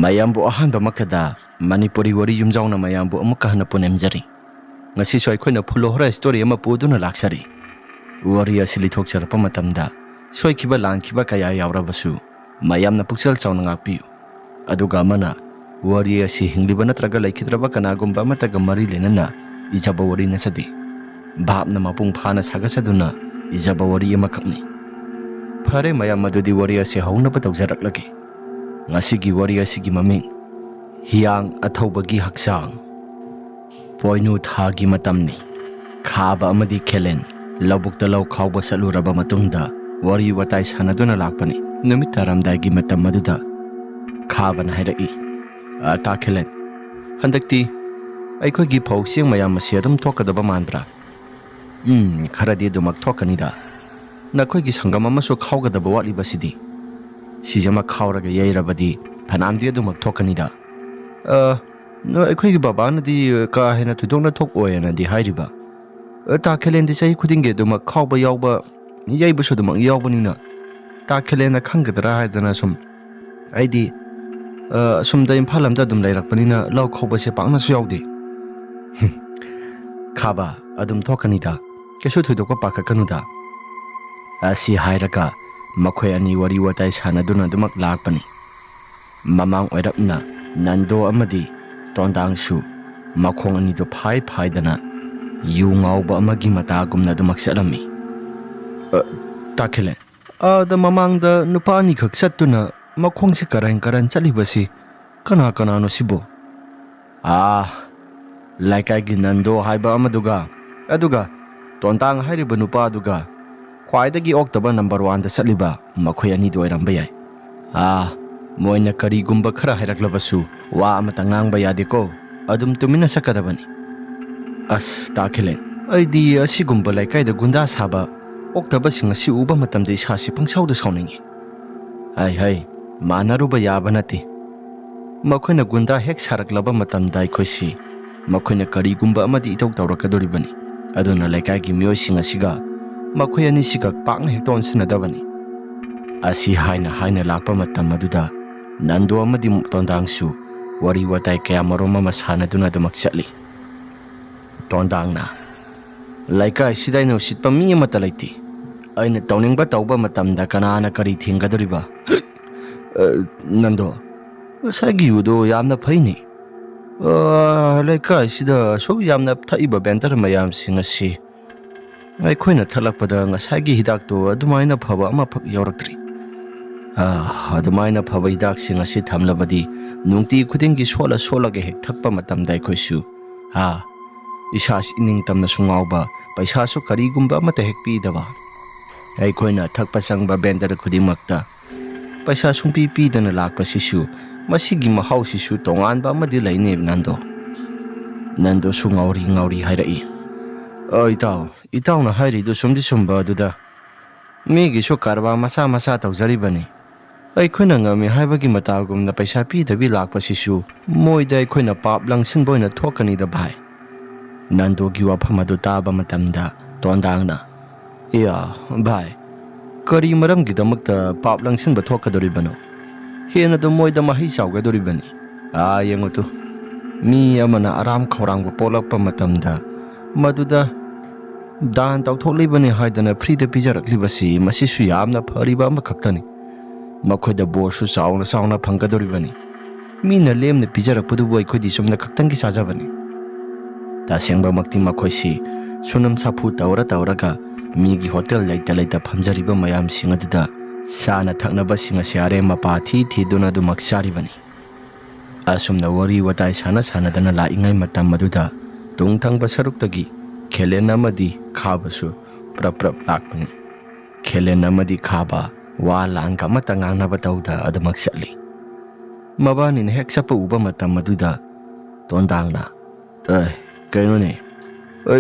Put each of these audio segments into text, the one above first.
mayambu ahanba makada Manipuri wari yumjauna mayambu amuka hana punemjari ngasi so aikoina phulohora story ama poduna laksari wari asili thokcharpa matamda soikiba langkiba kaya yawrabasu mayamna puksal chauna ngakpiu aduga amana wari asi hingliba natraga laikhidraba kanagumba amataga mari lenana ijaba wari nasadi bhabna mapung phana sagasaduna ijaba wari amakakni phare mayam madudi wari asi haunaba tawjaraklagi ngasigi wari asigi maming hiyang athobagi haksang poinu thagi matamni khaba amadi khelen labukta law khawba saluraba matungda wari watai sanaduna lakpani numit taramdagi matam maduda khaba na hairaki ta khelen handakti aikogi phausiang mayam asi adum thokadaba manbra kharadi dumak thokanida nakoigi sangam amasu khawgadaba watli basidi Sijama khawraga yairabadi phanamdi adumak thokanida no aikoigi babana di ka hena thudongna thok oyana di hairiba ta khelen di sai khudinge dumak khawba yawba yaiba su dumak yawbanina ta khelen khanggadra haidana sum aidi sum da imphalamda dum lairakpanina law khawba se pangna su yawdi khaba adum thokanida kesu thudokpa pakakanuda asi hairaga makhoi ani wari watai sanaduna dumak lakpani mamang oirapna nando amadi tondangsu makhong ani do phai dana yu ngawba amagi matagumna dumak salami takhele da mamang da nupani khak sattuna makhong se karan chalibasi kana no sibo laikai gi nando haiba amaduga aduga tondang hairiba nupa aduga khwaidagi oktaba number 1 da saliba makhoi ani doiram bayai moina kari gumba khara hairaklabasu wa amata ngang bayade ko adum tumina sakadabani as takhelen aidi asi gumba laikai da gunda saba oktaba singa si uba matam de isa si pangsau da sauningi hai manaruba yabanati makhoina gunda hek saraklaba matam dai khoisi makhoina kari gumba amadi itau tawrakadoribani aduna laikai gi miyoi singa siga makhoi ani sikak pakna hekton sinadabani asi haina lakpa matam maduda nando amadi tondangsu wari watai kaya maroma masana duna dumak chatli tondangna laika sidaino sitpa mi amata laiti aina tawningba tawba matamda kanana kari thingadoriba nando sagi udo yamna phaini laika sida so yamna thaiba bentar mayam singasi aikoina thalakpada ngasagi hidak to adumaina phaba ama phak yawraktri adumaina phaba hidak sing asi thamlabadi nungti khudingi sola ge hek thakpa matam dai khoisu isas ining tamna sungawba paisa su kari gumba mata hek pi daba aikoina thakpa sangba bender khudimakta paisa sungpi pi dana lakpa sisu masigi mahau sisu tongan ba madi laine nando sungawri hairai itaw na hairi do sumdi sumba duda migi so karba masa tawjaribani aikoina ngami haibagi matagumna paisa pi dabi lakpa sisu moida aikoina pap langsin boina thokani da bhai nando gi wafama do taba matamda tondangna bhai kari maram gi damakta pap langsin ba thokadoribano hena do moida mahi chawgadoribani yengotu mi amana aram khorang ba polakpa matamda maduda dan tawthoklibani haidana frida pijaraklibasi masisu yamna phariba amakhaktani makhoida borsu sauna phanggadoribani mina lemna pijarakpudu boi khodi sumna khaktangi sajabani tasengba makti makhoisi sunam sapu tawraga migi hotel laita phamjariba mayam singaduda sana thaknaba singa siare mapa thi duna du maksaribani asumna wari watai sana dana la ingai matam maduda tungthangba saruktagi khelen amadi khabasu prap lakpani khelen amadi khaba wa langka mata ngangna batauda adumak chatli mabani ne hek sapa uba matam maduda tondangna kaino ne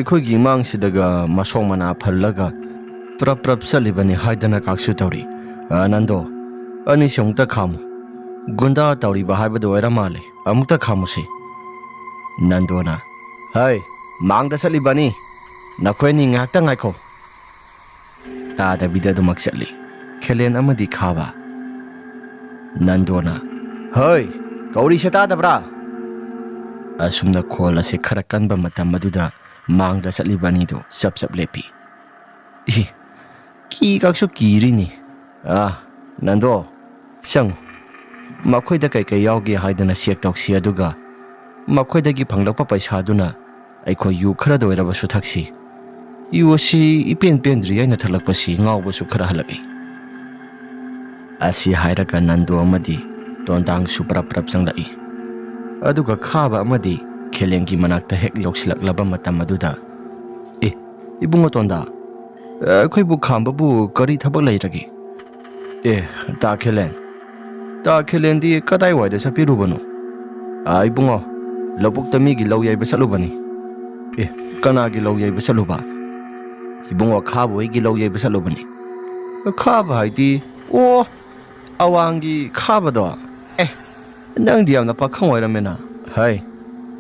khoigi mang sidaga masong mana phallaga prap salibani haidana kaksu tawri nando ani songta khamu gunda tawri ba haibadu oiramale amukta khamusi nandona hai mangda salibani nakhoi ngakta ngaikho ta da bida dumak chatli khelen amadi khaba nandona hai Kauri se tadabra asumna khol ase khara kanba matam maduda mangda satlibani do sap sap lepi ki kakso kirini nando sang makhoi da kai kai yawge haidana siak tawsi aduga makhoi dagi phanglakpa paisa duna aikhoi yu khara doiraba su thaksi yu si ipen pendri aina thalakpa si ngawba su khara halakai asi hairaga nando amadi tondang su prap prap sanglai aduga khaba amadi khelengi manakta hek lokslaklaba matam aduda ibungo tonda akhoi bu khamba bu kari thabak lairagi ta khelen di kadai waida sapirubano ibungo lobuk tami gi loyai basalubani kana gi loyai basaluba ibungo khabo gi loyai basalubani khaba haidi awangi khaba do nang diamna pakhang oiramena hai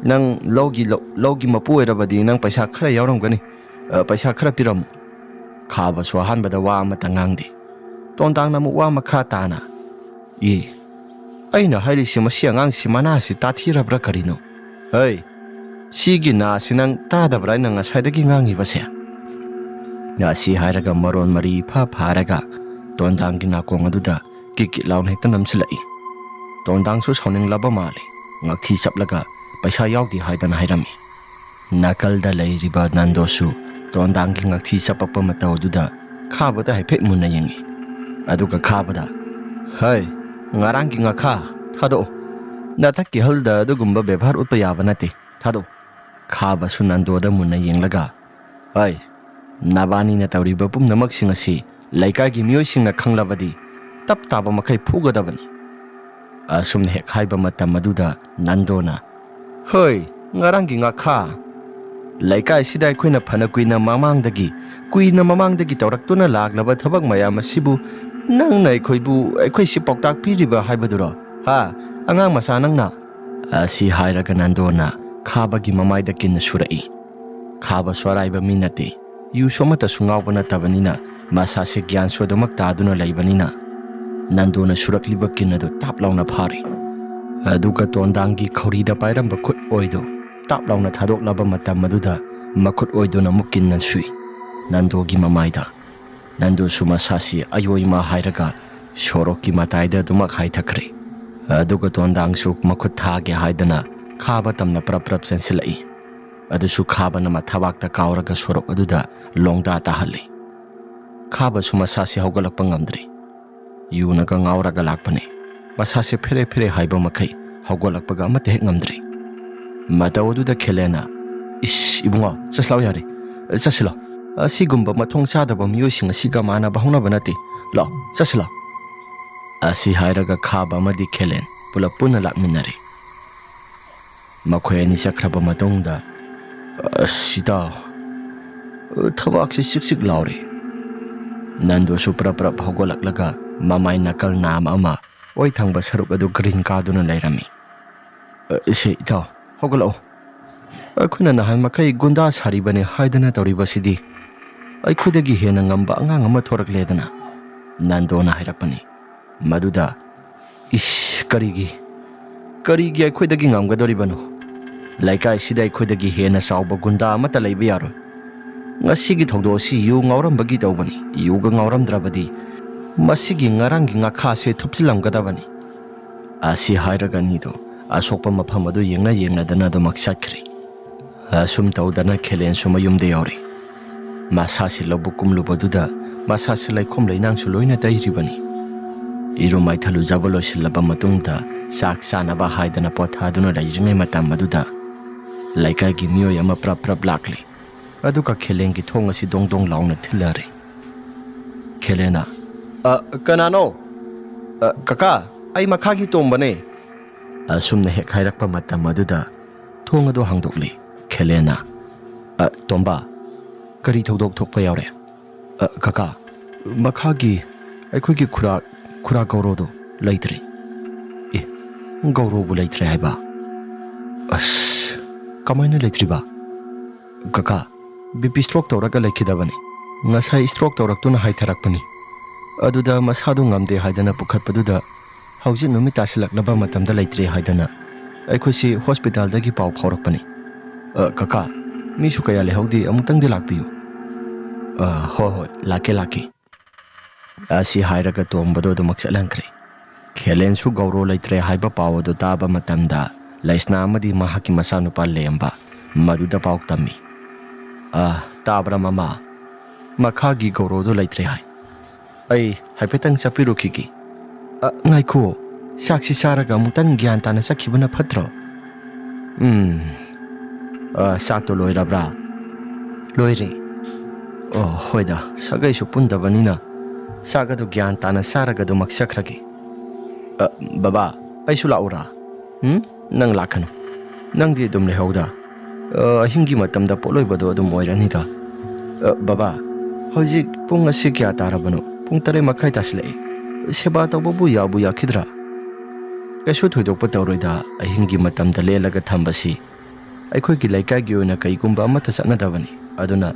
nang logi mapu oirabadi nang paisa khara yauramgani paisa khara piramu khaba so hanbada wa amata ngangdi tondang namu wa makha tana aina hairi sima siangang simana si tathirabra karino hai sigi na sinang tadabra nang asaidagi ngangi base na si hairaga maron mari pharaga tondang gi nakong aduda kiki lawn hekta namsilai tondang su soning laba male ngakthi saplaga paisa yaudi haidana hairami nakalda leiriba nando su tondang gi ngakthi sapapa matau duda khabada haiphe munna yengi aduga khabada hai ngarang gi ngakha thado nathak ki halda adugumba bebhar utpa yaba nate thado khaba su nando da munna yenglaga hai nabani na tawriba pumnamak singasi laikai gi miyoi singna khanglabadi tap taba makai phugadabani asumne hek haiba matam maduda nandona hoi ngarang gi ngakha laikai sidai khoina phana kuina mamangdagi tawraktuna laglaba thabak mayam asibu nang nai khoibu aikhoi si poktak piriba haibaduro angang masa nangna asi hairaga nandona khaba gi mamaida kin surai khaba swaraiba minate yu somata sungawba natabanina masa se gyan sodamak taduna laibanina nandona surakliba kinado taplauna phare aduga tondangi khorida pairamba khut oido taplauna thadoklaba matam maduda makhut oidona mukinna sui nandogi mamaida nando suma sasi ayoima hairaga shorokki mataida duma khai thakre aduga tondang su makhut thage haidana khaba tamna prap sensilai adusu khaba nama thabakta kauraga sorok aduda longda tahalli khaba suma sasi haugalakpa ngamdri yunaga ngauraga lakpane masase fere haiba makai haugalakpaga amate hek ngamdri matawoduda khelena ibunga chaslaw yare chasila asigumba mathong sadaba miyosing asiga mana bahuna banate la chasila asi hairaga khaba amadi khelen pulap puna lakminare makhoi ani sakraba matongda sita thabak se sik laure nando supra haugalak mamai nakal nam ama oi thangba saruk adu green kaduna lairami se ita hogalo akhuna nahan makai gunda saribane haidana tawriba sidi aikhudagi hena ngamba angang ama thorak ledana nandona hairapani maduda karigi aikhudagi ngamgadoribano laikai sidai aikhudagi hena sauba gunda amata leiba yaro ngasigi thogdosi yu ngaurambagi tawbani yuga ngauramdrabadi masigi ngarangi ngakha se thupsilamgadabani asi hairaga nido asokpa mafam adu yengna dana do maksakri asum tawdana khelen suma yumde yori masasi lobukum lubaduda masasi laikom leinang su loina tairibani iru mai thalu jabalo silaba matungda sak sanaba haidana pothaduna laijingai matam maduda laikai gi miyo yama prap lakle aduka khelengi thong asi dong launa thilare khelena kanano kaka ai makhagi tombane asumna hek hairakpa matam maduda thong adu hangdokli khelena tomba kari thodok thokpa yawre kaka makhagi aikhoi khura gaurodo laitre gaurobu laitre haiba kamaina laitriba kaka BP stroke tawraga laikhidabani ngasai stroke tawraktuna haitharakpani aduda masadu ngamde haidana pukhatpaduda ꯍꯧꯖꯤꯛ ꯅꯨꯃꯤꯠ ꯇꯥꯁꯤꯜꯂꯛꯂꯕ ꯃꯇꯝꯗ ꯂꯩꯇ꯭ꯔꯦ ꯍꯥꯏꯗꯅ ꯑꯩꯈꯣꯏꯁꯤ ꯍꯣꯁꯄꯤꯇꯥꯜꯗꯒꯤ ꯄꯥꯎ ꯐꯥꯎꯔꯛꯄꯅꯤ ꯀꯀꯥ ꯃꯤꯁꯨ ꯀꯌꯥ ꯂꯩꯍꯧꯗꯦ ꯑꯃꯨꯛꯇꯪꯗꯤ ꯂꯥꯛꯄꯤꯌꯨ ꯍꯣꯏ ꯍꯣꯏ ꯂꯥꯛꯀꯦ ꯑꯁꯤ ꯍꯥꯏꯔꯒ ꯇꯣꯝꯕꯗꯣ ꯑꯗꯨꯃꯛ ꯆꯠꯍꯟꯈ꯭ꯔꯦ ꯈꯦꯂꯦꯟꯁꯨ ꯒꯧꯔꯣ ꯂꯩꯇ꯭ꯔꯦ ꯍꯥꯏꯕ ꯄꯥꯎ ꯑꯗꯨ ꯇꯥꯕ ꯃꯇꯝꯗ ꯂꯩꯁꯅꯥ ꯑꯃꯗꯤ ꯃꯍꯥꯛꯀꯤ ꯃꯆꯥꯅꯨꯄꯥ ꯂꯦꯝꯕ ꯃꯗꯨꯗ ꯄꯥꯎ ꯇꯝꯃꯤ ꯇꯥꯕ꯭ꯔꯥ ꯃꯃꯥ ꯃꯈꯥꯒꯤ ꯒꯧꯔꯣꯗꯣ ꯂꯩꯇ꯭ꯔꯦ ꯍꯥꯏ ꯑꯩ ꯍꯥꯏꯐꯦꯠꯇꯪ ꯆꯠꯄꯤꯔꯨꯈꯤꯒꯦ ꯉꯥꯏꯈꯣ ꯆꯥꯛꯁꯤ ꯆꯥꯔꯒ ꯑꯃꯨꯛꯇꯪ ꯒ꯭ꯌꯥꯟ ꯇꯥꯅ ꯆꯠꯈꯤꯕꯅ ꯐꯠꯇ꯭ꯔꯣ ꯆꯥꯛꯇꯣ ꯂꯣꯏꯔꯕ꯭ꯔꯥ ꯂꯣꯏꯔꯦ ꯍꯣꯏꯗ ꯁꯥꯒꯩꯁꯨ ꯄꯨꯟꯗꯕꯅꯤꯅ ꯆꯥꯛ ꯑꯗꯨ ꯒ꯭ꯌꯥꯟ ꯇꯥꯅ ꯆꯥꯔꯒ ꯑꯗꯨꯃꯛ ꯆꯠꯈ꯭ꯔꯒꯦ ꯕꯕꯥ ꯑꯩꯁꯨ ꯂꯥꯛꯎꯔꯥ ꯅꯪ ꯂꯥꯛꯀꯅꯨ ꯅꯪꯗꯤ ꯑꯗꯨꯝ ꯂꯩꯍꯧꯗ ꯑꯍꯤꯡꯒꯤ ꯃꯇꯝꯗ ꯄꯣꯠꯂꯣꯏꯕꯗꯣ ꯑꯗꯨꯝ ꯑꯣꯏꯔꯅꯤꯗ ꯕꯕꯥ ꯍꯧꯖꯤꯛ ꯄꯨꯡ ꯑꯁꯤ ꯀꯌꯥ ꯇꯥꯔꯕꯅꯣ ꯄꯨꯡ 8:30 ꯇꯥꯁꯤꯜꯂꯛꯑꯦ ꯁꯦꯕꯥ ꯇꯧꯕꯕꯨ ꯌꯥꯕꯨ ꯌꯥꯈꯤꯗ꯭ꯔꯥ ꯀꯩꯁꯨ ꯊꯣꯏꯗꯣꯛꯄ ꯇꯧꯔꯣꯏꯗ ꯑꯍꯤꯡꯒꯤ ꯃꯇꯝꯗ ꯂꯦꯜꯂꯒ ꯊꯝꯕꯁꯤ ꯑꯩꯈꯣꯏꯒꯤ ꯂꯩꯀꯥꯏꯒꯤ ꯑꯣꯏꯅ ꯀꯩꯒꯨꯝꯕ ꯑꯃꯠꯇ ꯆꯠꯅꯗꯕꯅꯤ ꯑꯗꯨꯅ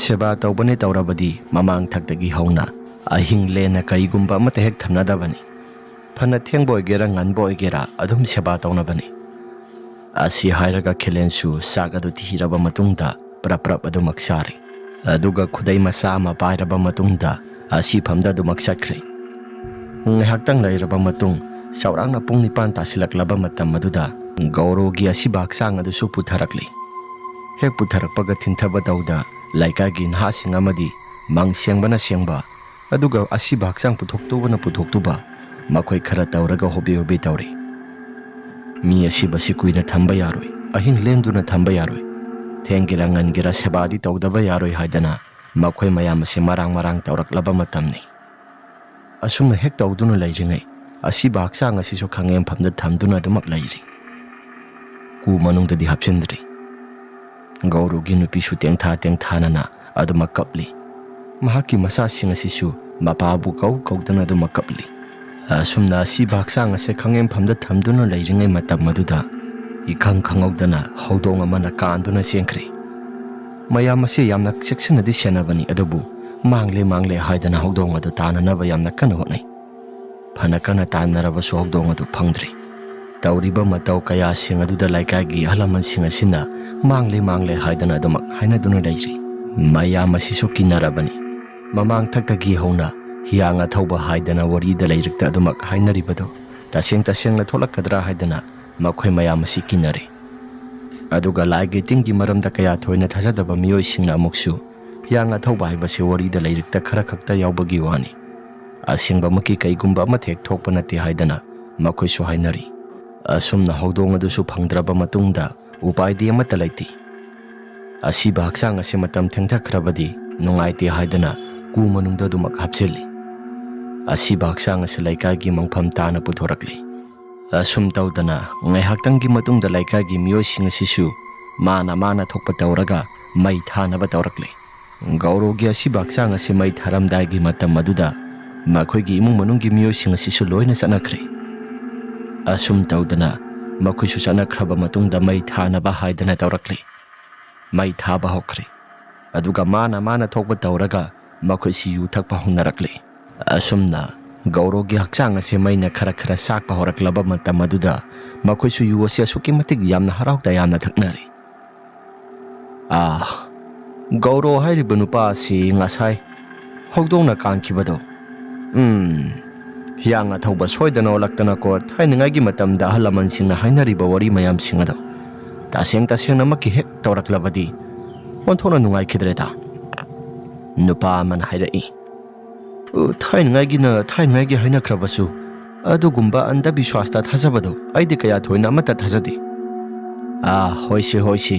ꯁꯦꯕꯥ ꯇꯧꯕꯅꯦ ꯇꯧꯔꯕꯗꯤ ꯃꯃꯥꯡ ꯊꯛꯇꯒꯤ ꯍꯧꯅ ꯑꯍꯤꯡ ꯂꯦꯟꯅ ꯀꯔꯤꯒꯨꯝꯕ ꯑꯃꯠꯇ ꯍꯦꯛ ꯊꯝꯅꯗꯕꯅꯤ ꯐꯅ ꯊꯦꯡꯕ ꯑꯣꯏꯒꯦꯔꯥ ꯉꯟꯕ ꯑꯣꯏꯒꯦꯔꯥ ꯑꯗꯨꯝ ꯁꯦꯕꯥ ꯇꯧꯅꯕꯅꯤ ꯑꯁꯤ ꯍꯥꯏꯔꯒ ꯈꯦꯂꯦꯟꯁꯨ ꯆꯥꯛ ꯑꯗꯨ ꯊꯤꯔꯕ ꯃꯇꯨꯡꯗ ꯄ꯭ꯔꯞ ꯑꯗꯨꯃꯛ ꯆꯥꯔꯦ ꯑꯗꯨꯒ ꯈꯨꯗꯩ ꯃꯆꯥ ꯑꯃ ꯄꯥꯏꯔꯕ ꯃꯇꯨꯡꯗ ꯑꯁꯤꯐꯝꯗ ꯑꯗꯨꯃꯛ ꯆꯠꯈ꯭ꯔꯦ ꯉꯥꯏꯍꯥꯛꯇꯪ ꯂꯩꯔꯕ ꯃꯇꯨꯡ ꯆꯥꯎꯔꯥꯛꯅ ꯄꯨꯡ 9 ꯇꯥꯁꯤꯜꯂꯛꯂꯕ ꯃꯇꯝ ꯑꯗꯨꯗ ꯒꯧꯔꯣꯒꯤ ꯑꯁꯤꯕ ꯍꯛꯆꯥꯡ ꯑꯗꯨꯁꯨ ꯄꯨꯊꯔꯛꯂꯤ ꯍꯦꯛ ꯄꯨꯊꯔꯛꯄꯒ ꯊꯤꯟꯊꯕ ꯇꯧꯗ ꯂꯩꯀꯥꯏꯒꯤ ꯅꯍꯥꯁꯤꯡ ꯑꯃꯗꯤ ꯃꯪ ꯁꯦꯡꯕꯅ ꯁꯦꯡꯕ ꯑꯗꯨꯒ ꯑꯁꯤꯕ ꯍꯛꯆꯥꯡ ꯄꯨꯊꯣꯛꯇꯨꯕꯅ ꯄꯨꯊꯣꯛꯇꯨꯕ ꯃꯈꯣꯏ ꯈꯔ ꯇꯧꯔꯒ ꯍꯣꯕꯦ ꯇꯧꯔꯤ ꯃꯤ ꯑꯁꯤꯕꯁꯤ ꯀꯨꯏꯅ ꯊꯝꯕ ꯌꯥꯔꯣꯏ ꯑꯍꯤꯡ ꯂꯦꯟꯗꯨꯅ ꯊꯝꯕ ꯌꯥꯔꯣꯏ ꯊꯦꯡꯒꯦꯔꯥ ꯉꯟꯒꯦꯔꯥ ꯁꯦꯕꯥꯗꯤ ꯇꯧꯗꯕ ꯌꯥꯔꯣꯏ ꯍꯥꯏꯗꯅ ꯃꯈꯣꯏ ꯃꯌꯥꯝ ꯑꯁꯤ ꯃꯔꯥꯡ ꯇꯧꯔꯛꯂꯕ ꯃꯇꯝꯅꯤ ꯑꯁꯨꯝꯅ ꯍꯦꯛ ꯇꯧꯗꯨꯅ ꯂꯩꯔꯤꯉꯩ ꯑꯁꯤꯕ ꯍꯛꯆꯥꯡ ꯑꯁꯤꯁꯨ ꯈꯪꯉꯦꯝꯐꯝꯗ ꯊꯝꯗꯨꯅ ꯑꯗꯨꯃꯛ ꯂꯩꯔꯤ ꯀꯨ ꯃꯅꯨꯡꯗꯗꯤ ꯍꯥꯞꯆꯤꯟꯗ꯭ꯔꯤ ꯒꯧꯔꯨꯒꯤ ꯅꯨꯄꯤꯁꯨ ꯇꯦꯡꯊꯥꯅꯅ ꯑꯗꯨꯃꯛ ꯀꯞꯂꯤ ꯃꯍꯥꯛꯀꯤ ꯃꯆꯥꯁꯤꯡ ꯑꯁꯤꯁꯨ ꯃꯄꯥꯕꯨ ꯀꯧꯗꯅ ꯑꯗꯨꯃꯛ ꯀꯞꯂꯤ ꯑꯁꯨꯝꯅ ꯑꯁꯤꯕ ꯍꯛꯆꯥꯡ ꯑꯁꯤ ꯈꯪꯉꯦꯝꯐꯝꯗ ꯊꯝꯗꯨꯅ ꯂꯩꯔꯤꯉꯩ ꯃꯇꯝ ꯑꯗꯨꯗ ꯏꯈꯪ ꯈꯪꯍꯧꯗꯅ ꯍꯧꯗꯣꯡ ꯑꯃꯅ ꯀꯥꯟꯗꯨꯅ ꯆꯦꯟꯈ꯭ꯔꯦ ꯃꯌꯥꯝ ꯑꯁꯤ ꯌꯥꯝꯅ ꯆꯦꯛꯁꯤꯟꯅꯗꯤ ꯁꯦꯟꯅꯕꯅꯤ ꯑꯗꯨꯕꯨ ꯃꯥꯡꯂꯦ ꯍꯥꯏꯗꯅ ꯍꯧꯗꯣꯡ ꯑꯗꯨ ꯇꯥꯟꯅꯅꯕ ꯌꯥꯝꯅ ꯀꯟꯅ ꯍꯣꯠꯅꯩ ꯐꯅ ꯀꯟꯅ ꯇꯥꯟꯅꯔꯕꯁꯨ ꯍꯧꯗꯣꯡ ꯑꯗꯨ ꯐꯪꯗ꯭ꯔꯤ ꯇꯧꯔꯤꯕ ꯃꯇꯧ ꯀꯌꯥꯁꯤꯡ ꯑꯗꯨꯗ ꯂꯩꯀꯥꯏꯒꯤ ꯑꯍꯜ ꯂꯃꯟꯁꯤꯡ ꯑꯁꯤꯅ ꯃꯥꯡꯂꯦ ꯍꯥꯏꯗꯅ ꯑꯗꯨꯃꯛ ꯍꯥꯏꯅꯗꯨꯅ ꯂꯩꯔꯤ ꯃꯌꯥꯝ ꯑꯁꯤꯁꯨ ꯀꯤꯅꯔꯕꯅꯤ ꯃꯃꯥꯡ ꯊꯛꯇꯒꯤ ꯍꯧꯅ ꯍꯤꯌꯥꯡ ꯑꯊꯧꯕ ꯍꯥꯏꯗꯅ ꯋꯥꯔꯤꯗ ꯂꯩꯔꯛꯇ ꯑꯗꯨꯃꯛ ꯍꯥꯏꯅꯔꯤꯕꯗꯣ ꯇꯁꯦꯡꯅ ꯊꯣꯛꯂꯛꯀꯗ꯭ꯔꯥ ꯍꯥꯏꯗꯅ ꯃꯈꯣꯏ ꯃꯌꯥꯝ ꯑꯁꯤ ꯀꯤꯅꯔꯦ ꯑꯗꯨꯒ ꯂꯥꯏꯒꯤ ꯇꯤꯟꯒꯤ ꯃꯔꯝꯗ ꯀꯌꯥ ꯊꯣꯏꯅ ꯊꯥꯖꯗꯕ ꯃꯤꯑꯣꯏꯁꯤꯡꯅ ꯑꯃꯨꯛꯁꯨ ꯍꯤꯌꯥꯡ ꯑꯊꯧꯕ ꯍꯥꯏꯕꯁꯤ ꯋꯥꯔꯤꯗ ꯂꯩꯔꯛꯇ ꯈꯔ ꯈꯛꯇ ꯌꯥꯎꯕꯒꯤ ꯋꯥꯅꯤ ꯑꯁꯦꯡꯕꯃꯛꯀꯤ ꯀꯩꯒꯨꯝꯕ ꯑꯃꯠꯇ ꯍꯦꯛ ꯊꯣꯛꯄ ꯅꯠꯇꯦ ꯍꯥꯏꯗꯅ ꯃꯈꯣꯏꯁꯨ ꯍꯥꯏꯅꯔꯤ ꯑꯁꯨꯝꯅ ꯍꯧꯗꯣꯡ ꯑꯗꯨꯁꯨ ꯐꯪꯗ꯭ꯔꯕ ꯃꯇꯨꯡꯗ ꯎꯄꯥꯏꯗꯤ ꯑꯃꯠꯇ ꯂꯩꯇꯦ ꯑꯁꯤꯕ ꯍꯛꯆꯥꯡ ꯑꯁꯤ ꯃꯇꯝ ꯊꯦꯡꯊꯈ꯭ꯔꯕꯗꯤ ꯅꯨꯡꯉꯥꯏꯇꯦ ꯍꯥꯏꯗꯅ ꯀꯨ ꯃꯅꯨꯡꯗ ꯑꯗꯨꯃꯛ ꯍꯥꯞꯆꯤꯜꯂꯤ ꯑꯁꯤꯕ ꯍꯛꯆꯥꯡ ꯑꯁꯤ ꯂꯩꯀꯥꯏꯒꯤ ꯃꯪꯐꯝ ꯇꯥꯅ ꯄꯨꯊꯣꯔꯛꯂꯤ ꯑꯁꯨꯝ ꯇꯧꯗꯅ ꯉꯥꯏꯍꯥꯛꯇꯪꯒꯤ ꯃꯇꯨꯡꯗ ꯂꯩꯀꯥꯏꯒꯤ ꯃꯤꯑꯣꯏꯁꯤꯡ ꯑꯁꯤꯁꯨ ꯃꯥꯅ ꯊꯣꯛꯄ ꯇꯧꯔꯒ ꯃꯩ ꯊꯥꯅꯕ ꯇꯧꯔꯛꯂꯤ ꯒꯧꯔꯣꯒꯤ ꯑꯁꯤꯕ ꯍꯛꯆꯥꯡ ꯑꯁꯤ ꯃꯩ ꯊꯥꯔꯝꯗꯥꯏꯒꯤ ꯃꯇꯝ ꯑꯗꯨꯗ ꯃꯈꯣꯏꯒꯤ ꯏꯃꯨꯡ manunggi ꯃꯤꯑꯣꯏꯁꯤꯡ ꯑꯁꯤꯁꯨ ꯂꯣꯏꯅ ꯆꯠꯅꯈ꯭ꯔꯦ ꯑꯁꯨꯝ ꯇꯧꯗꯅ ꯃꯈꯣꯏꯁꯨ ꯆꯠꯅꯈ꯭ꯔꯕ ꯃꯇꯨꯡꯗ ꯃꯩ ꯊꯥꯅꯕ ꯍꯥꯏꯗꯅ ꯇꯧꯔꯛꯂꯤ ꯃꯩ ꯊꯥꯕ ꯍꯧꯈ꯭ꯔꯦ ꯑꯗꯨꯒ ꯃꯥꯅ ꯊꯣꯛꯄ ꯇꯧꯔꯒ ꯃꯈꯣꯏꯁꯤ ꯌꯨ ꯊꯛꯄ ꯍꯧꯅꯔꯛꯂꯤ ꯑꯁꯨꯝꯅ ꯒꯧꯔꯣꯒꯤ ꯍꯛꯆꯥꯡ ꯑꯁꯤ ꯃꯩꯅ ꯈꯔ ꯆꯥꯛꯄ ꯍꯧꯔꯛꯂꯕ ꯃꯇꯝ ꯑꯗꯨꯗ ꯃꯈꯣꯏꯁꯨ ꯌꯨ ꯑꯁꯤ ꯑꯁꯨꯛꯀꯤ ꯃꯇꯤꯛ ꯌꯥꯝꯅ ꯍꯔꯥꯎ ꯇꯌꯥꯝꯅ ꯊꯛꯅꯔꯤ ꯒꯧꯔꯣ ꯍꯥꯏꯔꯤꯕ ꯅꯨꯄꯥ ꯑꯁꯤ ꯉꯁꯥꯏ ꯍꯧꯗꯣꯡꯅ ꯀꯥꯟꯈꯤꯕꯗꯣ ꯍꯤꯌꯥꯡ ꯑꯊꯧꯕ ꯁꯣꯏꯗꯅ ꯑꯣꯜꯂꯛꯇꯅꯀꯣ ꯊꯥꯏꯅꯉꯥꯏꯒꯤ ꯃꯇꯝꯗ ꯑꯍꯜ ꯂꯃꯟꯁꯤꯡꯅ ꯍꯥꯏꯅꯔꯤꯕ ꯋꯥꯔꯤ ꯃꯌꯥꯝꯁꯤꯡ ꯑꯗꯣ ꯇꯁꯦꯡꯅꯃꯛꯀꯤ ꯍꯦꯛ ꯇꯧꯔꯛꯂꯕꯗꯤ ꯑꯣꯟꯊꯣꯛꯅ ꯅꯨꯡꯉꯥꯏꯈꯤꯗ꯭ꯔꯦꯗ ꯅꯨꯄꯥ ꯑꯃꯅ ꯍꯥꯏꯔꯛꯏ ꯊꯥꯏꯅꯉꯥꯏꯒꯤ ꯍꯥꯏꯅꯈ꯭ꯔꯕꯁꯨ ꯑꯗꯨꯒꯨꯝꯕ ꯑꯟꯙꯕꯤꯁ꯭ꯋꯥꯁꯇ ꯊꯥꯖꯕꯗꯣ ꯑꯩꯗꯤ ꯀꯌꯥ ꯊꯣꯏꯅ ꯑꯃꯠꯇ ꯊꯥꯖꯗꯦ ꯍꯣꯏꯁꯤ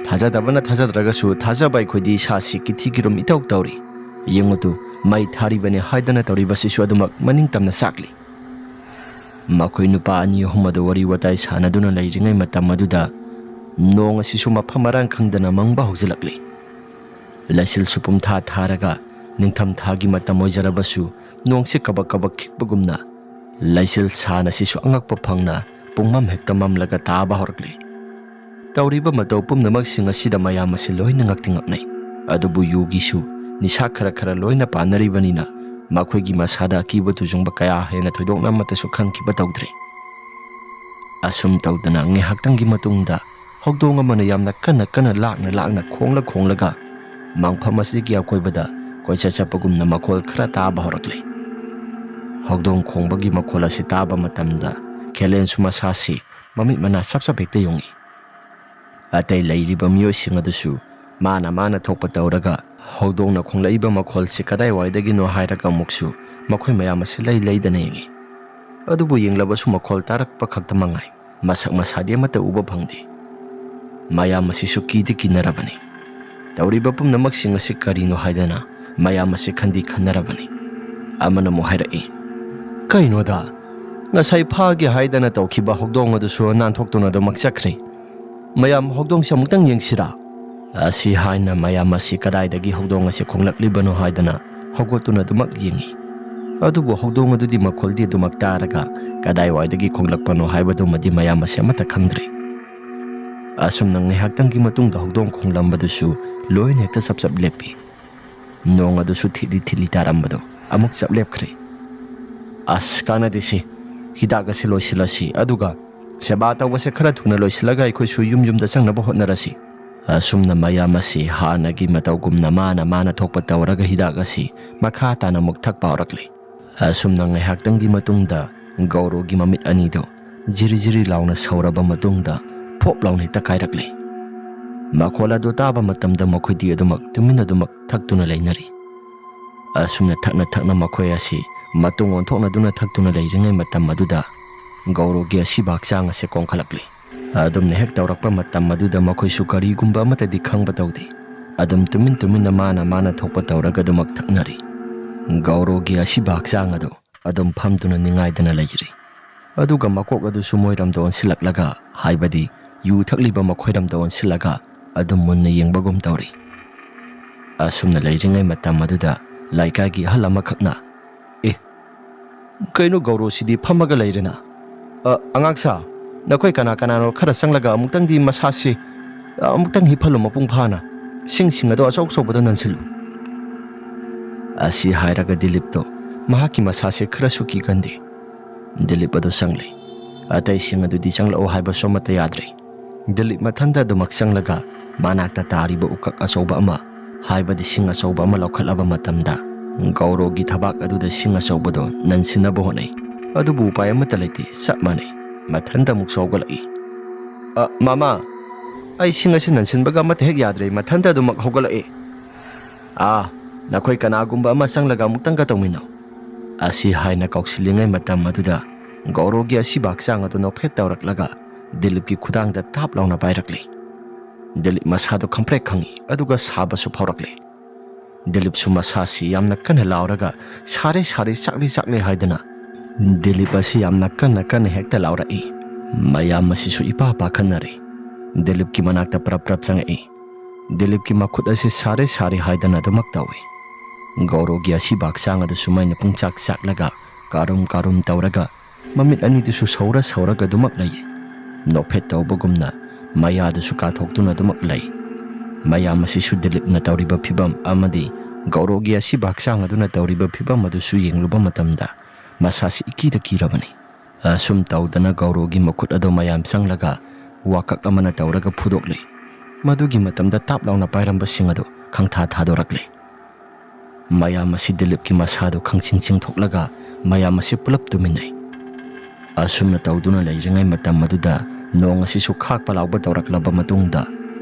ꯊꯥꯖꯗꯕꯅ ꯊꯥꯖꯗ꯭ꯔꯒꯁꯨ ꯊꯥꯖꯕ ꯑꯩꯈꯣꯏꯗꯤ ꯏꯁꯥꯁꯤ ꯀꯤꯊꯤꯀꯤꯔꯨꯝ ꯏꯇꯧ ꯇꯧꯔꯤ ꯌꯦꯡꯉꯨꯇꯨ ꯃꯩ ꯊꯥꯔꯤꯕꯅꯤ ꯍꯥꯏꯗꯅ ꯇꯧꯔꯤꯕꯁꯤꯁꯨ ꯑꯗꯨꯃꯛ ꯃꯅꯤꯡꯇꯝꯅ ꯆꯥꯛꯂꯤ ꯃꯈꯣꯏ ꯅꯨꯄꯥ ꯑꯅꯤ ꯑꯍꯨꯝ ꯑꯗꯨ ꯋꯥꯔꯤ ꯋꯥꯇꯥꯏ ꯁꯥꯟꯅꯗꯨꯅ ꯂꯩꯔꯤꯉꯩ ꯃꯇꯝ ꯑꯗꯨꯗ ꯅꯣꯡ ꯑꯁꯤꯁꯨ ꯃꯐꯝ ꯃꯔꯥꯡ ꯈꯪꯗꯅ ꯃꯪꯕ ꯍꯧꯖꯤꯜꯂꯛꯂꯤ ꯂꯩꯆꯤꯜꯁꯨ ꯄꯨꯝꯊꯥ ꯊꯥꯔꯒ ꯅꯤꯡꯊꯝ ꯊꯥꯒꯤ ꯃꯇꯝ ꯑꯣꯏꯖꯔꯕꯁꯨ ꯅꯣꯡꯁꯤ ꯀꯕꯛ ꯈꯤꯛꯄꯒꯨꯝꯅ ꯂꯩꯆꯤꯜ ꯁꯥꯟ ꯑꯁꯤꯁꯨ ꯑꯉꯛꯄ ꯐꯪꯅ ꯄꯨꯡꯃꯝ ꯍꯦꯛꯇ ꯃꯝꯂꯒ ꯇꯥꯕ ꯍꯧꯔꯛꯂꯤ ꯇꯧꯔꯤꯕ ꯃꯇꯧ ꯄꯨꯝꯅꯃꯛꯁꯤꯡ ꯑꯁꯤꯗ ꯃꯌꯥꯝ ꯑꯁꯤ ꯂꯣꯏꯅ ꯉꯛꯅꯩ ꯑꯗꯨꯕꯨ ꯌꯨꯒꯤꯁꯨ ꯅꯤꯁꯥ ꯈꯔ ꯂꯣꯏꯅ ꯄꯥꯟꯅꯔꯤꯕꯅꯤꯅ ꯃꯈꯣꯏꯒꯤ ꯃꯁꯥꯗ ꯑꯀꯤꯕ ꯇꯨꯖꯨꯡꯕ ꯀꯌꯥ ꯍꯦꯟꯅ ꯊꯣꯏꯗꯣꯛꯅ ꯑꯃꯠꯇꯁꯨ ꯈꯟꯈꯤꯕ ꯇꯧꯗ꯭ꯔꯤ꯫ ꯑꯁꯨꯝ ꯇꯧꯗꯅ ꯉꯥꯏꯍꯥꯛꯇꯪꯒꯤ ꯃꯇꯨꯡꯗ ꯍꯧꯗꯣꯡ ꯑꯃꯅ ꯌꯥꯝꯅ ꯀꯟꯅ ꯂꯥꯛꯅ ꯈꯣꯡꯂꯒ ꯃꯪꯐꯝ ꯑꯁꯤꯒꯤ ꯑꯀꯣꯏꯕꯗ ꯀꯣꯏꯆꯠ ꯆꯠꯄꯒꯨꯝꯅ ꯃꯈꯣꯜ ꯈꯔ ꯇꯥꯕ ꯍꯧꯔꯛꯂꯦ꯫ ꯍꯧꯗꯣꯡ ꯈꯣꯡꯕꯒꯤ ꯃꯈꯣꯜ ꯑꯁꯤ ꯇꯥꯕ ꯃꯇꯝꯗ ꯈꯦꯂꯦꯟꯁꯨ ꯃꯁꯥꯁꯤ ꯃꯃꯤꯠ ꯃꯅꯥ ꯆꯞ ꯍꯦꯛꯇ ꯌꯨꯡꯏ꯫ ꯑꯇꯩ ꯂꯩꯔꯤꯕ ꯃꯤꯑꯣꯏꯁꯤꯡ ꯑꯗꯨꯁꯨ ꯃꯥꯅ ꯊꯣꯛꯄ ꯇꯧꯔꯒ ꯍꯧꯗꯣꯡꯅ ꯈꯣꯡꯂꯛꯏꯕ ꯃꯈꯣꯜꯁꯤ ꯀꯗꯥꯏꯋꯥꯏꯗꯒꯤꯅꯣ ꯍꯥꯏꯔꯒ ꯑꯃꯨꯛꯁꯨ ꯃꯈꯣꯏ ꯃꯌꯥꯝ ꯑꯁꯤ ꯂꯩꯗꯅ ꯌꯦꯡꯏ꯫ ꯑꯗꯨꯕꯨ ꯌꯦꯡꯂꯕꯁꯨ ꯃꯈꯣꯜ ꯇꯥꯔꯛꯄ ꯈꯛꯇ ꯃꯉꯥꯏ, ꯃꯁꯛ ꯃꯁꯥꯗꯤ ꯑꯃꯠꯇ ꯎꯕ ꯐꯪꯗꯦ꯫ ꯃꯌꯥꯝ ꯑꯁꯤꯁꯨ ꯀꯤꯅꯔꯕꯅꯤ꯫ ꯇꯧꯔꯤꯕ ꯄꯨꯝꯅꯃꯛꯁꯤꯡ ꯑꯁꯤ ꯀꯔꯤꯅꯣ ꯍꯥꯏꯗꯅ ꯃꯌꯥꯝ ꯑꯁꯤ ꯈꯟꯅꯔꯕꯅꯤ꯫ ꯑꯃꯅ ꯑꯃꯨꯛ ꯍꯥꯏꯔꯛꯏ, ꯀꯩꯅꯣꯗ, ꯉꯁꯥꯏ ꯐꯥꯒꯦ ꯍꯥꯏꯗꯅ ꯇꯧꯈꯤꯕ ꯍꯧꯗꯣꯡ ꯑꯗꯨꯁꯨ ꯅꯥꯟꯊꯣꯛꯇꯨꯅ ꯑꯗꯨꯃꯛ ꯆꯠꯈ꯭ꯔꯦ꯫ ꯃꯌꯥꯝ ꯍꯧꯗꯣꯡꯁꯤ ꯑꯃꯨꯛꯇꯪ ꯌꯦꯡꯁꯤꯔꯥ? ꯑꯁꯤ ꯍꯥꯏꯅ ꯃꯌꯥꯝ ꯑꯁꯤ ꯀꯗꯥꯏꯗꯒꯤ ꯍꯧꯗꯣꯡ ꯑꯁꯤ ꯈꯣꯡꯂꯛꯂꯤꯕꯅꯣ ꯍꯥꯏꯗꯅ ꯍꯧꯒꯠꯇꯨꯅ ꯑꯗꯨꯃꯛ ꯌꯦꯡꯏ꯫ ꯑꯗꯨꯕꯨ ꯍꯧꯗꯣꯡ ꯑꯗꯨꯗꯤ ꯃꯈꯣꯜꯗꯤ ꯑꯗꯨꯃꯛ ꯇꯥꯔꯒ ꯀꯗꯥꯏꯋꯥꯏꯗꯒꯤ ꯈꯣꯡꯂꯛꯄꯅꯣ ꯍꯥꯏꯕꯗꯨꯃꯗꯤ ꯃꯌꯥꯝ ꯑꯁꯤ ꯑꯃꯠꯇ ꯈꯪꯗ꯭ꯔꯦ꯫ ꯑꯁꯨꯝꯅ ꯉꯥꯏꯍꯥꯛꯇꯪꯒꯤ ꯃꯇꯨꯡꯗ ꯍꯧꯗꯣꯡ ꯈꯣꯡꯂꯝꯕꯗꯨꯁꯨ ꯂꯣꯏꯅ ꯍꯦꯛꯇ ꯆꯞ ꯂꯦꯞꯄꯤ꯫ ꯅꯣꯡ ꯑꯗꯨꯁꯨ ꯊꯤꯠꯂꯤ ꯇꯥꯔꯝꯕꯗꯣ ꯑꯃꯨꯛ ꯆꯞ ꯂꯦꯞꯈ꯭ꯔꯦ꯫ ꯑꯁ ꯀꯥꯟꯅꯗꯦꯁꯤ, ꯍꯤꯗꯥꯛ ꯑꯁꯤ ꯂꯣꯏꯁꯤꯜꯂꯁꯤ, ꯑꯗꯨꯒ ꯁꯦꯕꯥ ꯇꯧꯕꯁꯦ ꯈꯔ ꯊꯨꯅ ꯂꯣꯏꯁꯤꯜꯂꯒ ꯑꯩꯈꯣꯏꯁꯨ ꯌꯨꯝꯗ ꯆꯪꯅꯕ ꯍꯣꯠꯅꯔꯁꯤ꯫ ꯑꯁꯨꯝꯅ ꯃꯌꯥꯝ ꯑꯁꯤ ꯍꯥꯟꯅꯒꯤ ꯃꯇꯧꯒꯨꯝꯅ ꯃꯥꯅ ꯊꯣꯛꯄ ꯇꯧꯔꯒ ꯍꯤꯗꯥꯛ ꯑꯁꯤ ꯃꯈꯥ ꯇꯥꯅ ꯑꯃꯨꯛ ꯊꯛꯄ ꯍꯧꯔꯛꯂꯦ꯫ ꯑꯁꯨꯝꯅ ꯉꯥꯏꯍꯥꯛꯇꯪꯒꯤ ꯃꯇꯨꯡꯗ ꯒꯧꯔꯣꯒꯤ ꯃꯃꯤꯠ ꯑꯅꯤꯗꯣ ꯖꯤꯔꯤ ꯂꯥꯎꯅ ꯁꯧꯔꯕ ꯃꯇꯨꯡꯗ ꯐꯣꯞ ꯂꯥꯎꯅ ꯍꯦꯛꯇ ꯀꯥꯏꯔꯛꯂꯦ꯫ ꯃꯈꯣꯜ ꯑꯗꯨ ꯇꯥꯕ ꯃꯇꯝꯗ ꯃꯈꯣꯏꯗꯤ ꯇꯨꯃꯤꯟꯅ ꯊꯛꯇꯨꯅ ꯂꯩꯅꯔꯤ꯫ ꯑꯁꯨꯝꯅ ꯊꯛꯅ ꯃꯈꯣꯏ ꯑꯁꯤ ꯃꯇꯨꯡ ꯑꯣꯟꯊꯣꯛꯅꯗꯨꯅ ꯊꯛꯇꯨꯅ ꯂꯩꯔꯤꯉꯩ ꯃꯇꯝ ꯑꯗꯨꯗ ꯒꯧꯔꯣꯒꯤ ꯑꯁꯤꯕ ꯍꯛꯆꯥꯡ ꯑꯁꯤ ꯀꯣꯟꯈꯠꯂꯛꯂꯦ꯫ ꯑꯗꯨꯝꯅ ꯍꯦꯛ ꯇꯧꯔꯛꯄ ꯃꯇꯝ ꯑꯗꯨꯗ ꯃꯈꯣꯏꯁꯨ ꯀꯔꯤꯒꯨꯝꯕ ꯑꯃꯠꯇꯗꯤ ꯈꯪꯕ ꯇꯧꯗꯦ꯫ ꯑꯗꯨꯝ ꯇꯨꯃꯤꯟꯅ ꯃꯥꯅ ꯊꯣꯛꯄ ꯇꯧꯔꯒ ꯑꯗꯨꯃꯛ ꯊꯛꯅꯔꯤ꯫ ꯒꯧꯔꯣꯒꯤ ꯑꯁꯤꯕ ꯍꯛꯆꯥꯡ ꯑꯗꯨ ꯑꯗꯨꯝ ꯐꯝꯗꯨꯅ ꯅꯤꯡꯉꯥꯏꯗꯅ ꯂꯩꯔꯤ꯫ ꯑꯗꯨꯒ ꯃꯀꯣꯛ ꯑꯗꯨꯁꯨ ꯃꯣꯏꯔꯣꯝꯗ ꯑꯣꯟꯁꯤꯜꯂꯛꯂꯒ, ꯍꯥꯏꯕꯗꯤ ꯌꯨ ꯊꯛꯂꯤꯕ ꯃꯈꯣꯏꯔꯣꯝꯗ ꯑꯣꯟꯁꯤꯜꯂꯒ ꯑꯗꯨꯝ ꯃꯨꯟꯅ ꯌꯦꯡꯕꯒꯨꯝ ꯇꯧꯔꯤ꯫ ꯑꯁꯨꯝꯅ ꯂꯩꯔꯤꯉꯩ ꯃꯇꯝ ꯑꯗꯨꯗ ꯂꯩꯀꯥꯏꯒꯤ ꯑꯍꯜ ꯑꯃꯈꯛꯅ, ꯀꯩꯅꯣ ꯒꯧꯔꯣꯁꯤꯗꯤ ꯐꯝꯃꯒ ꯂꯩꯔꯦꯅ? ꯑꯉꯥꯡꯁꯥ, ꯅꯈꯣꯏ ꯀꯅꯥꯅꯣ ꯈꯔ ꯆꯪꯂꯒ ꯑꯃꯨꯛꯇꯪꯗꯤ ꯃꯁꯥꯁꯤ ꯑꯃꯨꯛꯇꯪ ꯍꯤꯞꯍꯜꯂꯨ ꯃꯄꯨꯡ ꯐꯥꯅ, ꯁꯤꯡ ꯑꯗꯣ ꯑꯆꯧꯕꯗ ꯅꯟꯁꯤꯜꯂꯨ꯫ ꯑꯁꯤ ꯍꯥꯏꯔꯒ ꯗꯤꯂꯤꯞꯇꯣ ꯃꯍꯥꯛꯀꯤ ꯃꯁꯥꯁꯦ ꯈꯔꯁꯨ ꯀꯤꯒꯟꯗꯦ꯫ ꯗꯤꯂꯤꯞ ꯑꯗꯨ ꯆꯪꯂꯦ꯫ ꯑꯇꯩꯁꯤꯡ ꯑꯗꯨꯗꯤ ꯆꯪꯂꯛꯑꯣ ꯍꯥꯏꯕꯁꯨ ꯑꯃꯠꯇ ꯌꯥꯗ꯭ꯔꯦ꯫ ꯗꯤꯂꯤꯞ ꯃꯊꯟꯇ ꯑꯗꯨꯃꯛ ꯆꯪꯂꯒ ꯃꯅꯥꯛꯇ ꯇꯥꯔꯤꯕ ꯎꯀꯛ ꯑꯆꯧꯕ ꯑꯃ, ꯍꯥꯏꯕꯗꯤ ꯁꯤꯡ ꯑꯆꯧꯕ ꯑꯃ ꯂꯧꯈꯠꯂꯕ ꯃꯇꯝꯗ ꯒꯧꯔꯣꯒꯤ ꯊꯕꯥꯛ ꯑꯗꯨꯗ ꯁꯤꯡ ꯑꯆꯧꯕꯗꯣ ꯅꯟꯁꯤꯟꯅꯕ ꯍꯣꯠꯅꯩ꯫ ꯑꯗꯨꯕꯨ ꯎꯄꯥꯏ ꯑꯃꯠꯇ ꯂꯩꯇꯦ, ꯆꯞ ꯃꯥꯟꯅꯩ, ꯃꯊꯟꯇ ꯑꯃꯨꯛꯁꯨ ꯍꯧꯒꯠꯂꯛꯏ꯫ ꯃꯃꯥ, ꯑꯩ ꯁꯤꯡ ꯑꯁꯤ ꯅꯟꯁꯤꯟꯕꯒ ꯑꯃꯠꯇ ꯍꯦꯛ ꯌꯥꯗ꯭ꯔꯦ, ꯃꯊꯟꯇ ꯑꯗꯨꯃꯛ ꯍꯧꯒꯠꯂꯛꯏ꯫ ꯅꯈꯣꯏ ꯀꯅꯥꯒꯨꯝꯕ ꯑꯃ ꯆꯪꯂꯒ ꯑꯃꯨꯛꯇꯪꯒ ꯇꯧꯃꯤꯟꯅꯧ꯫ ꯑꯁꯤ ꯍꯥꯏꯅ ꯀꯧꯁꯤꯜꯂꯤꯉꯩ ꯃꯇꯝ ꯑꯗꯨꯗ ꯒꯧꯔꯣꯒꯤ ꯑꯁꯤꯕ ꯍꯛꯆꯥꯡ ꯑꯗꯨ ꯅꯣꯛꯐꯦꯠ ꯇꯧꯔꯛꯂꯒ ꯗꯤꯂꯤꯞꯀꯤ ꯈꯨꯗꯥꯡꯗ ꯇꯥꯞ ꯂꯥꯎꯅ ꯄꯥꯏꯔꯛꯂꯦ꯫ ꯗꯤꯂꯤꯞ ꯃꯁꯥꯗꯣ ꯈꯪꯄ꯭ꯔꯦꯛ ꯈꯪꯏ, ꯑꯗꯨꯒ ꯁꯥꯕꯁꯨ ꯐꯥꯎꯔꯛꯂꯦ꯫ ꯗꯤꯂꯤꯞꯁꯨ ꯃꯁꯥꯁꯤ ꯌꯥꯝꯅ ꯀꯟꯅ ꯂꯥꯎꯔꯒ ꯁꯥꯔꯦ ꯆꯥꯛꯂꯦ ꯍꯥꯏꯗꯅ ꯗꯤꯂꯤꯞ ꯑꯁꯤ ꯌꯥꯝꯅ ꯀꯟꯅ ꯍꯦꯛꯇ ꯂꯥꯎꯔꯛꯏ꯫ ꯃꯌꯥꯝ ꯑꯁꯤꯁꯨ ꯏꯄꯥ ꯄꯥꯈꯠꯅꯔꯦ꯫ ꯗꯤꯂꯤꯞꯀꯤ ꯃꯅꯥꯛꯇ ꯄ꯭ꯔꯞ ꯆꯪꯉꯛꯏ꯫ ꯗꯤꯂꯤꯞꯀꯤ ꯃꯈꯨꯠ ꯑꯁꯤ ꯁꯥꯔꯦ ꯍꯥꯏꯗꯅ ꯑꯗꯨꯃꯛ ꯇꯧꯏ꯫ ꯒꯧꯔꯣꯒꯤ ꯑꯁꯤꯕ ꯍꯛꯆꯥꯡ ꯑꯗꯨꯁꯨ ꯃꯩꯅ ꯄꯨꯡꯆꯥꯛ ꯆꯥꯛꯂꯒ ꯀꯥꯔꯨꯝ ꯇꯧꯔꯒ ꯃꯃꯤꯠ ꯑꯅꯤꯗꯨꯁꯨ ꯁꯧꯔꯒ ꯑꯗꯨꯃꯛ ꯂꯩ꯫ ꯅꯣꯛꯐꯦꯠ ꯇꯧꯕꯒꯨꯝꯅ ꯃꯌꯥꯗꯨꯁꯨ ꯀꯥꯊꯣꯛꯇꯨꯅ ꯑꯗꯨꯃꯛ ꯂꯩ꯫ ꯃꯌꯥꯝ ꯑꯁꯤꯁꯨ ꯗꯤꯂꯤꯞꯅ ꯇꯧꯔꯤꯕ ꯐꯤꯕꯝ ꯑꯃꯗꯤ ꯒꯧꯔꯣꯒꯤ ꯑꯁꯤꯕ ꯍꯛꯆꯥꯡ ꯑꯗꯨꯅ ꯇꯧꯔꯤꯕ ꯐꯤꯕꯝ ꯑꯗꯨꯁꯨ ꯌꯦꯡꯂꯨꯕ ꯃꯇꯝꯗ ꯃꯁꯥꯁꯤ ꯏꯀꯤꯗ ꯀꯤꯔꯕꯅꯤ꯫ ꯑꯁꯨꯝ ꯇꯧꯗꯅ ꯒꯧꯔꯣꯒꯤ ꯃꯈꯨꯠ ꯑꯗꯨ ꯃꯌꯥꯝ ꯆꯪꯂꯒ ꯋꯥꯀꯛ ꯑꯃꯅ ꯇꯧꯔꯒ ꯐꯨꯗꯣꯛꯂꯦ꯫ ꯃꯗꯨꯒꯤ ꯃꯇꯝꯗ ꯇꯥꯞ ꯂꯥꯎꯅ ꯄꯥꯏꯔꯝꯕꯁꯤꯡ ꯑꯗꯨ ꯈꯪꯊꯥ ꯊꯥꯗꯣꯔꯛꯂꯦ꯫ ꯃꯌꯥꯝ ꯑꯁꯤ ꯗꯤꯂꯤꯞꯀꯤ ꯃꯁꯥꯗꯨ ꯈꯪꯆꯤꯡ ꯆꯤꯡꯊꯣꯛꯂꯒ ꯃꯌꯥꯝ ꯑꯁꯤ ꯄꯨꯂꯞ ꯇꯨꯃꯤꯟꯅꯩ꯫ ꯑꯁꯨꯝꯅ ꯇꯧꯗꯨꯅ ꯂꯩꯔꯤꯉꯩ ꯃꯇꯝ ꯑꯗꯨꯗ ꯅꯣꯡ ꯑꯁꯤꯁꯨ ꯈꯥꯛꯄ ꯂꯥꯎꯕ ꯇꯧꯔꯛꯂꯕ ꯃꯇꯨꯡꯗ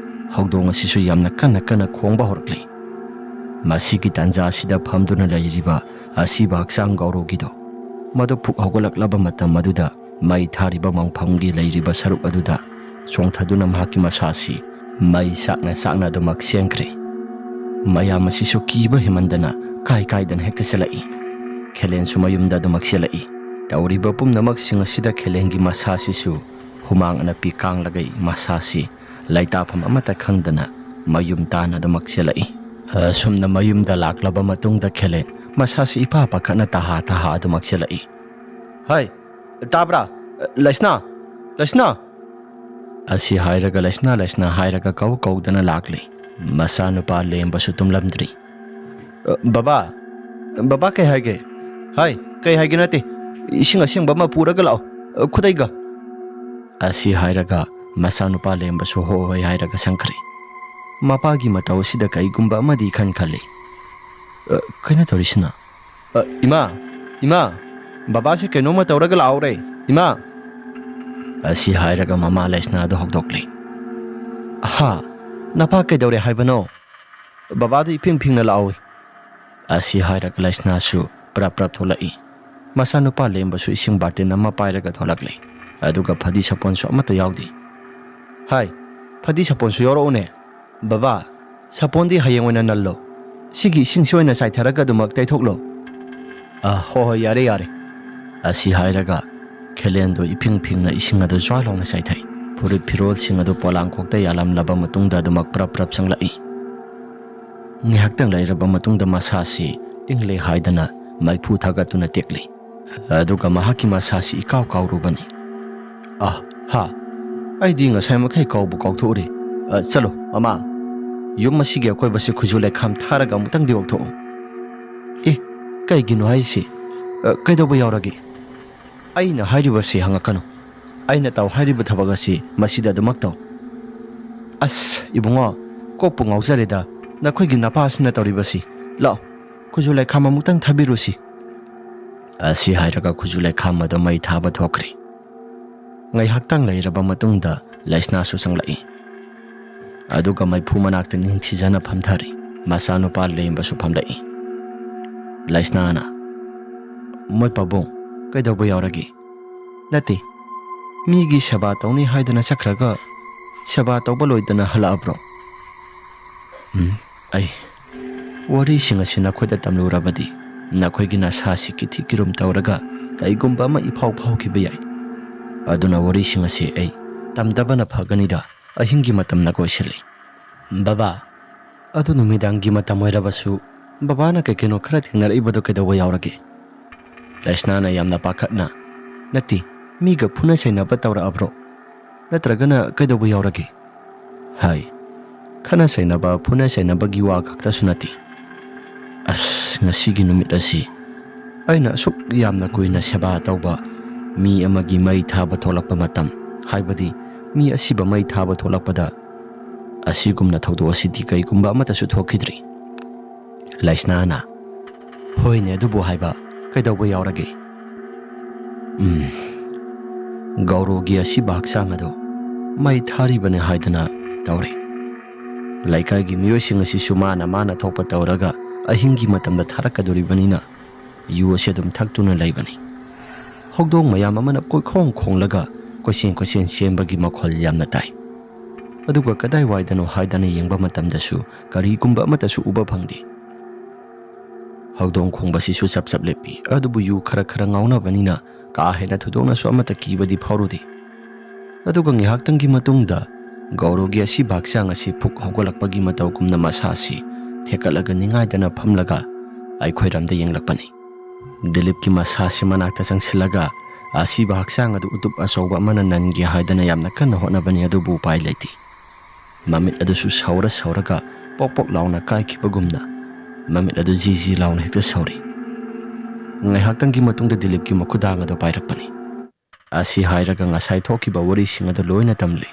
ꯍꯧꯗꯣꯡ ꯑꯁꯤꯁꯨ ꯌꯥꯝꯅ ꯀꯟꯅ ꯈꯣꯡꯕ ꯍꯧꯔꯛꯂꯦ꯫ ꯃꯁꯤꯒꯤ ꯇꯥꯟꯖꯥ ꯑꯁꯤꯗ ꯐꯝꯗꯨꯅ ꯂꯩꯔꯤꯕ ꯑꯁꯤꯕ ꯍꯛꯆꯥꯡ ꯒꯧꯔꯣꯒꯤꯗꯣ ꯃꯗꯨ ꯄꯨꯛ ꯍꯧꯒꯠꯂꯛꯂꯕ ꯃꯇꯝ ꯑꯗꯨꯗ ꯃꯩ ꯊꯥꯔꯤꯕ ꯃꯪꯐꯝꯒꯤ ꯂꯩꯔꯤꯕ ꯁꯔꯨꯛ ꯑꯗꯨꯗ ꯆꯣꯡꯊꯗꯨꯅ ꯃꯍꯥꯛꯀꯤ ꯃꯁꯥꯁꯤ ꯃꯩ ꯆꯥꯛꯅ ꯑꯗꯨꯃꯛ ꯆꯦꯟꯈ꯭ꯔꯦ꯫ ꯃꯌꯥꯝ ꯑꯁꯤꯁꯨ ꯀꯤꯕ ꯍꯦꯃꯟꯗꯅ ꯀꯥꯏꯗꯅ ꯍꯦꯛꯇ ꯆꯦꯜꯂꯛꯏ꯫ ꯈꯦꯂꯦꯟꯁꯨ ꯃꯌꯨꯝꯗ ꯑꯗꯨꯃꯛ ꯆꯦꯜꯂꯛꯏ꯫ ꯇꯧꯔꯤꯕ ꯄꯨꯝꯅꯃꯛꯁꯤꯡ ꯑꯁꯤꯗ ꯈꯦꯂꯦꯟꯒꯤ ꯃꯁꯥꯁꯤꯁꯨ ꯍꯨꯃꯥꯡ ꯑꯅꯞꯄꯤ ꯀꯥꯡꯂꯒ ꯃꯁꯥꯁꯤ ꯂꯩꯇꯥꯐꯝ ꯑꯃꯠꯇ ꯈꯪꯗꯅ ꯃꯌꯨꯝ ꯇꯥꯅ ꯑꯗꯨꯃꯛ ꯆꯦꯜꯂꯛꯏ꯫ ꯑꯁꯨꯝꯅ ꯃꯌꯨꯝꯗ ꯂꯥꯛꯂꯕ ꯃꯇꯨꯡꯗ ꯈꯦꯂꯦꯟ ꯃꯁꯥꯁꯤ ꯏꯄꯥ ꯄꯥꯈꯠꯅ ꯇꯍꯥ ꯑꯗꯨꯃꯛ ꯆꯦꯜꯂꯛꯏ꯫ ꯍꯥꯏ, ꯇꯥꯕ꯭ꯔꯥ? ꯂꯩꯁꯅꯥ! ꯑꯁꯤ ꯍꯥꯏꯔꯒ ꯂꯩꯁꯅꯥ ꯍꯥꯏꯔꯒ ꯀꯧꯗꯅ ꯂꯥꯛꯂꯤ꯫ ꯃꯆꯥꯅꯨꯄꯥ ꯂꯦꯝꯕꯁꯨ ꯇꯨꯝꯂꯝꯗ꯭ꯔꯤ꯫ ꯕꯕꯥ, Baba kay haige. Hai, kay haige nate. Ising asing bama puraga lao. Khudaiga. Asi hairaga masanupa lemba su ho hoi hairaga sangkri. Mapagi matau sida kai gumba amadi khan khali. Kaina torisina. Ima. Baba se kaino ma tauraga lao re. Ima. Asi hairaga mama Laisna do hokdokli. Ha, napa kay daure haibano. Baba do iping na lao. Asi hairaga Laisna su prap tholai. Masanupa lemba su ising batin na mapairaga tholakli. Aduga phadi sapon su amata yaudi. Hai, phadi sapon su yoro une. Baba, sapon di hayeng wena nallo. Sigi ising suena sai tharaga dumak tai thoklo. Ho yare. Asi hairaga Kelendo iping na ising ado zwalong na sai thai. Puri pirol sing ado polang kokta yalam laba matungda dumak prap sanglai. Ngihakdang lairaba matungda masasi ingle haidana maipu thagatuna tekli. Aduga mahaki masasi ikaw rubani. Ha, ay di nga say makai kaubu kauturi. Chalo, mama. Yung masige ako'y basi kujulay kham tharaga mutang diwag to. Kay ginuhay si. Kay daw ba yauragi? Ay na hariba si hangakano. Ay na tao hariba tabaga si masida dumaktaw. Ibunga, kok pungaw zarida na ko'y ginapas na tauriba si. Lao, kujulay kham mutang tabiru si. Asi haraga kujulay kham ado may thaba thokri. Ngay haktang lairaba matungda Laisna su sanglai. Aduga may pumanakta nintijana pamthari. Masanupa lemba su pamlai. Laisna na. Moy pabong, kay daw ba yauragi? Nati, migi saba tawni haidana sakraga. Saba taw baloydana halaabro. Ay, wari singa sinakoy da tamlurabadi. Nakoy ginasasi kiti kirum tawraga. Kay gumba ma ipaw kibayay. Aduna wari singa si ay tamdaba na paganida ahingi matam na koisili. Baba, adu numidanggi matam oirabasu baba na kay kino khara thingnar ibado kay daw yauragi. Laisna na yamna pakat na. Nati, miga puna say na batawra abro. Natraga na kay daw yauragi. Hai, kana say na ba puna say na bagiwa kakta sunati. Ngasigi numit asi. Ay na suk yamna kuy na siyaba tawba. Mi amagi may thaba tholakpa matam haibadi mi asiba may thaba tholakpada asigumna thawdo asidi kai gumba amata su thokidri. Laisna na hoi ne dubu haiba kaidawba yaurage. Gaurogi asiba haksang ado may tharibane haidana tawre. Laikagi miyoising asisu mana thokpa tawraga ahingi matamda tharakadoribanina yu asidum thaktuna laibani. Hogdong mayam amana koi khong laga koisen sienbagi makhol yamna tai. Aduga kadai waidano haidana yengba matamdasu kari gumba amatasu uba phangdi. Hogdong khongbasi su sap lepi adubu yu khara ngauna banina ka hena thudona su amata kibadi phawrudi. Aduga ngihaktangi matungda gaurogi asi baksang asi phuk hogolakpagi mataw kumna masasi thekalaga ningaidana phamlaga aikhoi-ramda yenglakpani. Dilip ki masasi manakta sangsilaga asiba haksang adu utup asoba mana nangi haidana yamna kanna hotnabani adubu upai leiti. Mamit adu su sauraga pok launa kaikipagumna. Mamit adu zizi launa hekta sauri. Ngaihaktangi matungda Dilip ki makudang adu pairakpani. Asi hairaga ngasai thokiba wari sing adu loina tamli.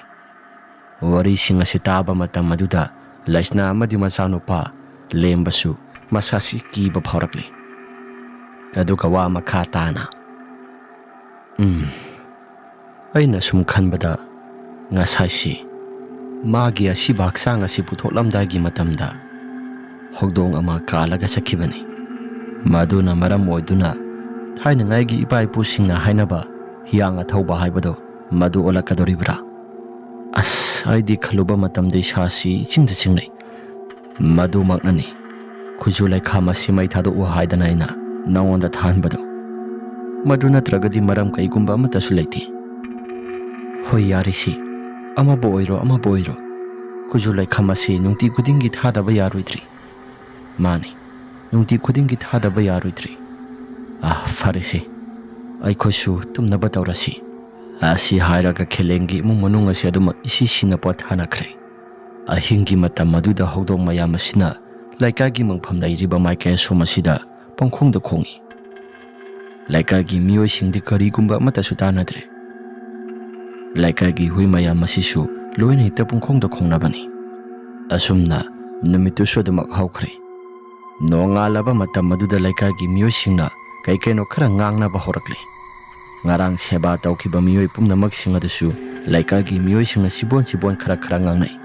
Wari sing asi taba matam aduda Laisna amadi masanupa lembasu masasi kiba phaurakli. Aduga wa makata na. Aina sum khanbada ngasai si magi asiba haksang asi puthoklamdagi matamda hogdong ama kalaga sakibani. Maduna maram oiduna thaina ngaigi ipai pusingna hainaba hiyang athauba haibado madu olakadoribra. Aidi khaluba matamde sasi chingda chingnai. Madu maknani khujulai khama simai thadu haidana ina naonda thanbado. Madu natragadi maram kaigumba amatasu leiti. Hoi yarisi ama boiro khujulai khama si nungti kudingi thadaba yaroidri. Mani nungti kudingi thadaba yaroidri. Farisi aikhosu tumnaba tawrasi. Asi hairaga khelengi munung asi aduma isi sina pothanakre. Ahingi matam maduda hogdong mayam asina laikagi mangpham lairiba maike somasida ꯄꯪꯈꯣꯡꯗ ꯈꯣꯡꯏ꯫ ꯂꯩꯀꯥꯏꯒꯤ ꯃꯤꯑꯣꯏꯁꯤꯡꯗꯤ ꯀꯔꯤꯒꯨꯝꯕ ꯑꯃꯠꯇꯁꯨ ꯇꯥꯟꯅꯗ꯭ꯔꯦ꯫ ꯂꯩꯀꯥꯏꯒꯤ ꯍꯨꯏ ꯃꯌꯥꯝ ꯑꯁꯤꯁꯨ ꯂꯣꯏꯅ ꯍꯦꯛꯇ ꯄꯪꯈꯣꯡꯗ ꯈꯣꯡꯅꯕꯅꯤ꯫ ꯑꯁꯨꯝꯅ ꯅꯨꯃꯤꯠꯇꯨꯁꯨ ꯑꯗꯨꯃꯛ ꯍꯧꯈ꯭ꯔꯦ꯫ ꯅꯣꯡꯉꯥꯜꯂꯕ ꯃꯇꯝ ꯑꯗꯨꯗ ꯂꯩꯀꯥꯏꯒꯤ ꯃꯤꯑꯣꯏꯁꯤꯡꯅ ꯀꯩ-ꯀꯩꯅꯣ ꯈꯔ ꯉꯥꯡꯅꯕ ꯍꯧꯔꯛꯂꯦ꯫ ꯉꯔꯥꯡ ꯁꯦꯕꯥ ꯇꯧꯈꯤꯕ ꯃꯤꯑꯣꯏ ꯄꯨꯝꯅꯃꯛꯁꯤꯡ ꯑꯗꯨꯁꯨ ꯂꯩꯀꯥꯏꯒꯤ ꯃꯤꯑꯣꯏꯁꯤꯡꯅ ꯁꯤꯕꯣꯟ ꯈꯔ ꯉꯥꯡꯅꯩ꯫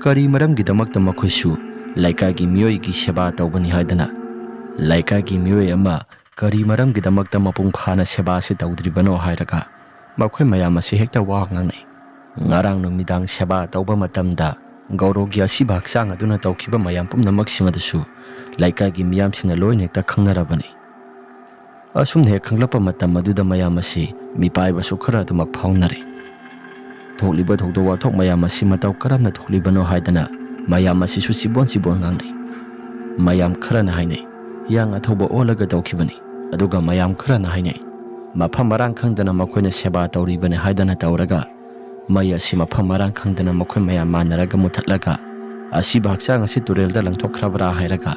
ꯀꯔꯤ ꯃꯔꯝꯒꯤꯗꯃꯛꯇ ꯃꯈꯣꯏꯁꯨ ꯂꯩꯀꯥꯏꯒꯤ ꯃꯤꯑꯣꯏꯒꯤ ꯁꯦꯕꯥ ꯇꯧꯕꯅꯤ ꯍꯥꯏꯗꯅ, ꯂꯩꯀꯥꯏꯒꯤ ꯃꯤꯑꯣꯏ ꯑꯃ ꯀꯔꯤ ꯃꯔꯝꯒꯤꯗꯃꯛꯇ ꯃꯄꯨꯡ ꯐꯥꯅ ꯁꯦꯕꯥꯁꯤ ꯇꯧꯗ꯭ꯔꯤꯕꯅꯣ ꯍꯥꯏꯔꯒ ꯃꯈꯣꯏ ꯃꯌꯥꯝ ꯑꯁꯤ ꯍꯦꯛꯇ ꯋꯥ ꯉꯥꯡꯅꯩ꯫ ꯉꯔꯥꯡ ꯅꯨꯃꯤꯗꯥꯡ ꯁꯦꯕꯥ ꯇꯧꯕ ꯃꯇꯝꯗ ꯒꯧꯔꯣꯒꯤ ꯑꯁꯤꯕ ꯍꯛꯆꯥꯡ ꯑꯗꯨꯅ ꯇꯧꯈꯤꯕ ꯃꯌꯥꯝ ꯄꯨꯝꯅꯃꯛꯁꯤꯡ ꯑꯗꯨꯁꯨ ꯂꯩꯀꯥꯏꯒꯤ ꯃꯤꯌꯥꯝꯁꯤꯡꯅ ꯂꯣꯏꯅ ꯍꯦꯛꯇ ꯈꯪꯅꯔꯕꯅꯤ꯫ ꯑꯁꯨꯝꯅ ꯍꯦꯛ ꯈꯪꯂꯛꯄ ꯃꯇꯝ ꯑꯗꯨꯗ ꯃꯌꯥꯝ ꯑꯁꯤ ꯃꯤꯄꯥꯏꯕꯁꯨ ꯈꯔ ꯑꯗꯨꯃꯛ ꯐꯥꯎꯅꯔꯦ꯫ ꯊꯣꯛꯂꯤꯕ ꯊꯧꯗꯣꯛ ꯋꯥꯊꯣꯛ ꯃꯌꯥꯝ ꯑꯁꯤ ꯃꯇꯧ ꯀꯔꯝꯅ ꯊꯣꯛꯂꯤꯕꯅꯣ ꯍꯥꯏꯗꯅ ꯃꯌꯥꯝ ꯑꯁꯤꯁꯨ ꯁꯤꯕꯣꯟ ꯉꯥꯡꯅꯩ꯫ ꯃꯌꯥꯝ ꯈꯔꯅ ꯍꯥꯏꯅꯩ ꯍꯤꯌꯥꯡ ꯑꯊꯧꯕ ꯑꯣꯜꯂꯒ ꯇꯧꯈꯤꯕꯅꯤ, ꯑꯗꯨꯒ ꯃꯌꯥꯝ ꯈꯔꯅ ꯍꯥꯏꯅꯩ ꯃꯐꯝ ꯃꯔꯥꯡ ꯈꯪꯗꯅ ꯃꯈꯣꯏꯅ ꯁꯦꯕꯥ ꯇꯧꯔꯤꯕꯅꯤ ꯍꯥꯏꯗꯅ ꯇꯧꯔꯒ ꯃꯩ ꯑꯁꯤ ꯃꯐꯝ ꯃꯔꯥꯡ ꯈꯪꯗꯅ ꯃꯈꯣꯏ ꯃꯌꯥꯝ ꯃꯥꯟꯅꯔꯒ ꯃꯨꯊꯠꯂꯒ ꯑꯁꯤꯕ ꯍꯛꯆꯥꯡ ꯑꯁꯤ ꯇꯨꯔꯦꯜꯗ ꯂꯪꯊꯣꯛꯈ꯭ꯔꯕ꯭ꯔꯥ ꯍꯥꯏꯔꯒ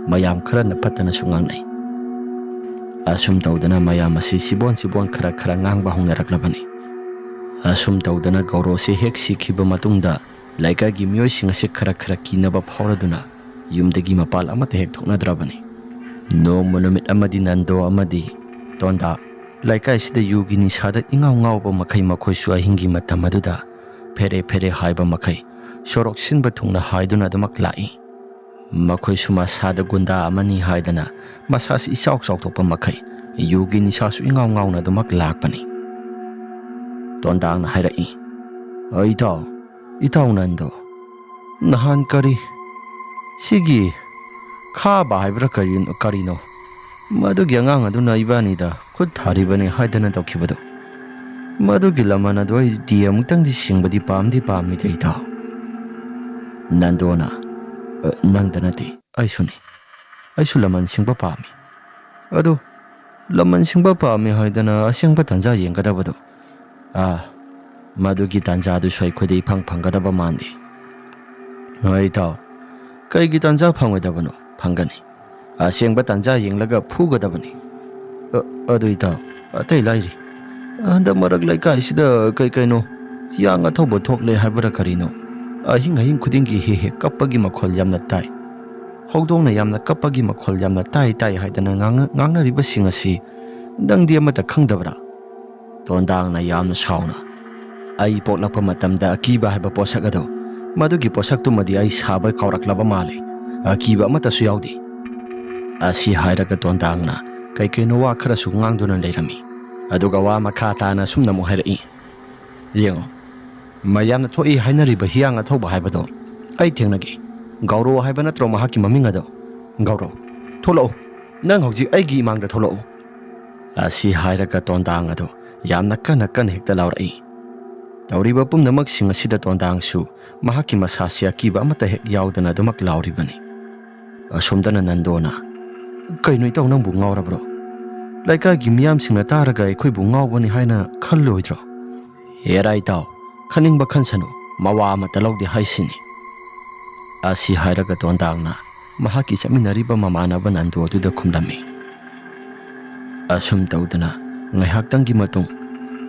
ꯃꯌꯥꯝ ꯈꯔꯅ ꯐꯠꯇꯅꯁꯨ ꯉꯥꯡꯅꯩ꯫ ꯑꯁꯨꯝ ꯇꯧꯗꯅ ꯃꯌꯥꯝ ꯑꯁꯤ ꯁꯤꯕꯣꯟ ꯈꯔ ꯉꯥꯡꯕ ꯍꯧꯅꯔꯛꯂꯕꯅꯤ꯫ ꯑꯁꯨꯝ ꯇꯧꯗꯅ ꯒꯧꯔꯣꯁꯤ ꯍꯦꯛ ꯁꯤꯈꯤꯕ ꯃꯇꯨꯡꯗ ꯂꯩꯀꯥꯏꯒꯤ ꯃꯤꯑꯣꯏꯁꯤꯡ ꯑꯁꯤ ꯈꯔ ꯀꯤꯅꯕ ꯐꯥꯎꯔꯗꯨꯅ ꯌꯨꯝꯗꯒꯤ ꯃꯄꯥꯜ ꯑꯃꯠꯇ ꯍꯦꯛ ꯊꯣꯛꯅꯗ꯭ꯔꯕꯅꯤ꯫ ꯅꯣꯡꯃ ꯅꯨꯃꯤꯠ ꯑꯃꯗꯤ ꯅꯟꯗꯣ ꯑꯃꯗꯤ ꯇꯣꯟꯗꯥ ꯂꯩꯀꯥꯏꯁꯤꯗ ꯌꯨꯒꯤ ꯅꯤꯁꯥꯗ ꯏꯉꯥꯎ ꯉꯥꯎꯕ ꯃꯈꯩ ꯃꯈꯣꯏꯁꯨ ꯑꯍꯤꯡꯒꯤ ꯃꯇꯝ ꯑꯗꯨꯗ ꯐꯦꯔꯦ ꯍꯥꯏꯕ ꯃꯈꯩ ꯁꯣꯔꯣꯛ ꯁꯤꯟꯕ ꯊꯨꯡꯅ ꯍꯥꯏꯗꯨꯅ ꯑꯗꯨꯃꯛ ꯂꯥꯛꯏ꯫ ꯃꯈꯣꯏꯁꯨ ꯃꯁꯥꯗ ꯒꯨꯟꯗꯥ ꯑꯃꯅꯤ ꯍꯥꯏꯗꯅ ꯃꯁꯥꯁꯤ ꯏꯆꯥꯎ ꯆꯥꯎꯊꯣꯛꯄ ꯃꯈꯩ ꯌꯨꯒꯤ ꯅꯤꯁꯥꯁꯨ ꯏꯉꯥꯎ ꯉꯥꯎꯅ ꯑꯗꯨꯃꯛ ꯂꯥꯛꯄꯅꯤ꯫ ꯇꯣꯟꯗꯥꯡꯅ ꯍꯥꯏꯔꯛꯏ, ꯏꯇꯥꯎ ꯅꯟꯗꯣ, ꯅꯍꯥꯟ ꯁꯤꯒꯤ ꯈꯥꯕ ꯍꯥꯏꯕ꯭ꯔꯥ ꯀꯔꯤꯅꯣ ꯃꯗꯨꯒꯤ ꯑꯉꯥꯡ ꯑꯗꯨꯅ ꯏꯕꯥꯅꯤꯗ ꯈꯨꯠ ꯊꯥꯔꯤꯕꯅꯤ ꯍꯥꯏꯗꯅ ꯇꯧꯈꯤꯕꯗꯣ, ꯃꯗꯨꯒꯤ ꯂꯃꯟ ꯑꯗꯨ ꯑꯩꯗꯤ ꯑꯃꯨꯛꯇꯪꯗꯤ ꯁꯤꯡꯕꯗꯤ ꯄꯥꯝꯃꯤꯗ ꯏꯇꯥꯎ꯫ ꯅꯟꯗꯣꯅ, ꯅꯪꯗ ꯅꯠꯇꯦ ꯑꯩꯁꯨꯅꯤ, ꯑꯩꯁꯨ ꯂꯃꯟ ꯁꯤꯡꯕ ꯄꯥꯝꯃꯤ꯫ ꯑꯗꯣ ꯂꯃꯟ ꯁꯤꯡꯕ ꯄꯥꯝꯃꯤ ꯍꯥꯏꯗꯅ ꯑꯁꯦꯡꯕ ꯇꯥꯟꯖꯥ ꯌꯦꯡꯒꯗꯕꯗꯣ, ꯃꯗꯨꯒꯤ ꯇꯥꯟꯖꯥꯗꯨꯁꯨ ꯑꯩꯈꯣꯏꯗ ꯏꯐꯪ ꯐꯪꯒꯗꯕ ꯃꯥꯟꯗꯦ꯫ ꯏꯇꯥꯎ, ꯀꯩꯒꯤ ꯇꯥꯟꯖꯥ ꯐꯪꯉꯣꯏꯗꯕꯅꯣ? ꯐꯪꯒꯅꯤ, ꯑꯁꯦꯡꯕ ꯇꯥꯟꯖꯥ ꯌꯦꯡꯂꯒ ꯐꯨꯒꯗꯕꯅꯤ꯫ ꯑꯗꯨ ꯏꯇꯥꯎ, ꯑꯇꯩ ꯂꯥꯏꯔꯤ ꯍꯟꯗꯛ ꯃꯔꯛ ꯂꯩꯀꯥꯏꯁꯤꯗ ꯀꯩꯅꯣ ꯍꯤꯌꯥꯡ ꯑꯊꯧꯕ ꯊꯣꯛꯂꯦ ꯍꯥꯏꯕ꯭ꯔꯥ ꯀꯔꯤꯅꯣ, ꯑꯍꯤꯡ ꯈꯨꯗꯤꯡꯒꯤ ꯍꯦꯛ ꯀꯞꯄꯒꯤ ꯃꯈꯣꯜ ꯌꯥꯝꯅ ꯇꯥꯏ, ꯍꯧꯗꯣꯡꯅ ꯌꯥꯝꯅ ꯀꯞꯄꯒꯤ ꯃꯈꯣꯜ ꯌꯥꯝꯅ ꯇꯥꯏ ꯍꯥꯏꯗꯅ ꯉꯥꯡꯅꯔꯤꯕꯁꯤꯡ ꯑꯁꯤ ꯅꯪꯗꯤ ꯑꯃꯠꯇ ꯈꯪꯗꯕ꯭ꯔꯥ? ꯇꯣꯟꯗꯥꯡꯅ ꯌꯥꯝꯅ ꯁꯥꯎꯅ, ꯑꯩ ꯄꯣꯛꯂꯛꯄ ꯃꯇꯝꯗ ꯑꯀꯤꯕ ꯍꯥꯏꯕ ꯄꯣꯠꯁꯛ ꯑꯗꯣ, ꯃꯗꯨꯒꯤ ꯄꯣꯠꯁꯛꯇꯨꯃꯗꯤ ꯑꯩ ꯁꯥꯕ ꯀꯥꯎꯔꯛꯂꯕ ꯃꯥꯜꯂꯦ, ꯑꯀꯤꯕ ꯑꯃꯠꯇꯁꯨ ꯌꯥꯎꯗꯦ꯫ ꯑꯁꯤ ꯍꯥꯏꯔꯒ ꯇꯣꯟꯗꯥꯡꯅ ꯀꯩꯅꯣ ꯋꯥ ꯈꯔꯁꯨ ꯉꯥꯡꯗꯨꯅ ꯂꯩꯔꯝꯃꯤ꯫ ꯑꯗꯨꯒ ꯋꯥ ꯃꯈꯥ ꯇꯥꯅ ꯑꯁꯨꯝꯅ ꯑꯃꯨꯛ ꯍꯥꯏꯔꯛꯏ, ꯌꯦꯡꯉꯣ, ꯃꯌꯥꯝꯅ ꯊꯣꯛꯏ ꯍꯥꯏꯅꯔꯤꯕ ꯍꯤꯌꯥꯡ ꯑꯊꯧꯕ ꯍꯥꯏꯕꯗꯣ ꯑꯩ ꯊꯦꯡꯅꯒꯦ꯫ ꯒꯧꯔꯣ ꯍꯥꯏꯕ ꯅꯠꯇ꯭ꯔꯣ ꯃꯍꯥꯛꯀꯤ ꯃꯃꯤꯡ ꯑꯗꯣ? ꯒꯧꯔꯣ, ꯊꯣꯛꯂꯛꯎ, ꯅꯪ ꯍꯧꯖꯤꯛ ꯑꯩꯒꯤ ꯏꯃꯥꯡꯗ ꯊꯣꯛꯂꯛꯎ꯫ ꯑꯁꯤ ꯍꯥꯏꯔꯒ ꯇꯣꯟꯗꯥꯡ ꯑꯗꯣ ꯌꯥꯝꯅ ꯀꯟꯅ ꯍꯦꯛꯇ ꯂꯥꯎꯔꯛꯏ꯫ ꯇꯧꯔꯤꯕ ꯄꯨꯝꯅꯃꯛꯁꯤꯡ ꯑꯁꯤꯗ ꯇꯣꯟꯗꯥꯡꯁꯨ ꯃꯍꯥꯛꯀꯤ ꯃꯁꯥꯁꯤ ꯑꯀꯤꯕ ꯑꯃꯠꯇ ꯍꯦꯛ ꯌꯥꯎꯗꯅ ꯑꯗꯨꯃꯛ ꯂꯥꯎꯔꯤꯕꯅꯤ꯫ ꯑꯁꯣꯝꯗꯅ ꯅꯟꯗꯣꯅ, ꯀꯩꯅꯣ ꯏꯇꯥꯎ, ꯅꯪꯕꯨ ꯉꯥꯎꯔꯕ꯭ꯔꯣ? ꯂꯩꯀꯥꯏꯒꯤ ꯃꯤꯌꯥꯝꯁꯤꯡꯅ ꯇꯥꯔꯒ ꯑꯩꯈꯣꯏꯕꯨ ꯉꯥꯎꯕꯅꯤ ꯍꯥꯏꯅ ꯈꯜꯂꯣꯏꯗ꯭ꯔꯣ? ꯍꯦꯔꯥ ꯏꯇꯥꯎ, ꯈꯟꯅꯤꯡꯕ ꯈꯟꯁꯅꯨ, ꯃꯋꯥ ꯑꯃꯠꯇ ꯂꯧꯗꯦ ꯍꯥꯏꯁꯤꯅꯤ꯫ ꯑꯁꯤ ꯍꯥꯏꯔꯒ ꯇꯣꯟꯗꯥꯡꯅ ꯃꯍꯥꯛꯀꯤ ꯆꯠꯃꯤꯟꯅꯔꯤꯕ ꯃꯃꯥꯟꯅꯕ ꯅꯟꯗꯣ ꯑꯗꯨꯗ ꯈꯨꯝꯂꯝꯃꯤ꯫ ꯑꯁꯨꯝ ꯇꯧꯗꯅ ꯉꯥꯏꯍꯥꯛꯇꯪꯒꯤ ꯃꯇꯨꯡ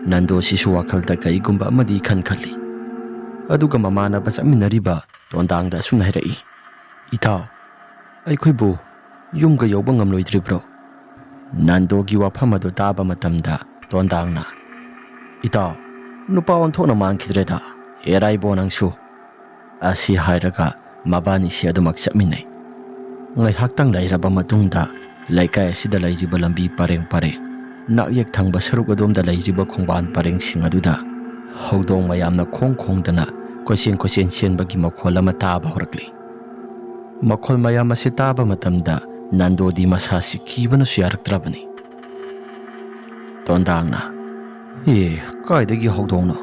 ꯅꯟꯗꯣꯁꯤꯁꯨ ꯋꯥꯈꯜꯗ ꯀꯩꯒꯨꯝꯕ ꯑꯃꯗꯤ ꯈꯜꯂꯤ꯫ ꯑꯗꯨꯒ ꯃꯃꯥꯟꯅꯕ ꯆꯠꯃꯤꯟꯅꯔꯤꯕ ꯇꯣꯟꯗꯥꯡꯗ ꯑꯁꯨꯝꯅ ꯍꯥꯏꯔꯛꯏ, ꯏꯇꯥꯎ, ꯑꯩꯈꯣꯏꯕꯨ ꯌꯨꯝꯒ ꯌꯧꯕ ꯉꯝꯂꯣꯏꯗ꯭ꯔꯤꯕ꯭ꯔꯣ? ꯅꯟꯗꯣꯒꯤ ꯋꯥꯐꯝ ꯑꯗꯨ ꯇꯥꯕ ꯃꯇꯝꯗ ꯇꯣꯟꯗꯥꯡꯅ, ꯏꯇꯥꯎ, ꯅꯨꯄꯥ ꯑꯣꯟꯊꯣꯛꯅ ꯃꯥꯟꯈꯤꯗ꯭ꯔꯦꯗ, ꯍꯦꯔꯥ ꯏꯕꯣ ꯅꯪꯁꯨ꯫ ꯑꯁꯤ ꯍꯥꯏꯔꯒ ꯃꯕꯥꯅꯤꯁꯤ ꯑꯗꯨꯃꯛ ꯆꯠꯃꯤꯟꯅꯩ꯫ ꯉꯥꯏꯍꯥꯛꯇꯪ ꯂꯩꯔꯕ ꯃꯇꯨꯡꯗ ꯂꯩꯀꯥꯏ ꯑꯁꯤꯗ ꯂꯩꯔꯤꯕ ꯂꯝꯕꯤ ꯄꯔꯦꯡ ꯅꯥꯛꯌꯦꯛ ꯊꯪꯕ ꯁꯔꯨꯛ ꯑꯗꯣꯝꯗ ꯂꯩꯔꯤꯕ ꯈꯣꯡꯕꯥꯟ ꯄꯔꯦꯡꯁꯤꯡ ꯑꯗꯨꯗ ꯍꯧꯗꯣꯡ ꯃꯌꯥꯝꯅ ꯈꯣꯡꯗꯅ ꯀꯣꯏꯆꯦꯟ ꯆꯦꯟꯕꯒꯤ ꯃꯈꯣꯜ ꯑꯃ ꯇꯥꯕ ꯍꯧꯔꯛꯂꯤ꯫ ꯃꯈꯣꯜ ꯃꯌꯥꯝ ꯑꯁꯤ ꯇꯥꯕ ꯃꯇꯝꯗ ꯅꯟꯗꯣꯗꯤ ꯃꯁꯥꯁꯤ ꯀꯤꯕꯅꯁꯨ ꯌꯥꯔꯛꯇ꯭ꯔꯕꯅꯤ꯫ ꯇꯣꯟꯗꯥꯡꯅ, ꯀꯥꯏꯗꯒꯤ ꯍꯧꯗꯣꯡꯅꯣ?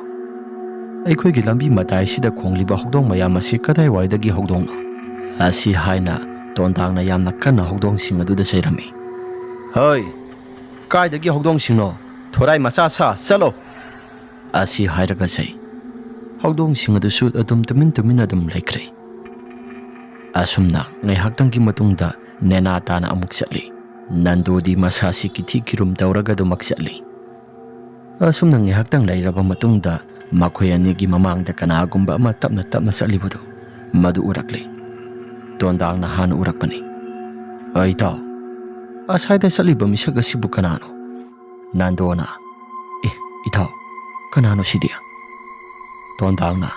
ꯑꯩꯈꯣꯏꯒꯤ ꯂꯝꯕꯤ ꯃꯇꯥꯏꯁꯤꯗ ꯈꯣꯡꯂꯤꯕ ꯍꯧꯗꯣꯡ ꯃꯌꯥꯝ ꯑꯁꯤ ꯀꯗꯥꯏꯋꯥꯏꯗꯒꯤ ꯍꯧꯗꯣꯡꯅꯣ? ꯑꯁꯤ ꯍꯥꯏꯅ ꯇꯣꯟꯗꯥꯡꯅ ꯌꯥꯝꯅ ꯀꯟꯅ ꯍꯧꯗꯣꯡꯁꯤꯡ ꯑꯗꯨꯗ ꯆꯩꯔꯝꯃꯤ꯫ ꯍꯩ, ꯀꯥꯏꯗꯒꯤ ꯍꯧꯗꯣꯡꯁꯤꯡꯅꯣ? ꯊꯣꯔꯥꯏ ꯃꯆꯥ ꯁꯥ, ꯆꯠꯂꯣ! ꯑꯁꯤ ꯍꯥꯏꯔꯒ ꯆꯩ꯫ ꯍꯧꯗꯣꯡꯁꯤꯡ ꯑꯗꯨꯁꯨ ꯑꯗꯨꯝ ꯇꯨꯃꯤꯟ ꯑꯗꯨꯝ ꯂꯩꯈ꯭ꯔꯦ꯫ ꯑꯁꯨꯝꯅ ꯉꯥꯏꯍꯥꯛꯇꯪꯒꯤ ꯃꯇꯨꯡꯗ ꯅꯦꯅꯥ ꯇꯥꯅ ꯑꯃꯨꯛ ꯆꯠꯂꯤ ꯅꯟꯗꯣꯗꯤ ꯃꯁꯥꯁꯤ ꯀꯤꯊꯤ ꯀꯤꯔꯨꯝ ꯇꯧꯔꯒ ꯑꯗꯨꯃꯛ ꯆꯠꯂꯤ ꯑꯁꯨꯝꯅ ꯉꯥꯏꯍꯥꯛꯇꯪ ꯂꯩꯔꯕ ꯃꯇꯨꯡꯗ ꯃꯈꯣꯏ ꯑꯅꯤꯒꯤ ꯃꯃꯥꯡꯗ ꯀꯅꯥꯒꯨꯝꯕ ꯑꯃ ꯇꯞꯅ ꯇꯞꯅ ꯆꯠꯂꯤꯕꯗꯨ ꯃꯗꯨ ꯎꯔꯛꯂꯤ ꯇꯣꯟꯗꯥꯡꯅ ꯍꯥꯟꯅ ꯎꯔꯛꯄꯅꯤ ꯏꯇꯥꯎ ꯑꯁꯥꯏꯗ ꯆꯠꯂꯤꯕ ꯃꯤꯁꯛ ꯑꯁꯤꯕꯨ ꯀꯅꯥꯅꯣ ꯅꯟꯗꯣꯅ ꯏꯇꯥꯎ ꯀꯅꯥꯅꯣ ꯁꯤꯗꯤ ꯇꯣꯟꯗꯥꯡꯅ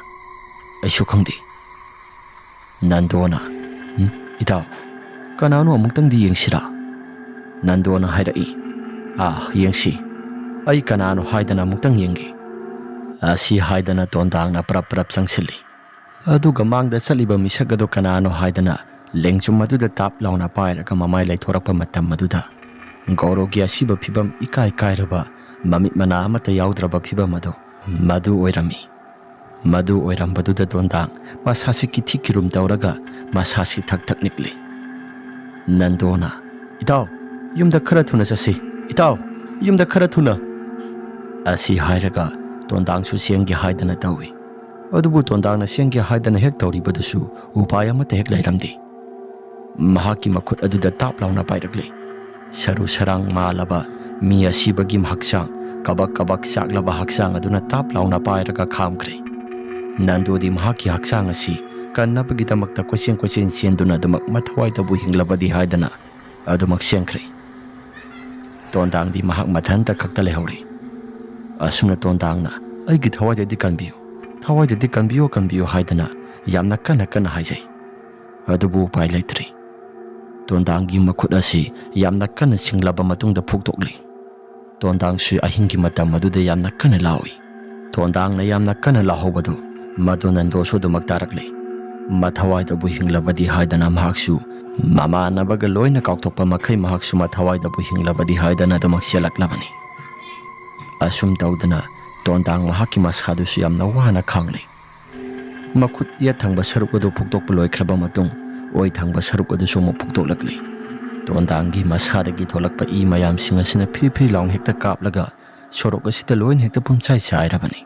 ꯑꯩꯁꯨ ꯈꯪꯗꯦ ꯅꯟꯗꯣꯅ ꯏꯇꯥꯎ ꯀꯅꯥꯅꯣ ꯑꯃꯨꯛꯇꯪꯗꯤ ꯌꯦꯡꯁꯤꯔꯥ ꯅꯟꯗꯣꯅ ꯍꯥꯏꯔꯛꯏ ꯌꯦꯡꯁꯤ ꯑꯩ ꯀꯅꯥꯅꯣ ꯍꯥꯏꯗꯅ ꯑꯃꯨꯛꯇꯪ ꯌꯦꯡꯒꯦ ꯑꯁꯤ ꯍꯥꯏꯗꯅ ꯇꯣꯟꯗꯥꯡꯅ ꯄꯔꯞ ꯆꯪꯁꯤꯜꯂꯤ ꯑꯗꯨꯒ ꯃꯥꯡꯗ ꯆꯠꯂꯤꯕ ꯃꯤꯁꯛ ꯑꯗꯨ ꯀꯅꯥꯅꯣ ꯍꯥꯏꯗꯅ ꯂꯦꯡꯖꯨꯝ ꯑꯗꯨꯗ ꯇꯥꯞ ꯂꯥꯎꯅ ꯄꯥꯏꯔꯒ ꯃꯃꯥꯏ ꯂꯩꯊꯣꯔꯛꯄ ꯃꯇꯝ ꯑꯗꯨꯗ ꯒꯧꯔꯣꯒꯤ ꯑꯁꯤꯕ ꯐꯤꯕꯝ ꯏꯀꯥꯏ ꯀꯥꯏꯔꯕ ꯃꯃꯤꯠ ꯃꯅꯥ ꯑꯃꯠꯇ ꯌꯥꯎꯗ꯭ꯔꯕ ꯐꯤꯕꯝ ꯑꯗꯨ ꯃꯗꯨ ꯑꯣꯏꯔꯝꯃꯤ ꯃꯗꯨ ꯑꯣꯏꯔꯝꯕꯗꯨꯗ ꯇꯣꯟꯗꯥꯡ ꯃꯁꯥꯁꯤ ꯀꯤꯊꯤ ꯀꯤꯔꯨꯝ ꯇꯧꯔꯒ ꯃꯁꯥꯁꯤ ꯊꯛ ꯊꯛ ꯅꯤꯛꯂꯤ ꯅꯟꯗꯣꯅ ꯏꯇꯥꯎ ꯌꯨꯝꯗ ꯈꯔ ꯊꯨꯅ ꯆꯠꯁꯤ ꯏꯇꯥꯎ ꯌꯨꯝꯗ ꯈꯔ ꯊꯨꯅ ꯑꯁꯤ ꯍꯥꯏꯔꯒ ꯇꯣꯟꯗꯥꯡꯁꯨ ꯆꯦꯟꯒꯦ ꯍꯥꯏꯗꯅ ꯇꯧꯏ ꯑꯗꯨꯕꯨ ꯇꯣꯟꯗꯥꯡꯅ ꯆꯦꯟꯒꯦ ꯍꯥꯏꯗꯅ ꯍꯦꯛ ꯇꯧꯔꯤꯕꯗꯨꯁꯨ ꯎꯄꯥꯏ ꯑꯃꯠꯇ ꯍꯦꯛ ꯂꯩꯔꯝꯗꯦ ꯃꯍꯥꯛꯀꯤ ꯃꯈꯨꯠ ꯑꯗꯨꯗ ꯇꯥꯞ ꯂꯥꯎꯅ ꯄꯥꯏꯔꯛꯂꯤ ꯁꯔꯨ ꯁꯔꯥꯡ ꯃꯥꯜꯂꯕ ꯃꯤ ꯑꯁꯤꯕꯒꯤ ꯍꯛꯆꯥꯡ ꯀꯕꯛ ꯀꯕꯛ ꯆꯥꯛꯂꯕ ꯍꯛꯆꯥꯡ ꯑꯗꯨꯅ ꯇꯥꯞ ꯂꯥꯎꯅ ꯄꯥꯏꯔꯒ ꯈꯥꯝꯈ꯭ꯔꯦ ꯅꯟꯗꯣꯗꯤ ꯃꯍꯥꯛꯀꯤ ꯍꯛꯆꯥꯡ ꯑꯁꯤ ꯀꯟꯅꯕꯒꯤꯗꯃꯛꯇ ꯀꯣꯏꯆꯦꯟ ꯆꯦꯟꯗꯨꯅ ꯑꯗꯨꯃꯛ ꯃꯊꯋꯥꯏꯗꯕꯨ ꯍꯤꯡꯂꯕꯗꯤ ꯍꯥꯏꯗꯅ ꯑꯗꯨꯃꯛ ꯆꯦꯟꯈ꯭ꯔꯦ ꯇꯣꯟꯗꯥꯡꯗꯤ ꯃꯍꯥꯛ ꯃꯊꯟꯇ ꯈꯛꯇ ꯂꯩꯍꯧꯔꯤ ꯑꯁꯨꯝꯅ ꯇꯣꯟꯗꯥꯡꯅ ꯑꯩꯒꯤ ꯊꯋꯥꯏꯗꯗꯤ ꯀꯟꯕꯤꯌꯨ ꯍꯥꯏꯗꯅ ꯌꯥꯝꯅ ꯀꯟꯅ ꯍꯥꯏꯖꯩ ꯑꯗꯨꯕꯨ ꯎꯄꯥꯏ ꯂꯩꯇ꯭ꯔꯤ ꯇꯣꯟꯗꯥꯡꯒꯤ ꯃꯈꯨꯠ ꯑꯁꯤ ꯌꯥꯝꯅ ꯀꯟꯅ ꯆꯤꯡꯂꯕ ꯃꯇꯨꯡꯗ ꯐꯨꯛꯇꯣꯛꯂꯤ ꯇꯣꯟꯗꯥꯡꯁꯨ ꯑꯍꯤꯡꯒꯤ ꯃꯇꯝ ꯑꯗꯨꯗ ꯌꯥꯝꯅ ꯀꯟꯅ ꯂꯥꯎꯏ ꯇꯣꯟꯗꯥꯡꯅ ꯌꯥꯝꯅ ꯀꯟꯅ ꯂꯥꯎꯍꯧꯕꯗꯨ ꯃꯗꯨ ꯅꯟꯗꯣꯁꯨ ꯑꯗꯨꯃꯛ ꯇꯥꯔꯛꯂꯤ ꯃꯊꯋꯥꯏꯗꯕꯨ ꯍꯤꯡꯂꯕꯗꯤ ꯍꯥꯏꯗꯅ ꯃꯍꯥꯛꯁꯨ ꯃꯃꯥꯟꯅꯕꯒ ꯂꯣꯏꯅ ꯀꯥꯎꯊꯣꯛꯄ ꯃꯈꯩ ꯃꯍꯥꯛꯁꯨ ꯃꯊꯋꯥꯏꯗꯕꯨ ꯍꯤꯡꯂꯕꯗꯤ ꯍꯥꯏꯗꯅ ꯑꯗꯨꯃꯛ ꯆꯦꯜꯂꯛꯂꯕꯅꯤ ꯑꯁꯨꯝ ꯇꯧꯗꯅ ꯇꯣꯟꯗꯥꯡ ꯃꯍꯥꯛꯀꯤ ꯃꯁꯥꯗꯨꯁꯨ ꯌꯥꯝꯅ ꯋꯥꯅ ꯈꯥꯡꯂꯤ ꯃꯈꯨꯠ ꯌꯦꯠ ꯊꯪꯕ ꯁꯔꯨꯛ ꯑꯗꯨ ꯐꯨꯛꯇꯣꯛꯄ ꯂꯣꯏꯈ꯭ꯔꯕ ꯃꯇꯨꯡ ꯑꯣꯏ ꯊꯪꯕ ꯁꯔꯨꯛ ꯑꯗꯨꯁꯨ ꯑꯃꯨꯛ ꯐꯨꯛꯇꯣꯛꯂꯛꯂꯤ ꯇꯣꯟꯗꯥꯡꯒꯤ ꯃꯁꯥꯗꯒꯤ ꯊꯣꯛꯂꯛꯄ ꯏ ꯃꯌꯥꯝꯁꯤꯡ ꯑꯁꯤꯅ ꯐ꯭ꯔꯤ ꯂꯥꯎꯅ ꯍꯦꯛꯇ ꯀꯥꯞꯂꯒ ꯁꯣꯔꯣꯛ ꯑꯁꯤꯗ ꯂꯣꯏꯅ ꯍꯦꯛꯇ ꯄꯨꯝꯆꯥꯏ ꯆꯥꯏꯔꯕꯅꯤ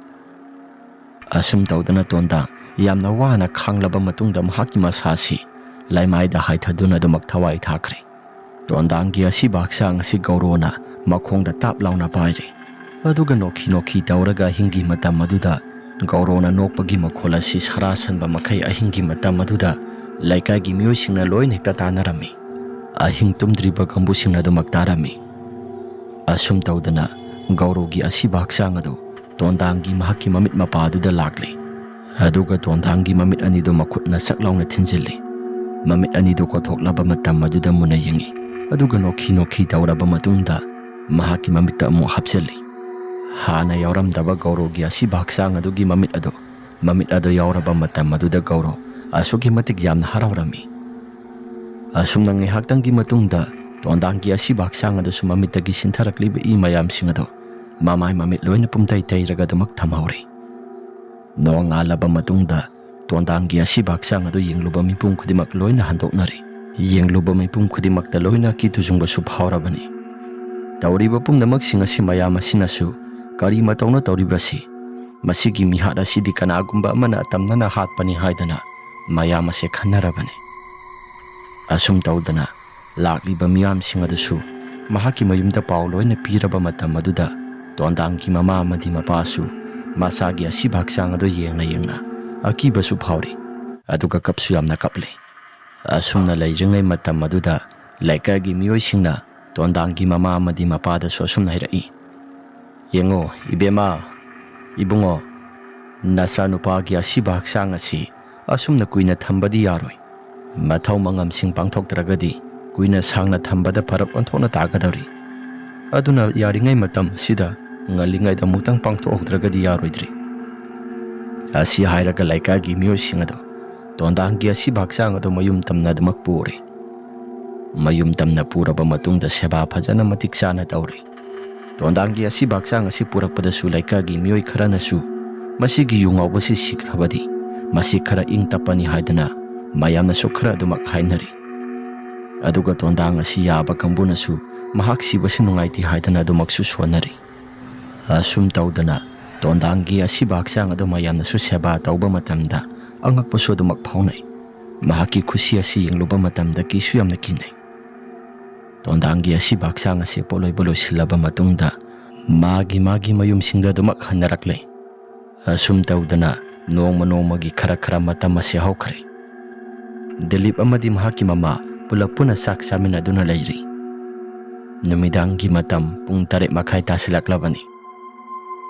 ꯑꯁꯨꯝ ꯇꯧꯗꯅ ꯇꯣꯟꯗꯥꯡ ꯌꯥꯝꯅ ꯋꯥꯅ ꯈꯥꯡꯂꯕ ꯃꯇꯨꯡꯗ ꯃꯍꯥꯛꯀꯤ ꯃꯁꯥꯁꯤ ꯂꯩꯃꯥꯏꯗ ꯍꯥꯏꯊꯗꯨꯅ ꯑꯗꯨꯃꯛ ꯊꯋꯥꯏ ꯊꯥꯈ꯭ꯔꯦ ꯇꯣꯟꯗꯥꯡꯒꯤ ꯑꯁꯤꯕ ꯍꯛꯆꯥꯡ ꯑꯁꯤ ꯒꯧꯔꯣꯅ ꯃꯈꯣꯡꯗ ꯇꯥꯞ ꯂꯥꯎꯅ ꯄꯥꯏꯔꯦ ꯑꯗꯨꯒ ꯅꯣꯛꯈꯤ ꯇꯧꯔꯒ ꯑꯍꯤꯡꯒꯤ ꯃꯇꯝ ꯑꯗꯨꯗ ꯒꯧꯔꯣꯅ ꯅꯣꯛꯄꯒꯤ ꯃꯈꯣꯜ ꯑꯁꯤ ꯁꯔꯥꯁꯟꯕ ꯃꯈꯩ ꯑꯍꯤꯡꯒꯤ ꯃꯇꯝ ꯑꯗꯨꯗ ꯂꯩꯀꯥꯏꯒꯤ ꯃꯤꯑꯣꯏꯁꯤꯡꯅ ꯂꯣꯏꯅ ꯍꯦꯛꯇ ꯇꯥꯟꯅꯔꯝꯃꯤ ꯑꯍꯤꯡ ꯇꯨꯝꯗ꯭ꯔꯤꯕ ꯀꯥꯡꯕꯨꯁꯤꯡꯅ ꯑꯗꯨꯃꯛ ꯇꯥꯔꯝꯃꯤ ꯑꯁꯨꯝ ꯇꯧꯗꯅ ꯒꯧꯔꯣꯒꯤ ꯑꯁꯤꯕ ꯍꯛꯆꯥꯡ ꯑꯗꯨ ꯇꯣꯟꯗꯥꯡꯒꯤ ꯃꯍꯥꯛꯀꯤ ꯃꯃꯤꯠ ꯃꯄꯥꯗꯨꯗ ꯂꯥꯛꯂꯤ ꯑꯗꯨꯒ ꯇꯣꯟꯗꯥꯡꯒꯤ ꯃꯃꯤꯠ ꯑꯅꯤꯗꯨ ꯃꯈꯨꯠꯅ ꯁꯛ ꯂꯥꯎꯅ ꯊꯤꯟꯖꯤꯜꯂꯤ ꯃꯃꯤꯠ ꯑꯅꯤꯗꯨ ꯀꯣꯊꯣꯛꯂꯕ ꯃꯇꯝ ꯑꯗꯨꯗ ꯃꯨꯟꯅ ꯌꯦꯡꯉꯤ ꯑꯗꯨꯒ ꯅꯣꯛꯈꯤ ꯇꯧꯔꯕ ꯃꯇꯨꯡꯗ ꯃꯍꯥꯛꯀꯤ ꯃꯃꯤꯠꯇ ꯑꯃꯨꯛ ꯍꯥꯞꯆꯤꯜꯂꯤ ꯍꯥꯟꯅ ꯌꯥꯎꯔꯝꯗꯕ ꯒꯧꯔꯣꯒꯤ ꯑꯁꯤꯕ ꯍꯛꯆꯥꯡ ꯑꯗꯨꯒꯤ ꯃꯃꯤꯠ ꯑꯗꯨ ꯌꯥꯎꯔꯕ ꯃꯇꯝ ꯑꯗꯨꯗ ꯒꯧꯔꯣ ꯑꯁꯨꯛꯀꯤ ꯃꯇꯤꯛ ꯌꯥꯝꯅ ꯍꯔꯥꯎꯔꯝꯃꯤ ꯑꯁꯨꯝꯅ ꯉꯥꯏꯍꯥꯛꯇꯪꯒꯤ ꯃꯇꯨꯡꯗ ꯇꯣꯟꯗꯥꯡꯒꯤ ꯑꯁꯤꯕ ꯍꯛꯆꯥꯡ ꯑꯗꯨꯁꯨ ꯃꯃꯤꯠꯇꯒꯤ ꯁꯤꯟꯊꯔꯛꯂꯤꯕ ꯏ ꯃꯌꯥꯝꯁꯤꯡ ꯑꯗꯨ ꯃꯃꯥꯏ ꯃꯃꯤꯠ ꯂꯣꯏꯅ ꯄꯨꯝꯇꯩ ꯇꯩꯔꯒ ꯑꯗꯨꯃꯛ ꯊꯝꯍꯧꯔꯤ ꯅꯣꯡꯉꯥꯜꯂꯕ ꯃꯇꯨꯡꯗ ꯇꯣꯟꯗꯥꯡꯒꯤ ꯑꯁꯤꯕ ꯍꯛꯆꯥꯡ ꯑꯗꯨ ꯌꯦꯡꯂꯨꯕ ꯃꯤꯄꯨꯝ ꯈꯨꯗꯤꯡꯃꯛ ꯂꯣꯏꯅ ꯍꯟꯗꯣꯛꯅꯔꯤ ꯌꯦꯡꯂꯨꯕ ꯃꯤꯄꯨꯝ ꯈꯨꯗꯤꯡꯃꯛꯇ ꯂꯣꯏꯅ ꯀꯤ ꯇꯨꯖꯨꯡꯕꯁꯨ ꯐꯥꯎꯔꯕꯅꯤ ꯇꯧꯔꯤꯕ ꯄꯨꯝꯅꯃꯛꯁꯤꯡ ꯑꯁꯤ ꯃꯌꯥꯝ ꯑꯁꯤꯅꯁꯨ ꯀꯔꯤ ꯃꯇꯧꯅ ꯇꯧꯔꯤꯕꯁꯤ ꯃꯁꯤꯒꯤ ꯃꯤꯍꯥꯠ ꯑꯁꯤꯗꯤ ꯀꯅꯥꯒꯨꯝꯕ ꯑꯃꯅ ꯑꯇꯝꯅꯅ ꯍꯥꯠꯄꯅꯤ ꯍꯥꯏꯗꯅ ꯃꯌꯥꯝ ꯑꯁꯦ ꯈꯟꯅꯔꯕꯅꯤ ꯑꯁꯨꯝ ꯇꯧꯗꯅ ꯂꯥꯛꯂꯤꯕ ꯃꯤꯌꯥꯝꯁꯤꯡ ꯑꯗꯨꯁꯨ ꯃꯍꯥꯛꯀꯤ ꯃꯌꯨꯝꯗ ꯄꯥꯎ ꯂꯣꯏꯅ ꯄꯤꯔꯕ ꯃꯇꯝ ꯑꯗꯨꯗ ꯇꯣꯟꯗꯥꯡꯒꯤ ꯃꯃꯥ ꯑꯃꯗꯤ ꯃꯄꯥꯁꯨ ꯃꯁꯥꯒꯤ ꯑꯁꯤꯕ ꯍꯛꯆꯥꯡ ꯑꯗꯨ ꯌꯦꯡꯅ ꯑꯀꯤꯕꯁꯨ ꯐꯥꯎꯔꯤ ꯑꯗꯨꯒ ꯀꯞꯁꯨ ꯌꯥꯝꯅ ꯀꯞꯂꯤ ꯑꯁꯨꯝꯅ ꯂꯩꯔꯤꯉꯩ ꯃꯇꯝ ꯑꯗꯨꯗ ꯂꯩꯀꯥꯏꯒꯤ ꯃꯤꯑꯣꯏꯁꯤꯡꯅ ꯇꯣꯟꯗꯥꯡꯒꯤ ꯃꯃꯥ ꯑꯃꯗꯤ ꯃꯄꯥꯗꯁꯨ ꯑꯁꯨꯝꯅ ꯍꯥꯏꯔꯛꯏ ꯌꯦꯡꯉꯣ ꯏꯕꯦꯝꯃ ꯏꯕꯨꯡꯉꯣ ꯅꯆꯥꯅꯨꯄꯥꯒꯤ ꯑꯁꯤꯕ ꯍꯛꯆꯥꯡ ꯑꯁꯤ ꯑꯁꯨꯝꯅ ꯀꯨꯏꯅ ꯊꯝꯕꯗꯤ ꯌꯥꯔꯣꯏ ꯃꯊꯧ ꯃꯉꯝꯁꯤꯡ ꯄꯥꯡꯊꯣꯛꯇ꯭ꯔꯒꯗꯤ ꯀꯨꯏꯅ ꯁꯥꯡꯅ ꯊꯝꯕꯗ ꯐꯔꯛ ꯑꯣꯟꯊꯣꯛꯅ ꯇꯥꯒꯗꯧꯔꯤ ꯑꯗꯨꯅ ꯌꯥꯔꯤꯉꯩ ꯃꯇꯝ ꯑꯁꯤꯗ ꯉꯜꯂꯤꯉꯩꯗ ꯑꯃꯨꯛꯇꯪ ꯄꯥꯡꯊꯣꯛꯍꯧꯗ꯭ꯔꯒꯗꯤ ꯌꯥꯔꯣꯏꯗ꯭ꯔꯤ ꯑꯁꯤ ꯍꯥꯏꯔꯒ ꯂꯩꯀꯥꯏꯒꯤ ꯃꯤꯑꯣꯏꯁꯤꯡ ꯑꯗꯨ ꯇꯣꯟꯗꯥꯡꯒꯤ ꯑꯁꯤꯕ ꯍꯛꯆꯥꯡ ꯑꯗꯨ ꯃꯌꯨꯝ ꯇꯝꯅ ꯑꯗꯨꯃꯛ ꯄꯨꯔꯦ ꯃꯌꯨꯝ ꯇꯝꯅ ꯄꯨꯔꯕ ꯃꯇꯨꯡꯗ ꯁꯦꯕꯥ ꯐꯖꯅ ꯃꯇꯤꯛ ꯆꯥꯅ ꯇꯧꯔꯤ ꯇꯣꯟꯗꯥꯡꯒꯤ ꯑꯁꯤꯕ ꯍꯛꯆꯥꯡ ꯑꯁꯤ ꯄꯨꯔꯛꯄꯗꯁꯨ ꯂꯩꯀꯥꯏꯒꯤ ꯃꯤꯑꯣꯏ ꯈꯔꯅꯁꯨ ꯃꯁꯤꯒꯤ ꯌꯨ ꯉꯥꯎꯕꯁꯤ ꯁꯤꯈ꯭ꯔꯕꯗꯤ ꯃꯁꯤ ꯈꯔ ꯏꯪ ꯇꯞꯄꯅꯤ ꯍꯥꯏꯗꯅ ꯃꯌꯥꯝꯅꯁꯨ ꯈꯔ ꯑꯗꯨꯃꯛ ꯍꯥꯏꯅꯔꯤ ꯑꯗꯨꯒ ꯇꯣꯟꯗꯥꯡ ꯑꯁꯤ ꯌꯥꯕ ꯀꯥꯡꯕꯨꯅꯁꯨ ꯃꯍꯥꯛ ꯁꯤꯕꯁꯤ ꯅꯨꯡꯉꯥꯏꯇꯦ ꯍꯥꯏꯗꯅ ꯑꯗꯨꯃꯛꯁꯨ ꯁꯣꯟꯅꯔꯤ ꯑꯁꯨꯝ ꯇꯧꯗꯅ ꯇꯣꯟꯗꯥꯡꯒꯤ ꯑꯁꯤꯕ ꯍꯛꯆꯥꯡ ꯑꯗꯨ ꯃꯌꯥꯝꯅꯁꯨ ꯁꯦꯕꯥ ꯇꯧꯕ ꯃꯇꯝꯗ ꯑꯉꯛꯄꯁꯨ ꯑꯗꯨꯃꯛ ꯐꯥꯎꯅꯩ ꯃꯍꯥꯛꯀꯤ ꯈꯨꯁꯤ ꯑꯁꯤ ꯌꯦꯡꯂꯨꯕ ꯃꯇꯝꯗ ꯀꯤꯁꯨ ꯌꯥꯝꯅ ꯀꯤꯅꯩ ꯇꯣꯟꯗꯥꯡꯒꯤ ꯑꯁꯤꯕ ꯍꯛꯆꯥꯡ ꯑꯁꯤ ꯄꯣꯠꯂꯣꯏꯕ ꯂꯣꯏꯁꯤꯜꯂꯕ ꯃꯇꯨꯡꯗ ꯃꯥꯒꯤ ꯃꯌꯨꯝꯁꯤꯡꯗ ꯑꯗꯨꯃꯛ ꯍꯟꯅꯔꯛꯂꯦ꯫ ꯑꯁꯨꯝ ꯇꯧꯗꯅ ꯅꯣꯡꯃꯒꯤ ꯈꯔ ꯃꯇꯝ ꯑꯁꯤ ꯍꯧꯈ꯭ꯔꯦ꯫ ꯗꯤꯂꯤꯞ ꯑꯃꯗꯤ ꯃꯍꯥꯛꯀꯤ ꯃꯃꯥ ꯄꯨꯂꯞ ꯄꯨꯟꯅ ꯆꯥꯛ ꯆꯥꯃꯤꯟꯅꯗꯨꯅ ꯂꯩꯔꯤ꯫ ꯅꯨꯃꯤꯗꯥꯡꯒꯤ ꯃꯇꯝ ꯄꯨꯡ 8:30 ꯇꯥꯁꯤꯜꯂꯛꯂꯕꯅꯤ꯫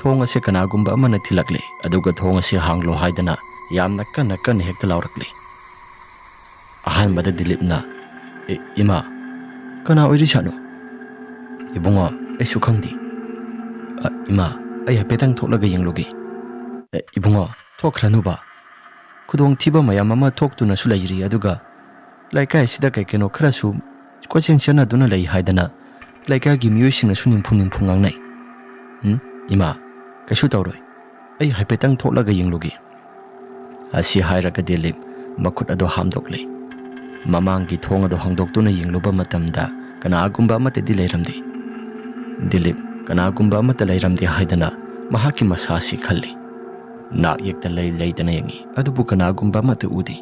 ꯊꯣꯡ ꯑꯁꯤ ꯀꯅꯥꯒꯨꯝꯕ ꯑꯃꯅ ꯊꯤꯜꯂꯛꯂꯦ, ꯑꯗꯨꯒ ꯊꯣꯡ ꯑꯁꯤ ꯍꯥꯡꯂꯣ ꯍꯥꯏꯗꯅ ꯌꯥꯝꯅ ꯀꯟꯅ ꯍꯦꯛꯇ ꯂꯥꯎꯔꯛꯂꯦ꯫ ꯑꯍꯥꯟꯕꯗ ꯗꯤꯂꯤꯞꯅ, "ꯏꯃꯥ, ꯀꯅꯥ ꯑꯣꯏꯔꯤꯖꯥꯠꯅꯣ?" "ꯏꯕꯨꯡꯉꯣ, ꯑꯩꯁꯨ ꯈꯪꯗꯦ." "ꯏꯃꯥ, ꯑꯩ ꯍꯥꯏꯐꯦꯠꯇꯪ ꯊꯣꯛꯂꯒ ꯌꯦꯡꯂꯨꯒꯦ." "ꯏꯕꯨꯡꯉꯣ, ꯊꯣꯛꯈ꯭ꯔꯅꯨꯕ. ꯈꯨꯗꯣꯡꯊꯤꯕ ꯃꯌꯥꯝ ꯑꯃ ꯊꯣꯛꯇꯨꯅꯁꯨ ꯂꯩꯔꯤ, ꯑꯗꯨꯒ ꯂꯩꯀꯥꯏꯁꯤꯗ ꯀꯩꯅꯣ ꯈꯔꯁꯨ ꯀꯣꯏꯆꯦꯟ ꯆꯦꯟꯅꯗꯨꯅ ꯂꯩ ꯍꯥꯏꯗꯅ ꯂꯩꯀꯥꯏꯒꯤ ꯃꯤꯑꯣꯏꯁꯤꯡꯅꯁꯨ ꯅꯤꯡꯐꯨ ꯉꯥꯡꯅꯩ." "ꯏꯃꯥ, ꯀꯩꯁꯨ ꯇꯧꯔꯣꯏ. ꯑꯩ ꯍꯥꯏꯐꯦꯠꯇꯪ ꯊꯣꯛꯂꯒ ꯌꯦꯡꯂꯨꯒꯦ." ꯑꯁꯤ ꯍꯥꯏꯔꯒ ꯗꯤꯂꯤꯞ ꯃꯈꯨꯠ ꯑꯗꯨ ꯍꯥꯝꯗꯣꯛꯂꯦ꯫ ꯃꯃꯥꯡꯒꯤ ꯊꯣꯡ ꯑꯗꯨ ꯍꯥꯡꯗꯣꯛꯇꯨꯅ ꯌꯦꯡꯂꯨꯕ ꯃꯇꯝꯗ ꯀꯅꯥꯒꯨꯝꯕ ꯑꯃꯠꯇꯗꯤ ꯂꯩꯔꯝꯗꯦ꯫ ꯗꯤꯂꯤꯞ ꯀꯅꯥꯒꯨꯝꯕ ꯑꯃꯠꯇ ꯂꯩꯔꯝꯗꯦ ꯍꯥꯏꯗꯅ ꯃꯍꯥꯛꯀꯤ ꯃꯁꯥꯁꯤ ꯈꯜꯂꯤ꯫ ꯅꯥꯛ ꯌꯦꯛꯇ ꯂꯩꯗꯅ ꯌꯦꯡꯉꯤ, ꯑꯗꯨꯕꯨ ꯀꯅꯥꯒꯨꯝꯕ ꯑꯃꯠꯇ ꯎꯗꯦ꯫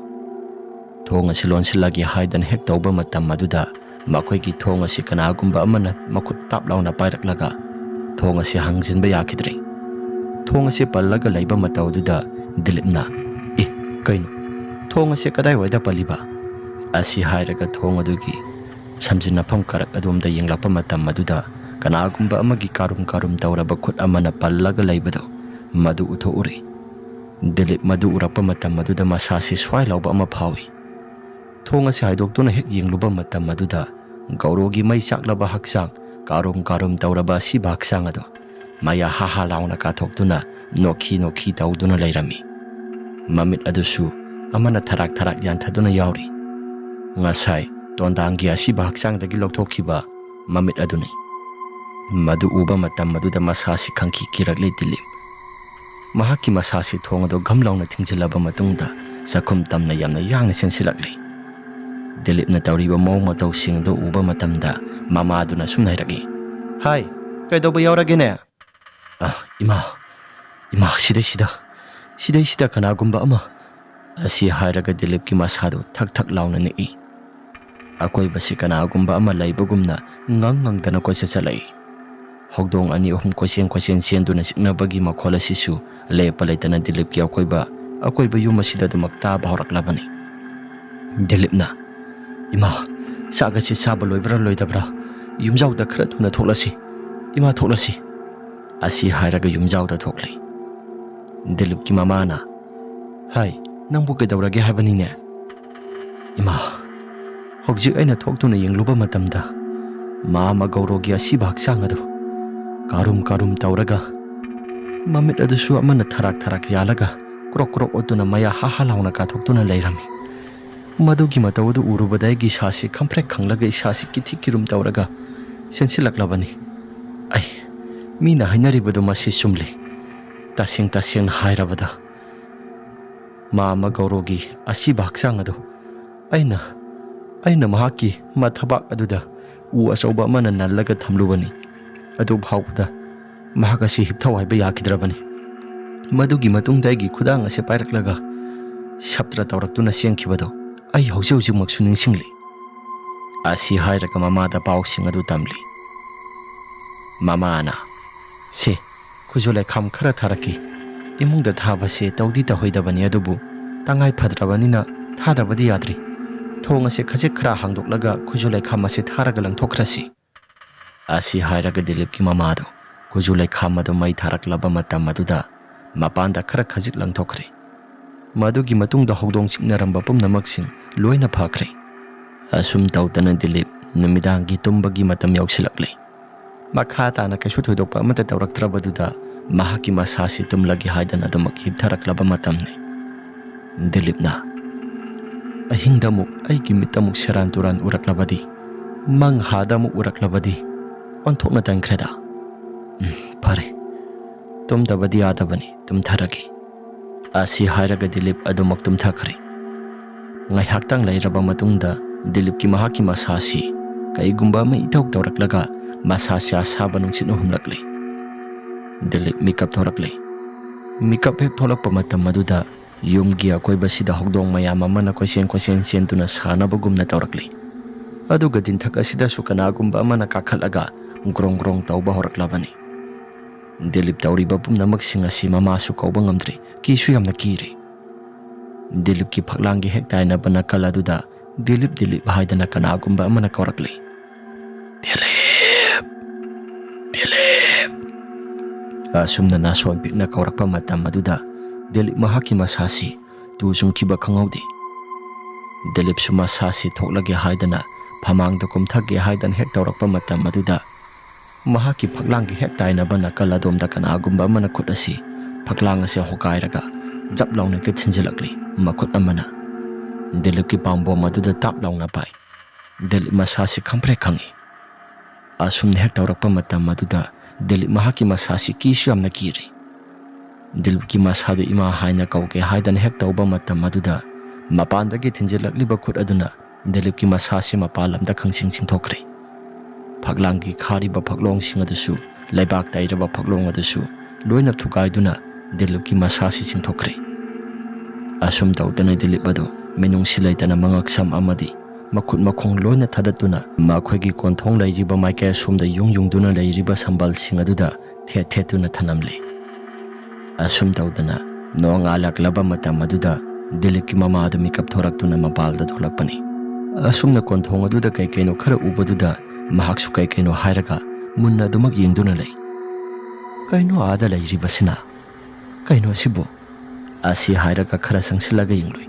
ꯊꯣꯡ ꯑꯁꯤ ꯂꯣꯟꯁꯤꯜꯂꯒꯦ ꯍꯥꯏꯗꯅ ꯍꯦꯛ ꯇꯧꯕ ꯃꯇꯝ ꯑꯗꯨꯗ ꯃꯈꯣꯏꯒꯤ ꯊꯣꯡ ꯑꯁꯤ ꯀꯅꯥꯒꯨꯝꯕ ꯑꯃꯅ ꯃꯈꯨꯠ ꯇꯥꯞ ꯂꯥꯎꯅ ꯄꯥꯏꯔꯛꯂꯒ ꯊꯣꯡ ꯑꯁꯤ ꯍꯥꯡꯖꯤꯟꯕ ꯌꯥꯈꯤꯗ꯭ꯔꯦ꯫ ꯊꯣꯡ ꯑꯁꯤ ꯄꯜꯂꯒ ꯂꯩꯕ ꯃꯇꯧꯗꯨꯗ ꯗꯤꯂꯤꯞꯅ, "ꯀꯩꯅꯣ? ꯊꯣꯡ ꯑꯁꯤ ꯀꯗꯥꯏꯋꯥꯏꯗ ꯄꯜꯂꯤꯕ?" ꯑꯁꯤ ꯍꯥꯏꯔꯒ ꯊꯣꯡ ꯑꯗꯨꯒꯤ ꯁꯝꯖꯤꯟꯅꯐꯝ ꯀꯥꯔꯛ ꯑꯗꯣꯝꯗ ꯌꯦꯡꯂꯛꯄ ꯃꯇꯝ ꯑꯗꯨꯗ ꯀꯅꯥꯒꯨꯝꯕ ꯑꯃꯒꯤ ꯀꯥꯔꯨꯝ ꯇꯧꯔꯕ ꯈꯨꯠ ꯑꯃꯅ ꯄꯜꯂꯒ ꯂꯩꯕꯗꯣ ꯃꯗꯨ ꯎꯊꯣꯛꯎꯔꯦ꯫ ꯗꯤꯂꯤꯞ ꯃꯗꯨ ꯎꯔꯛꯄ ꯃꯇꯝ ꯑꯗꯨꯗ ꯃꯁꯥꯁꯤ ꯁ꯭ꯋꯥꯏ ꯂꯥꯎꯕ ꯑꯃ ꯐꯥꯎꯏ꯫ ꯊꯣꯡ ꯑꯁꯤ ꯍꯥꯏꯗꯣꯛꯇꯨꯅ ꯍꯦꯛ ꯌꯦꯡꯂꯨꯕ ꯃꯇꯝ ꯑꯗꯨꯗ ꯒꯧꯔꯣꯒꯤ ꯃꯩ ꯆꯥꯛꯂꯕ ꯍꯛꯆꯥꯡ, ꯀꯥꯔꯨꯝ ꯇꯧꯔꯕ ꯑꯁꯤꯕ ꯍꯛꯆꯥꯡ ꯑꯗꯣ ꯃꯌꯥ ꯍꯥ ꯂꯥꯎꯅ ꯀꯥꯊꯣꯛꯇꯨꯅ ꯅꯣꯛꯈꯤ ꯇꯧꯗꯨꯅ ꯂꯩꯔꯝꯃꯤ꯫ ꯃꯃꯤꯠ ꯑꯗꯨꯁꯨ ꯑꯃꯅ ꯊꯔꯥꯛ ꯌꯥꯟꯊꯗꯨꯅ ꯌꯥꯎꯔꯤ꯫ ꯉꯁꯥꯏ ꯇꯣꯟꯗꯥꯡꯒꯤ ꯑꯁꯤꯕ ꯍꯛꯆꯥꯡꯗꯒꯤ ꯂꯧꯊꯣꯛꯈꯤꯕ ꯃꯃꯤꯠ ꯑꯗꯨꯅꯤ꯫ ꯃꯗꯨ ꯎꯕ ꯃꯇꯝ ꯑꯗꯨꯗ ꯃꯁꯥꯁꯤ ꯈꯪꯀꯤ ꯀꯤꯔꯛꯂꯦ ꯗꯤꯂꯤꯞ꯫ ꯃꯍꯥꯛꯀꯤ ꯃꯁꯥꯁꯤ ꯊꯣꯡ ꯑꯗꯨ ꯘꯝ ꯂꯥꯎꯅ ꯊꯤꯡꯖꯤꯜꯂꯕ ꯃꯇꯨꯡꯗ ꯆꯥꯛꯈꯨꯝ ꯇꯝꯅ ꯌꯥꯝꯅ ꯌꯥꯡꯅ ꯆꯦꯟꯁꯤꯜꯂꯛꯂꯦ꯫ ꯗꯤꯂꯤꯞꯅ ꯇꯧꯔꯤꯕ ꯃꯑꯣꯡ ꯃꯇꯧꯁꯤꯡ ꯑꯗꯨ ꯎꯕ ꯃꯇꯝꯗ ꯃꯃꯥꯗꯨꯅ ꯁꯨꯝ ꯍꯥꯏꯔꯛꯏ, "ꯍꯥꯏ, ꯀꯩꯗꯧꯕ ꯌꯥꯎꯔꯒꯦꯅꯦ?" "ꯏꯃꯥ, ꯁꯤꯗꯩꯁꯤꯗ ꯀꯅꯥꯒꯨꯝꯕ ꯑꯃ..." ꯑꯁꯤ ꯍꯥꯏꯔꯒ ꯗꯤꯂꯤꯞꯀꯤ ꯃꯁꯥꯗꯨ ꯊꯛ ꯂꯥꯎꯅ ꯅꯤꯛꯏ꯫ ꯑꯀꯣꯏꯕꯁꯤ ꯀꯅꯥꯒꯨꯝꯕ ꯑꯃ ꯂꯩꯕꯒꯨꯝꯅ ꯉꯪꯗꯅ ꯀꯣꯏꯆꯠ ꯆꯠꯂꯛꯏ꯫ ꯍꯧꯗꯣꯡ 2-3 ꯀꯣꯏꯆꯦꯟ ꯆꯦꯟꯗꯨꯅ ꯆꯤꯛꯅꯕꯒꯤ ꯃꯈꯣꯜ ꯑꯁꯤꯁꯨ ꯂꯦꯞꯄ ꯂꯩꯇꯅ ꯗꯤꯂꯤꯞꯀꯤ ꯑꯀꯣꯏꯕ ꯌꯨꯝ ꯑꯁꯤꯗ ꯑꯗꯨꯃꯛ ꯇꯥꯕ ꯍꯧꯔꯛꯂꯕꯅꯤ꯫ ꯗꯤꯂꯤꯞꯅ, "ꯏꯃꯥ, ꯆꯥꯛ ꯑꯁꯤ ꯆꯥꯕ ꯂꯣꯏꯕ꯭ꯔꯥ ꯂꯣꯏꯗꯕ꯭ꯔꯥ? ꯌꯨꯝꯖꯥꯎꯗ ꯈꯔ ꯊꯨꯅ ꯊꯣꯛꯂꯁꯤ. ꯏꯃꯥ, ꯊꯣꯛꯂꯁꯤ." ꯑꯁꯤ ꯍꯥꯏꯔꯒ ꯌꯨꯝꯖꯥꯎꯗ ꯊꯣꯛꯂꯦ꯫ ꯗꯤꯂꯤꯞꯀꯤ ꯃꯃꯥꯅ, "ꯍꯥꯏ, ꯅꯪꯕꯨ ꯀꯩꯗꯧꯔꯒꯦ ꯍꯥꯏꯕꯅꯤꯅꯦ?" "ꯏꯃꯥ, ꯍꯧꯖꯤꯛ ꯑꯩꯅ ꯊꯣꯛꯇꯨꯅ ꯌꯦꯡꯂꯨꯕ ꯃꯇꯝꯗ ꯃꯥꯃ ꯒꯧꯔꯣꯒꯤ ꯑꯁꯤꯕ ꯍꯛꯆꯥꯡ ꯑꯗꯨ ꯀꯥꯔꯨꯝ ꯇꯧꯔꯒ ꯃꯃꯤꯠ ꯑꯗꯨꯁꯨ ꯑꯃꯅ ꯊꯔꯥꯛ ꯌꯥꯜꯂꯒ ꯀ꯭ꯔꯣꯛ ꯑꯣꯠꯇꯨꯅ ꯃꯌꯥ ꯍꯥ ꯂꯥꯎꯅ ꯀꯥꯊꯣꯛꯇꯨꯅ ꯂꯩꯔꯝꯃꯤ꯫ ꯃꯗꯨꯒꯤ ꯃꯇꯧ ꯑꯗꯨ ꯎꯔꯨꯕꯗ ꯑꯩꯒꯤ ꯏꯁꯥꯁꯤ ꯈꯪꯄ꯭ꯔꯦꯛ ꯈꯪꯂꯒ ꯏꯁꯥꯁꯤ ꯀꯤꯔꯨꯝ ꯇꯧꯔꯒ ꯆꯦꯟꯁꯤꯜꯂꯛꯂꯕꯅꯤ꯫ ꯃꯤꯅ ꯍꯥꯏꯅꯔꯤꯕꯗꯨ ꯃꯁꯤ ꯆꯨꯝꯂꯤ꯫ ꯇꯁꯦꯡꯅ ꯍꯥꯏꯔꯕꯗ ꯃꯥꯃ ꯒꯧꯔꯣꯒꯤ ꯑꯁꯤꯕ ꯍꯛꯆꯥꯡ ꯑꯗꯨ ꯑꯩꯅ ꯃꯍꯥꯛꯀꯤ ꯃꯊꯕꯥꯛ ꯑꯗꯨꯗ ꯎ ꯑꯆꯧꯕ ꯑꯃꯅ ꯅꯜꯂꯒ ꯊꯝꯂꯨꯕꯅꯤ꯫ ꯑꯗꯨ ꯐꯥꯎꯕꯗ ꯃꯍꯥꯛ ꯑꯁꯤ ꯍꯤꯞꯊꯧ ꯍꯥꯏꯕ ꯌꯥꯈꯤꯗ꯭ꯔꯕꯅꯤ꯫ ꯃꯗꯨꯒꯤ ꯃꯇꯨꯡꯗ ꯑꯩꯒꯤ ꯈꯨꯗꯥꯡ ꯑꯁꯤ ꯄꯥꯏꯔꯛꯂꯒ ꯁꯞꯇ꯭ꯔ ꯇꯧꯔꯛꯇꯨꯅ ꯆꯦꯟꯈꯤꯕꯗꯣ ꯑꯩ ꯍꯧꯖꯤꯛꯃꯛꯁꯨ ꯅꯤꯡꯁꯤꯡꯂꯤ." ꯑꯁꯤ ꯍꯥꯏꯔꯒ ꯃꯃꯥꯗ ꯄꯥꯎꯁꯤꯡ ꯑꯗꯨ ꯇꯝꯂꯤ꯫ ꯃꯃꯥꯅ, "ꯁꯦ, ꯈꯨꯖꯨ ꯂꯩꯈꯥꯝ ꯈꯔ ꯊꯥꯔꯛꯀꯦ. ꯏꯃꯨꯡꯗ ꯊꯥꯕꯁꯦ ꯇꯧꯗꯤ ꯇꯧꯍꯩꯗꯕꯅꯤ, ꯑꯗꯨꯕꯨ ꯇꯉꯥꯏ ꯐꯗ꯭ꯔꯕꯅꯤꯅ ꯊꯥꯗꯕꯗꯤ ꯌꯥꯗ꯭ꯔꯤ. ꯊꯣꯡ ꯑꯁꯤ ꯈꯖꯤꯛ ꯈꯔ ꯍꯥꯡꯗꯣꯛꯂꯒ ꯈꯨꯖꯨ ꯂꯩꯈꯥꯝ ꯑꯁꯤ ꯊꯥꯔꯒ ꯂꯪꯊꯣꯛꯈ꯭ꯔꯁꯤ." ꯑꯁꯤ ꯍꯥꯏꯔꯒ ꯗꯤꯂꯤꯞꯀꯤ ꯃꯃꯥꯗꯨ ꯈꯨꯖꯨ ꯂꯩꯈꯥꯝ ꯑꯗꯨ ꯃꯩ ꯊꯥꯔꯛꯂꯕ ꯃꯇꯝ ꯑꯗꯨꯗ ꯃꯄꯥꯟꯗ ꯈꯖꯤꯛ ꯂꯪꯊꯣꯛꯈ꯭ꯔꯦ꯫ ꯃꯗꯨꯒꯤ ꯃꯇꯨꯡꯗ ꯍꯧꯗꯣꯡ ꯆꯤꯛꯅꯔꯝꯕ ꯄꯨꯝꯅꯃꯛꯁꯤꯡ ꯂꯣꯏꯅ ꯐꯈ꯭ꯔꯦ꯫ ꯑꯁꯨꯝ ꯇꯧꯗꯅ ꯗꯤꯂꯤꯞ ꯅꯨꯃꯤꯗꯥꯡꯒꯤ ꯇꯨꯝꯕꯒꯤ ꯃꯇꯝ ꯌꯧꯁꯤꯜꯂꯛꯂꯦ꯫ ꯃꯈꯥ ꯇꯥꯅ ꯀꯩꯁꯨ ꯊꯣꯏꯗꯣꯛꯄ ꯑꯃꯠꯇ ꯇꯧꯔꯛꯇ꯭ꯔꯕꯗꯨꯗ ꯃꯍꯥꯛꯀꯤ ꯃꯁꯥꯁꯤ ꯇꯨꯝꯂꯒꯦ ꯍꯥꯏꯗꯅ ꯑꯗꯨꯃꯛ ꯍꯤꯞꯊꯔꯛꯂꯕ ꯃꯇꯝꯅꯤ꯫ ꯗꯤꯂꯤꯞꯅ, "ꯑꯍꯤꯡꯗ ꯑꯃꯨꯛ ꯑꯩꯒꯤ ꯃꯤꯠꯇ ꯑꯃꯨꯛ ꯁꯦꯔꯥꯟ ꯇꯨꯔꯥꯟ ꯎꯔꯛꯂꯕꯗꯤ, ꯃꯪꯍꯥꯗ ꯑꯃꯨꯛ ꯎꯔꯛꯂꯕꯗꯤ ꯑꯣꯟꯊꯣꯛꯅ ꯇꯟꯈ꯭ꯔꯦꯗ꯫ ꯐꯔꯦ, ꯇꯨꯝꯗꯕꯗꯤ ꯌꯥꯗꯕꯅꯤ, ꯇꯨꯝꯊꯔꯒꯦ." ꯑꯁꯤ ꯍꯥꯏꯔꯒ ꯗꯤꯂꯤꯞ ꯑꯗꯨꯃꯛ ꯇꯨꯝꯊꯈ꯭ꯔꯦ꯫ ꯉꯥꯏꯍꯥꯛꯇꯪ ꯂꯩꯔꯕ ꯃꯇꯨꯡꯗ ꯗꯤꯂꯤꯞꯀꯤ ꯃꯍꯥꯛꯀꯤ ꯃꯁꯥꯁꯤ ꯀꯩꯒꯨꯝꯕ ꯑꯃ ꯏꯇꯧ ꯇꯧꯔꯛꯂꯒ ꯃꯁꯥꯁꯤ ꯑꯁꯥꯕ ꯅꯨꯡꯁꯤꯠꯅ ꯍꯨꯝꯂꯛꯂꯦ꯫ ꯗꯤꯂꯤꯞ ꯃꯤꯀꯞ ꯊꯣꯔꯛꯂꯦ꯫ ꯃꯤꯀꯞ ꯍꯦꯛ ꯊꯣꯛꯂꯛꯄ ꯃꯇꯝ ꯑꯗꯨꯗ ꯌꯨꯝꯒꯤ ꯑꯀꯣꯏꯕꯁꯤꯗ ꯍꯧꯗꯣꯡ ꯃꯌꯥꯝ ꯑꯃꯅ ꯀꯣꯏꯆꯦꯟ ꯆꯦꯟꯗꯨꯅ ꯁꯥꯟꯅꯕꯒꯨꯝꯅ ꯇꯧꯔꯛꯂꯦ꯫ ꯑꯗꯨꯒ ꯗꯤꯟꯊꯛ ꯑꯁꯤꯗꯁꯨ ꯀꯅꯥꯒꯨꯝꯕ ꯑꯃꯅ ꯀꯥꯈꯠꯂꯒ ꯒ꯭ꯔꯣꯡ ꯒ꯭ꯔꯣꯡ ꯇꯧꯕ ꯍꯧꯔꯛꯂꯕꯅꯤ꯫ ꯗꯤꯂꯤꯞ ꯇꯧꯔꯤꯕ ꯄꯨꯝꯅꯃꯛꯁꯤꯡ ꯑꯁꯤ ꯃꯃꯥꯁꯨ ꯀꯧꯕ ꯉꯝꯗ꯭ꯔꯤ, ꯀꯤꯁꯨ ꯌꯥꯝꯅ ꯀꯤꯔꯤ꯫ ꯗꯤꯂꯤꯞꯀꯤ ꯐꯛꯂꯥꯡꯒꯤ ꯍꯦꯛ ꯇꯥꯏꯅꯕ ꯅꯥꯀꯜ ꯑꯗꯨꯗ ꯗꯤꯂꯤꯞ ꯗꯤꯂꯤꯞ ꯍꯥꯏꯗꯅ ꯀꯅꯥꯒꯨꯝꯕ ꯑꯃꯅ ꯀꯧꯔꯛꯂꯤ꯫ ꯗꯤꯂꯤꯞ! ꯗꯤꯂꯤꯞ! ꯑꯁꯨꯝꯅ ꯅꯥꯁꯣꯟ ꯄꯤꯛꯅ ꯀꯧꯔꯛꯄ ꯃꯇꯝ ꯑꯗꯨꯗ ꯗꯤꯂꯤꯞ ꯃꯍꯥꯛꯀꯤ ꯃꯁꯥꯁꯤ ꯇꯨ ꯆꯨꯡꯈꯤꯕ ꯈꯪꯍꯧꯗꯦ꯫ ꯗꯤꯂꯤꯞꯁꯨ ꯃꯁꯥꯁꯤ ꯊꯣꯛꯂꯒꯦ ꯍꯥꯏꯗꯅ ꯐꯃꯥꯡꯗ ꯀꯨꯝꯊꯒꯦ ꯍꯥꯏꯗꯅ ꯍꯦꯛ ꯇꯧꯔꯛꯄ ꯃꯇꯝ ꯑꯗꯨꯗ ꯃꯍꯥꯛꯀꯤ ꯐꯛꯂꯥꯡꯒꯤ ꯍꯦꯛ ꯇꯥꯏꯅꯕ ꯅꯥꯀꯜ ꯑꯗꯣꯝꯗ ꯀꯅꯥꯒꯨꯝꯕ ꯑꯃꯅ ꯈꯨꯠ ꯑꯁꯤ ꯐꯛꯂꯥꯡ ꯑꯁꯤ ꯍꯣꯒꯥꯏꯔꯒ ꯖꯞ ꯂꯥꯎꯅ ꯍꯦꯛꯇ ꯊꯤꯟꯖꯤꯜꯂꯛꯂꯤ ꯃꯈꯨꯠ ꯑꯃꯅ꯫ ꯗꯤꯂꯤꯞꯀꯤ ꯄꯥꯝꯕꯣꯝ ꯑꯗꯨꯗ ꯇꯥꯞ ꯂꯥꯎꯅ ꯄꯥꯏ꯫ ꯗꯤꯂꯤꯞ ꯃꯁꯥꯁꯤ ꯈꯪꯄ꯭ꯔꯦꯛ ꯈꯪꯏ꯫ ꯑꯁꯨꯝꯅ ꯍꯦꯛ ꯇꯧꯔꯛꯄ ꯃꯇꯝ ꯑꯗꯨꯗ ꯗꯤꯂꯤꯞ ꯃꯍꯥꯛꯀꯤ ꯃꯁꯥꯁꯤ ꯀꯤꯁꯨ ꯌꯥꯝꯅ ꯀꯤꯔꯤ꯫ ꯗꯤꯂꯤꯞꯀꯤ ꯃꯁꯥꯗꯨ ꯏꯃꯥ ꯍꯥꯏꯅ ꯀꯧꯒꯦ ꯍꯥꯏꯗꯅ ꯍꯦꯛ ꯇꯧꯕ ꯃꯇꯝ ꯑꯗꯨꯗ ꯃꯄꯥꯟꯗꯒꯤ ꯊꯤꯟꯖꯤꯜꯂꯛꯂꯤꯕ ꯈꯨꯠ ꯑꯗꯨꯅ ꯗꯤꯂꯤꯞꯀꯤ ꯃꯁꯥꯁꯤ ꯃꯄꯥꯟ ꯂꯝꯗ ꯈꯪꯁꯤꯡ ꯁꯤꯡꯊꯣꯛꯈ꯭ꯔꯦ꯫ ꯐꯛꯂꯥꯡꯒꯤ ꯈꯥꯔꯤꯕ ꯐꯛꯂꯣꯡꯁꯤꯡ ꯑꯗꯨꯁꯨ ꯂꯩꯕꯥꯛ ꯇꯩꯔꯕ ꯐꯛꯂꯣꯡ ꯑꯗꯨꯁꯨ ꯂꯣꯏꯅ ꯊꯨꯒꯥꯏꯗꯨꯅ ꯗꯤꯂꯤꯞꯀꯤ ꯃꯁꯥꯁꯤ ꯆꯤꯡꯊꯣꯛꯈ꯭ꯔꯦ꯫ ꯑꯁꯨꯝ ꯇꯧꯗꯅ ꯗꯤꯂꯤꯞ ꯑꯗꯨ ꯃꯤꯅꯨꯡꯁꯤ ꯂꯩꯇꯅ ꯃꯉꯛꯁꯝ ꯑꯃꯗꯤ ꯃꯈꯨꯠ ꯃꯈꯣꯡ ꯂꯣꯏꯅ ꯊꯥꯗꯠꯇꯨꯅ ꯃꯈꯣꯏꯒꯤ ꯀꯣꯟꯊꯣꯡ ꯂꯩꯔꯤꯕ ꯃꯥꯏꯀꯩ ꯑꯁꯣꯝꯗ ꯌꯨꯡꯗꯨꯅ ꯂꯩꯔꯤꯕ ꯁꯝꯕꯜꯁꯤꯡ ꯑꯗꯨꯗ ꯊꯦꯠ ꯊꯦꯠꯇꯨꯅ ꯊꯅꯝꯂꯤ꯫ ꯑꯁꯨꯝ ꯇꯧꯗꯅ ꯅꯣꯡꯉꯥꯜꯂꯛꯂꯕ ꯃꯇꯝ ꯑꯗꯨꯗ ꯗꯤꯂꯤꯞꯀꯤ ꯃꯃꯥ ꯑꯗꯨ ꯃꯤꯀꯞ ꯊꯣꯔꯛꯇꯨꯅ ꯃꯄꯥꯜꯗ ꯊꯣꯛꯂꯛꯄꯅꯤ꯫ ꯑꯁꯨꯝꯅ ꯀꯣꯟꯊꯣꯡ ꯑꯗꯨꯗ ꯀꯩꯀꯩꯅꯣ ꯈꯔ ꯎꯕꯗꯨꯗ ꯃꯍꯥꯛꯁꯨ ꯀꯩꯀꯩꯅꯣ ꯍꯥꯏꯔꯒ ꯃꯨꯟꯅ ꯑꯗꯨꯃꯛ ꯌꯦꯡꯗꯨꯅ ꯂꯩ꯫ ꯀꯩꯅꯣ ꯑꯥꯗ ꯂꯩꯔꯤꯕꯁꯤꯅ? ꯀꯩꯅꯣ ꯁꯤꯕꯨ? ꯑꯁꯤ ꯍꯥꯏꯔꯒ ꯈꯔ ꯆꯪꯁꯤꯜꯂꯒ ꯌꯦꯡꯂꯨꯏ꯫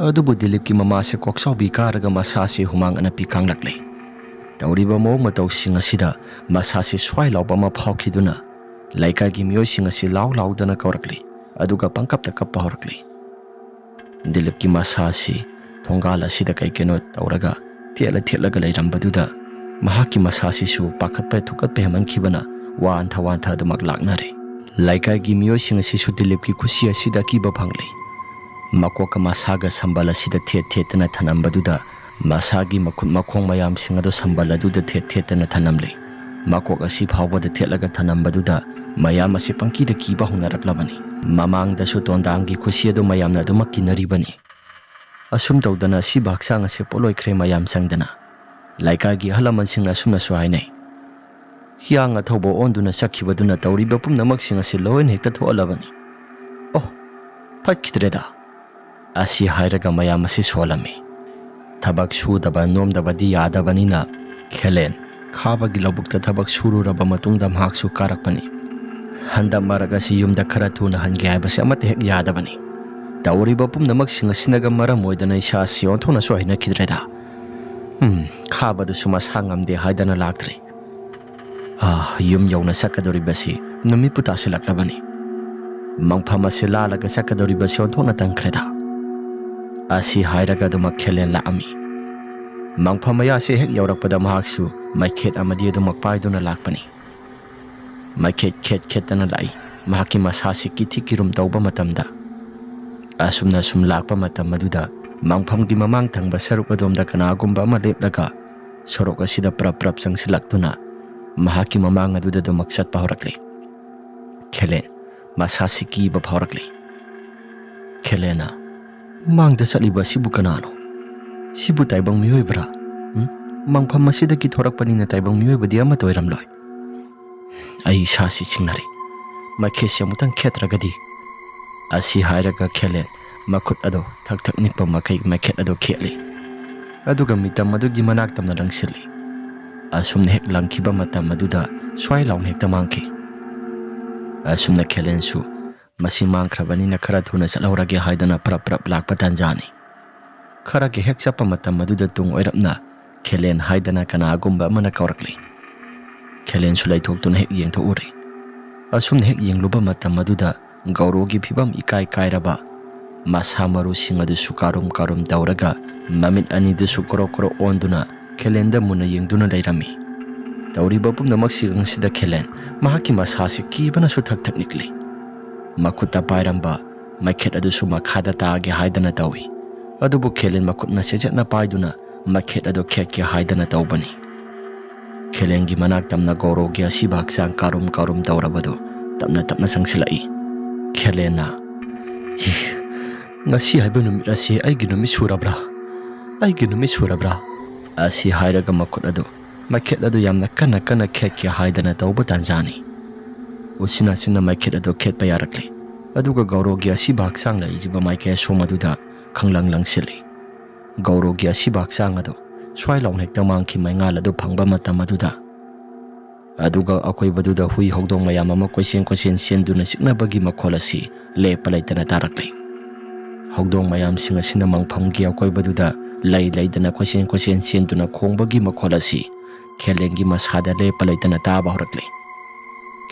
ꯑꯗꯨꯕꯨ ꯗꯤꯂꯤꯞꯀꯤ ꯃꯃꯥꯁꯦ ꯀꯣꯛꯆꯥꯎꯕꯤ ꯀꯥꯔꯒ ꯃꯁꯥꯁꯤ ꯍꯨꯃꯥꯡ ꯑꯅꯞꯄꯤ ꯀꯥꯡꯂꯛꯂꯦ꯫ ꯇꯧꯔꯤꯕ ꯃꯑꯣꯡ ꯃꯇꯧꯁꯤꯡ ꯑꯁꯤꯗ ꯃꯁꯥꯁꯤ ꯁ꯭ꯋꯥꯏ ꯂꯥꯎꯕ ꯑꯃ ꯐꯥꯎꯈꯤꯗꯨꯅ ꯂꯩꯀꯥꯏꯒꯤ ꯃꯤꯑꯣꯏꯁꯤꯡ ꯑꯁꯤ ꯂꯥꯎ ꯂꯥꯎꯗꯅ ꯀꯧꯔꯛꯂꯤ ꯑꯗꯨꯒ ꯄꯪꯀꯞꯇ ꯀꯞꯄ ꯍꯧꯔꯛꯂꯤ꯫ ꯗꯤꯂꯤꯞꯀꯤ ꯃꯁꯥ ꯑꯁꯤ ꯊꯣꯡꯒꯥꯜ ꯑꯁꯤꯗ ꯀꯩꯀꯩꯅꯣ ꯇꯧꯔꯒ ꯊꯦꯠꯂꯒ ꯂꯩꯔꯝꯕꯗꯨꯗ ꯃꯍꯥꯛꯀꯤ ꯃꯁꯥꯁꯤꯁꯨ ꯄꯥꯈꯠꯄ ꯊꯨꯀꯠꯄ ꯍꯦꯃꯟꯈꯤꯕꯅ ꯋꯥꯟꯊ ꯋꯥꯟꯊ ꯑꯗꯨꯃꯛ ꯂꯥꯛꯅꯔꯦ꯫ ꯂꯩꯀꯥꯏꯒꯤ ꯃꯤꯑꯣꯏꯁꯤꯡ ꯑꯁꯤꯁꯨ ꯗꯤꯂꯤꯞꯀꯤ ꯈꯨꯁꯤ ꯑꯁꯤꯗ ꯑꯀꯤꯕ ꯐꯪꯂꯤ꯫ ꯃꯀꯣꯛꯀ ꯃꯁꯥꯒ ꯁꯝꯕꯜ ꯑꯁꯤꯗ ꯊꯦꯠ ꯊꯦꯠꯇꯅ ꯊꯅꯝꯕꯗꯨꯗ ꯃꯁꯥꯒꯤ ꯃꯈꯨꯠ ꯃꯈꯣꯡ ꯃꯌꯥꯝꯁꯤꯡ ꯑꯗꯨ ꯁꯝꯕꯜ ꯑꯗꯨꯗ ꯊꯦꯠ ꯊꯦꯠꯇꯅ ꯊꯅꯝꯂꯤ꯫ ꯃꯀꯣꯛ ꯑꯁꯤ ꯐꯥꯎꯕꯗ ꯊꯦꯠꯂꯒ ꯊꯅꯝꯕꯗꯨꯗ ꯃꯌꯥꯝ ꯑꯁꯤ ꯄꯪꯀꯤꯗ ꯀꯤꯕ ꯍꯧꯅꯔꯛꯂꯕꯅꯤ꯫ ꯃꯃꯥꯡꯗꯁꯨ ꯇꯣꯟꯗꯥꯡꯒꯤ ꯈꯨꯁꯤ ꯑꯗꯨ ꯃꯌꯥꯝꯅ ꯑꯗꯨꯃꯛ ꯀꯤꯅꯔꯤꯕꯅꯤ꯫ ꯑꯁꯨꯝ ꯇꯧꯗꯅ ꯑꯁꯤꯕ ꯍꯛꯆꯥꯡ ꯑꯁꯤ ꯄꯣꯠꯂꯣꯏꯈ꯭ꯔꯦ ꯃꯌꯥꯝ ꯆꯪꯗꯅ꯫ ꯂꯩꯀꯥꯏꯒꯤ ꯑꯍꯜ ꯂꯃꯟꯁꯤꯡꯅ ꯑꯁꯨꯝꯅꯁꯨ ꯍꯥꯏꯅꯩ, ꯍꯤꯌꯥꯡ ꯑꯊꯧꯕ ꯑꯣꯟꯗꯨꯅ ꯆꯠꯈꯤꯕꯗꯨꯅ ꯇꯧꯔꯤꯕ ꯄꯨꯝꯅꯃꯛꯁꯤꯡ ꯑꯁꯤ ꯂꯣꯏꯅ ꯍꯦꯛꯇ ꯊꯣꯛꯍꯜꯂꯕꯅꯤ꯫ ꯑꯣ, ꯐꯠꯈꯤꯗ꯭ꯔꯦꯗ! ꯑꯁꯤ ꯍꯥꯏꯔꯒ ꯃꯌꯥꯝ ꯑꯁꯤ ꯁꯣꯜꯂꯝꯃꯤ꯫ ꯊꯕꯛ ꯁꯨꯗꯕ ꯅꯣꯝꯗꯕꯗꯤ ꯌꯥꯗꯕꯅꯤꯅ ꯈꯦꯂꯦꯟ ꯈꯥꯕꯒꯤ ꯂꯧꯕꯨꯛꯇ ꯊꯕꯛ ꯁꯨꯔꯨꯔꯕ ꯃꯇꯨꯡꯗ ꯃꯍꯥꯛꯁꯨ ꯀꯥꯔꯛꯄꯅꯤ꯫ ꯍꯟꯗꯛ ꯃꯔꯛ ꯑꯁꯤ ꯌꯨꯝꯗ ꯈꯔ ꯊꯨꯅ ꯍꯟꯒꯦ ꯍꯥꯏꯕꯁꯤ ꯑꯃꯠꯇ ꯍꯦꯛ ꯌꯥꯗꯕꯅꯤ꯫ ꯇꯧꯔꯤꯕ ꯄꯨꯝꯅꯃꯛꯁꯤꯡ ꯑꯁꯤꯅꯒ ꯃꯔꯝ ꯑꯣꯏꯗꯅ ꯏꯁꯥꯁꯤ ꯑꯣꯟꯊꯣꯛꯅꯁꯨ ꯍꯩꯅꯈꯤꯗ꯭ꯔꯦꯗ꯫ ꯈꯥꯕꯗꯨꯁꯨ ꯃꯁꯥ ꯉꯝꯗꯦ ꯍꯥꯏꯗꯅ ꯂꯥꯛꯇ꯭ꯔꯤ꯫ ꯌꯨꯝ ꯌꯧꯅ ꯆꯠꯀꯗꯧꯔꯤꯕꯁꯤ ꯅꯨꯃꯤꯠꯄꯨ ꯇꯥꯁꯤꯜꯂꯛꯂꯕꯅꯤ꯫ ꯃꯪꯐꯝ ꯑꯁꯤ ꯂꯥꯜꯂꯒ ꯆꯠꯀꯗꯧꯔꯤꯕꯁꯤ ꯑꯣꯟꯊꯣꯛꯅ ꯇꯟꯈ꯭ꯔꯦꯗ꯫ ꯑꯁꯤ ꯍꯥꯏꯔꯒ ꯑꯗꯨꯃꯛ ꯈꯦꯂꯦꯟ ꯂꯥꯛꯑꯝꯃꯤ꯫ ꯃꯪꯐꯝ ꯃꯌꯥꯁꯤ ꯍꯦꯛ ꯌꯧꯔꯛꯄꯗ ꯃꯍꯥꯛꯁꯨ ꯃꯩꯈꯦꯠ ꯑꯃꯗꯤ ꯑꯗꯨꯃꯛ ꯄꯥꯏꯗꯨꯅ ꯂꯥꯛꯄꯅꯤ꯫ ꯃꯩꯈꯦꯠ ꯈꯦꯠ ꯈꯦꯠꯇꯅ ꯂꯥꯛꯏ ꯃꯍꯥꯛꯀꯤ ꯃꯁꯥꯁꯤ ꯀꯤꯊꯤ ꯀꯤꯔꯨꯝ ꯇꯧꯕ ꯃꯇꯝꯗ꯫ ꯑꯁꯨꯝꯅ ꯁꯨꯝ ꯂꯥꯛꯄ ꯃꯇꯝ ꯑꯗꯨꯗ ꯃꯪꯐꯝꯒꯤ ꯃꯃꯥꯡ ꯊꯪꯕ ꯁꯔꯨꯛ ꯑꯗꯣꯝꯗ ꯀꯅꯥꯒꯨꯝꯕ ꯑꯃ ꯂꯦꯞꯂꯒ ꯁꯣꯔꯣꯛ ꯑꯁꯤꯗ ꯄ꯭ꯔꯞ ꯄ꯭ꯔꯞ ꯆꯪꯁꯤꯜꯂꯛꯇꯨꯅ ꯃꯍꯥꯛꯀꯤ ꯃꯃꯥꯡ ꯑꯗꯨꯗ ꯑꯗꯨꯃꯛ ꯆꯠꯄ ꯍꯧꯔꯛꯂꯤ꯫ ꯈꯦꯂꯦꯟ ꯃꯁꯥꯁꯤ ꯀꯤꯕ ꯐꯥꯎꯔꯛꯂꯤ꯫ ꯈꯦꯂꯦꯟꯅ, ꯃꯥꯡꯗ ꯆꯠꯂꯤꯕ ꯑꯁꯤꯕꯨ ꯀꯅꯥꯅꯣ? ꯁꯤꯕꯨ ꯇꯥꯏꯕꯪ ꯃꯤꯑꯣꯏꯕ꯭ꯔꯥ? ꯃꯪꯐꯝ ꯑꯁꯤꯗꯒꯤ ꯊꯣꯔꯛꯄꯅꯤꯅ ꯇꯥꯏꯕꯪ ꯃꯤꯑꯣꯏꯕꯗꯤ ꯑꯃꯠꯇ ꯑꯣꯏꯔꯝꯂꯣꯏ꯫ ꯑꯩ ꯏꯁꯥꯁꯤ ꯆꯤꯡꯅꯔꯤ, ꯃꯩꯈꯦꯠꯁꯤ ꯑꯃꯨꯛꯇꯪ ꯈꯦꯠꯇ꯭ꯔꯒꯗꯤ꯫ ꯑꯁꯤ ꯍꯥꯏꯔꯒ ꯈꯦꯂꯦꯟ ꯃꯈꯨꯠ ꯑꯗꯨ ꯊꯛ ꯊꯛ ꯅꯤꯛꯄ ꯃꯈꯩ ꯃꯩꯈꯦꯠ ꯑꯗꯨ ꯈꯦꯠꯂꯤ ꯑꯗꯨꯒ ꯃꯤꯇꯝ ꯑꯗꯨꯒꯤ ꯃꯅꯥꯛ ꯇꯝꯅ ꯂꯪꯁꯤꯜꯂꯤ꯫ ꯑꯁꯨꯝꯅ ꯍꯦꯛ ꯂꯪꯈꯤꯕ ꯃꯇꯝ ꯑꯗꯨꯗ ꯁ꯭ꯋꯥꯏ ꯂꯥꯎꯅ ꯍꯦꯛꯇ ꯃꯥꯡꯈꯤ꯫ ꯑꯁꯨꯝꯅ ꯈꯦꯂꯦꯟꯁꯨ ꯃꯁꯤ ꯃꯥꯡꯈ꯭ꯔꯕꯅꯤꯅ ꯈꯔ ꯊꯨꯅ ꯆꯠꯍꯧꯔꯒꯦ ꯍꯥꯏꯗꯅ ꯄ꯭ꯔꯞ ꯄ꯭ꯔꯞ ꯂꯥꯛꯄ ꯇꯥꯟꯖꯥꯅꯤ꯫ ꯈꯔꯒꯤ ꯍꯦꯛ ꯆꯠꯄ ꯃꯇꯝ ꯑꯗꯨꯗ ꯇꯨꯡ ꯑꯣꯏꯔꯞꯅ ꯈꯦꯂꯦꯟ ꯍꯥꯏꯗꯅ ꯀꯅꯥꯒꯨꯝꯕ ꯑꯃꯅ ꯀꯧꯔꯛꯂꯤ꯫ ꯈꯦꯂꯦꯟꯁꯨ ꯂꯩꯊꯣꯛꯇꯨꯅ ꯍꯦꯛ ꯌꯦꯡꯊꯣꯛꯎꯔꯤ꯫ ꯑꯁꯨꯝꯅ ꯍꯦꯛ ꯌꯦꯡꯂꯨꯕ ꯃꯇꯝ ꯑꯗꯨꯗ ꯒꯧꯔꯣꯒꯤ ꯐꯤꯕꯝ ꯏꯀꯥꯏ ꯀꯥꯏꯔꯕ ꯃꯁꯥ ꯃꯔꯨꯁꯤꯡ ꯑꯗꯨꯁꯨ ꯀꯥꯔꯨꯝ ꯀꯥꯔꯨꯝ ꯇꯧꯔꯒ ꯃꯃꯤꯠ ꯑꯅꯤꯗꯨꯁꯨ ꯀꯣꯔꯣꯛ ꯀꯣꯔꯣꯛ ꯑꯣꯟꯗꯨꯅ ꯈꯦꯂꯦꯟꯗ ꯃꯨꯟꯅ ꯌꯦꯡꯗꯨꯅ ꯂꯩꯔꯝꯃꯤ꯫ ꯇꯧꯔꯤꯕ ꯄꯨꯝꯅꯃꯛꯁꯤꯡ ꯑꯁꯤꯗ ꯈꯦꯂꯦꯟ ꯃꯍꯥꯛꯀꯤ ꯃꯁꯥꯁꯤ ꯀꯤꯕꯅꯁꯨ ꯊꯛ ꯊꯛ ꯅꯤꯛꯂꯤ꯫ ꯃꯈꯨꯠꯇ ꯄꯥꯏꯔꯝꯕ ꯃꯩꯈꯦꯠ ꯑꯗꯨꯁꯨ ꯃꯈꯥꯗ ꯇꯥꯒꯦ ꯍꯥꯏꯗꯅ ꯇꯧꯏ꯫ ꯑꯗꯨꯕꯨ ꯈꯦꯂꯦꯟ ꯃꯈꯨꯠꯅ ꯆꯦꯠꯅ ꯄꯥꯏꯗꯨꯅ ꯃꯩꯈꯦꯠ ꯑꯗꯨ ꯈꯦꯠꯀꯦ ꯍꯥꯏꯗꯅ ꯇꯧꯕꯅꯤ꯫ ꯈꯦꯂꯦꯟꯒꯤ ꯃꯅꯥꯛ ꯇꯝꯅ ꯒꯧꯔꯣꯒꯤ ꯑꯁꯤꯕ ꯍꯛꯆꯥꯡ ꯀꯥꯔꯨꯝ ꯀꯥꯔꯨꯝ ꯇꯧꯔꯕꯗꯨ ꯇꯞꯅ ꯇꯞꯅ ꯆꯪꯁꯤꯜꯂꯛꯏ꯫ ꯈꯦꯂꯦꯟꯅ, ꯉꯁꯤ ꯍꯥꯏꯕ ꯅꯨꯃꯤꯠ ꯑꯁꯤ ꯑꯩꯒꯤ ꯅꯨꯃꯤꯠ ꯁꯨꯔꯕ꯭ꯔꯥ? ꯑꯩꯒꯤ ꯅꯨꯃꯤꯠ ꯁꯨꯔꯕ꯭ꯔꯥ? Asi hairaga makut adu maikhet adu yamna kana khetke haidana tauba tanjani. Usina sina maikhet adu khetpa yarakle. Aduga Gaurogi asiba haksang la ijiba maike somaduda khanglang langsili. Gaurogi asiba haksang adu swai laung hekta mangki maingal adu phangba matam aduda. Aduga akoibaduda hui hogdong mayam ama koisen senduna siknabagi makhol asi lepa laitana tarakle. Hogdong mayam sing asina mangphamgi akoibaduda laidana koisen senduna khongbagi makhol asi Khelengi masada lepa laitana taba horakle.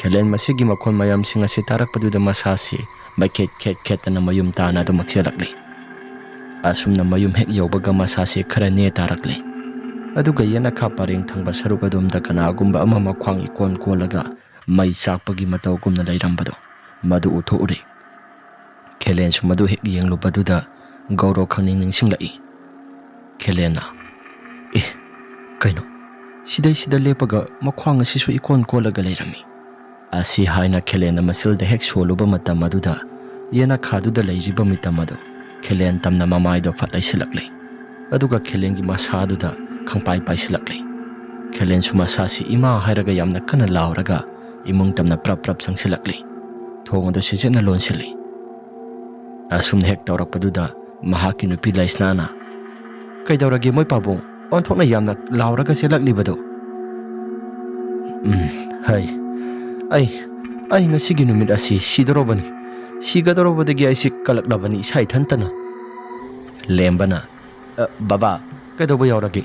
Khelen masigi makhol mayam sing asi tarakpaduda masasi maikhet khetana mayum tana adu makselakle. Asumna mayum hek yobaga masasi khara ne tarakle. Aduga yana kha pareng thangba saruk adumda kanagumba ama makhwang ikon kolaga mai sakpagi matau kumna lairambado madu utho ure. Khelen su madu hek yenglupaduda Gauro khangning ningsinglai. Khelena kaino sida lepaga makhwang asisu ikon kolaga lairami. Asi haina Khelena masilda hek soluba matam aduda yana khaduda lairiba mitamado Khelen tamna mamaido phatlai silakle. Aduga Khelengi masaduda khangpai silakle. Khelen su masasi ima hairaga yamna kana lauraga imung tamna prap sangsilakle. Thongado sijena lonsili. Asumna hek tawrakpaduda mahaki nupi laisnana kaidawrage moi pabong onthokna yamna lauraga selaklibado. Hai ai ngasigi numit asi sidorobani sigadorobadagi aisi kalaklabani sai thantana. Lembana baba kaidoba yaurage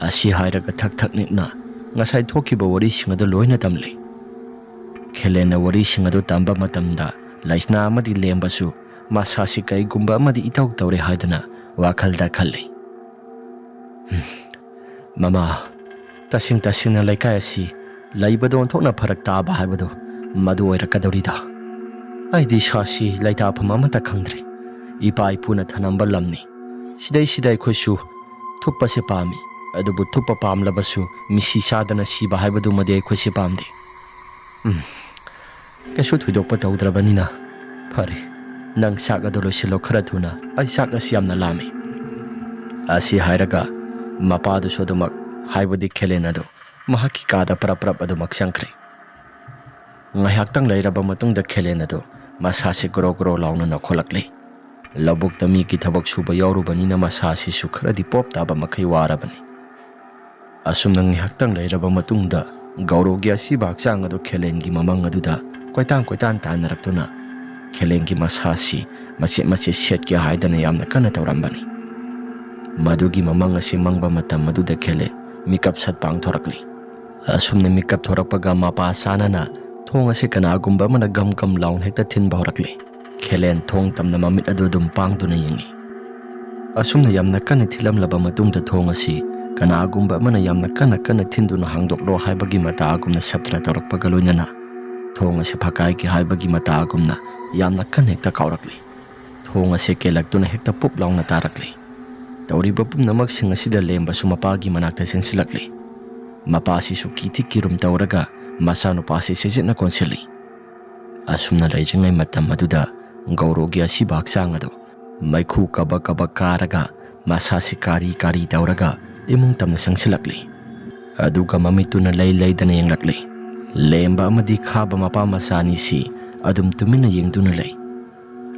asi hairaga thak nikna ngasai thokiba wari singado loina tamle. Khelena wari singado tamba matamda laisna amadi lembasu masasi kai gumba amadi itau tawre haidana wakhalda khalle. Mama tasing na laikai asi laibado onthokna pharak taba haibado madu oirakadorida. Aidi shasi laita phama amata khangdri ipa ipuna thanamba lamni sidai khoisu thuppa se pami adubu thuppa pamlabasu misi sadana siba haibado made khoisi pamde. Kasu thudokpa tawdrabanina phare nang saga dolo silo khara thuna ai saga siamna lami. Asi hairaga mapa du sodumak haibadi Khelena do mahaki kada prap adumak sangkre. Ngayaktang lairaba matungda Khelena do masasi gro launa na kholakle. Labuk tami ki thabak suba yaurubanina masasi su kharadi pop taba makai warabani. Asum nang ngayaktang lairaba matungda Gaurogi asiba haksang adu Khelengi mamang aduda koitan tanaraktuna Khelengi masasi mase setki haidana yamna kana tawrambani. Madugi mamang asi mangba matam maduda Khelen mikap sat pang thorakli. Asumna mikap thorakpaga mapa sanana thong ase kanagumba mana gam laun hekta thinba horakli. Khelen thong tamna mamit adu dum pangduna yengi. Asumna yamna kana thilamlaba matungda thong ase kanagumba mana yamna kana thinduna hangdoklo haibagi mata agumna saptra tawrakpaga loinana thong ase phakai ki haibagi mata agumna yamna kana hekta kaurakli. Thong ase kelaktuna hekta pup launa tarakli. Tawriba pumnamak sing asida lemba sumapagi manakta sensilakli. Mapasi su kirum tawraga masano pasi sejena konsili. Asumna laijingai matam maduda Gaurogi asiba haksang adu maikhu kaba karaga masasi kari tawraga imung tamna sangsilakli. Aduga mamituna laidana yenglakli. Lemba amadi khaba mapa masani si adum tumina yengduna lay.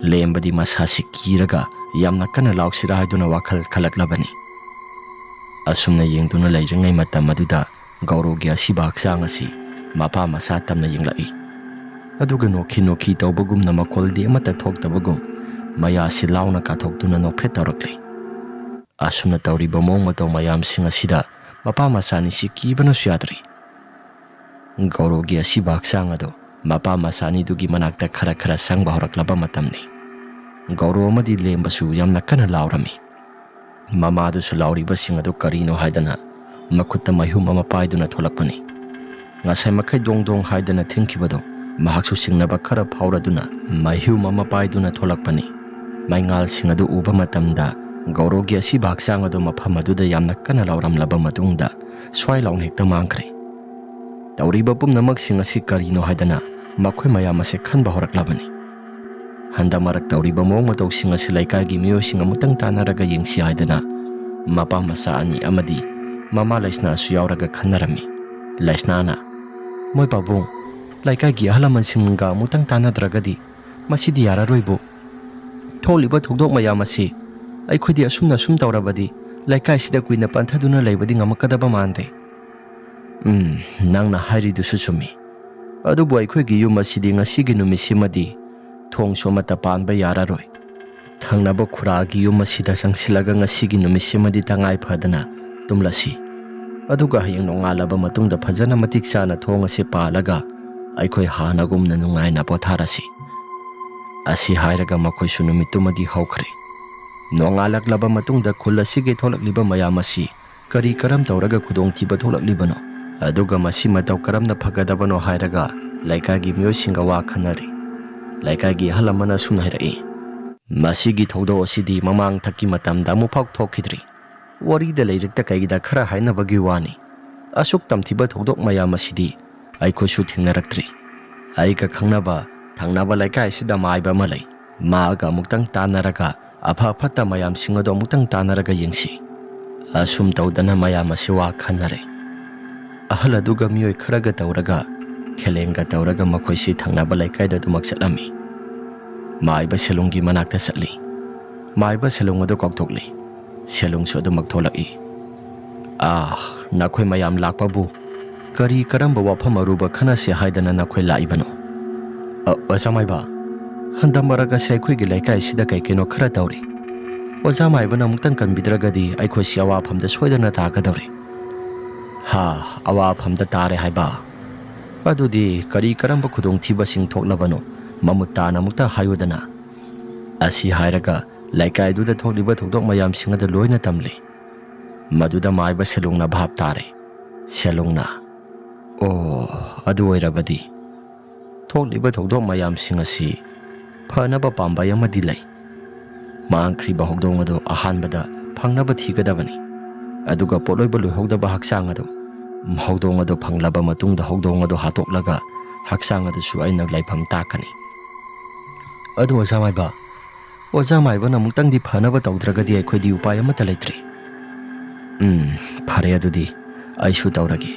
Lemba di masasi kiraga yamna kana lauksira haiduna wakhal khalaklabani. Asumna yengduna laijingai matam maduda Gaurogi asiba haksang asi mapa masa tamna yenglai. Aduga nokhi tawbagumna makoldi amata thoktabagum maya si launa kathoktuna nokphet tawrakli. Asumna tawriba mong mataw mayam sing asida mapa masani si kibana suyadri. Gaurogi asiba haksang adu mapa masani dugi manakta khara sangba horaklaba matamni. Gauro amadi lembasu yamna kana laurami. Mama adu su lauriba sing adu karino haidana makutta mayhum ama paiduna tholakpani. Ngasai makai dong haidana thinkibado mahaksu singnaba khara phauraduna mayhum ama paiduna tholakpani. Maingal sing adu uba matamda Gaurogi asiba haksang adu mafam aduda yamna kana lauramlaba matungda swai laun hekta mangkhre. Tawriba pumnamak sing asi karino haidana makhoi mayam ase khanba horaklabani. Handa marak tawriba mong mataw sing asi laikagi miyo sing amutang tanaraga yengsi haidana Mapa masa ani amadi Mama Laisna su yauraga khanarami. Laisnana Moi pabung Laikagi halaman singa mutang tanadragadi Masidi yararoibo Tholiba thogdok mayam asi Aikhodi asumna sum tawrabadi Laikai sida kuina panthaduna laibadi ngamakadaba mande. Nangna hairidusu sumi. Adubu aikhoigi yum asidi ngasigi numisimadi thong somata panba yararoi. Thangnaba khuragi yum asida sangsilaga ngasigi numisimadi tangai phadana tumlasi. Aduga hayang nongalaba matungda phajana matik chana thong ase palaga aikhoi hanagumna nungaina potharasi. Asi hairaga makhoi su numitumadi haukhre. Nongalaklaba matungda khul asigi tholakliba mayam asi kari karam tawraga khudongthiba tholaklibano aduga masi matau karamna phagadabano hairaga laikagi myosinga wa khanari. Laikagi halamana sumna hairai masigi thogdo asidi mamang thaki matamda muphak thokidri wari da leirikta kaigida khara hainabagi wani asuk tamthiba thogdok mayam asidi aikhosu thingnaraktre. Aika khangnaba thangnaba laikai sida maiba malai maaga muktang tanaraga Apha phata mayam singado mutang tanaraga yengsi. Asum tawdana mayam asiwa khanare. Ahala duga miyoi kharaga tawraga khelenga tawraga makhoisi thangnaba laikai da dumak satlami. Maiba selungi manakta satli. Maiba selungado kokthokli. Selung so dumak tholaki. Nakhoi mayam lakpabu kari karamba wafam aruba khana se haidana nakhoi laibano. Asamaiba Handamaraga se aikhoi laikai sida kaikeno khara tawri. Oza maibana muktang kanbidragadi aikhoi si awa phamda soidana tagadawri. Awa phamda tare haiba. Adudi kari karamba khudong thiba sing thoklabano mamutana mukta hayudana. Asi hairaga laikai duda thokliba thokdok mayam singada loina tamli. Maduda maiba selungna bhap tare. Selungna adu oirabadi thokliba thokdok mayam singasi Phanaba pambay amadi lay. Maangkhriba hogdong ado ahanbada phangnaba thigadabani. Aduga poloiba loihogdaba haksang ado hogdong ado phanglaba matungda hogdong ado hatoklaga haksang ado su aina laifam takani. Adu ozamaiba na muktangdi phanaba tawdragadi aikhodi upay amata laitri. Phare adudi aisu tawragi.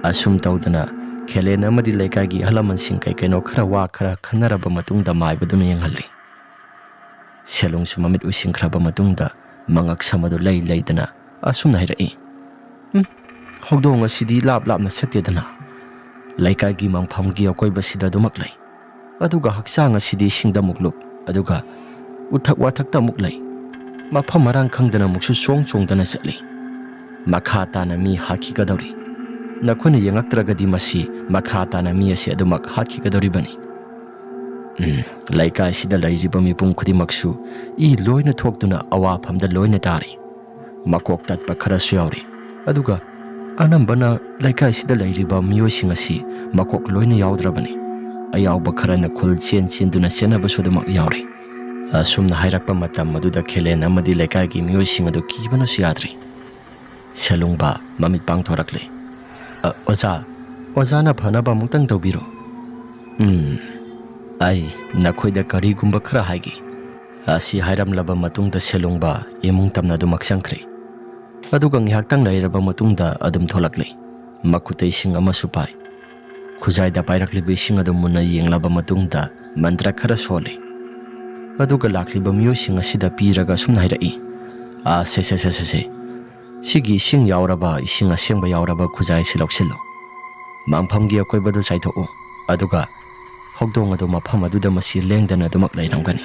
Asum tawdana Kelen amadi laikagi halaman sing kaikeno khara wa khara khanaraba matungda maibaduna yanghalli. Selung sumamit using khraba matungda mangak samado laidana asumna hairai. Hogdong asidi lapna satyadana. Laikagi mangphamgi akoiba sida dumaklai. Aduga haksang asidi singda muklup. Aduga uthak wathakta muklai. Mafam marang khangdana muksu chongdana satli. Makha tana mi hakikadawri. Nakhona yengaktragadi masi makha tana mi ase adumak hakikadoribani. Laikai sida lairiba mipum khudimaksu I loina thoktuna awa phamda loina tari. Makok tatpa khara su yauri. Aduga anambana laikai sida lairiba miyosing asi makok loina yaudrabani. Ayawba kharana khul chenduna senaba sudumak yauri. Asumna hairakpa matam maduda khelen amadi laikai gi miyosing adu kibana su yadri. Selungba mamit pangthorakle. Ozana phanaba muktang tawbiro. Ai nakhoida karigumba khara haigi. Asi hairamlaba matungda selungba imung tamna dumak sangkhre. Aduga ngihaktang lairaba matungda adum tholakle. Makutei sing ama supai. Khujaida pairaklibi sing adum munna yenglaba matungda mantra khara sole. Aduga lakliba miyo sing asida piraga sumna hairai. Se Sigi sing yauraba ising asengba yauraba khujai siloksillo. Mangphamgi akoibadu chaithok aduga hogdong ado mafam aduda masi lengdana dumak lairamgani.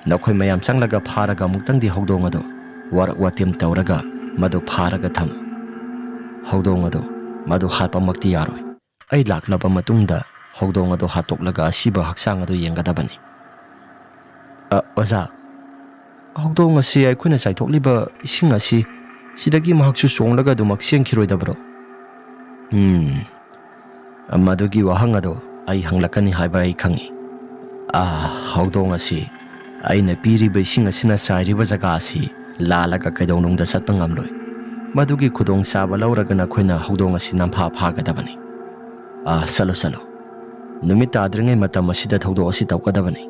Nakhoi mayam changlaga pharaga muktangdi hogdong ado warak watim tawraga madu pharaga tham. Hogdong ado madu hatpamakti yaroi. Ai laklaba matungda hogdong ado hatoklaga asiba haksang ado yengadabani. Oza hogdong asi aikhoina chaithokliba ising asi Sidagi mahaksu songlaga dumak sengkhiroidabro. Madugi wahang ado ai hanglakani haiba ai khangi. Hogdong asi aina piriba ising asina sairiba jaga asi lalaga kaidonungda satpa ngamloi. Madugi khudong saba lauraga nakhoina hogdong asi nampha phagadabani. Salo numit tadringai matam asida thogdo asi tawkadabani.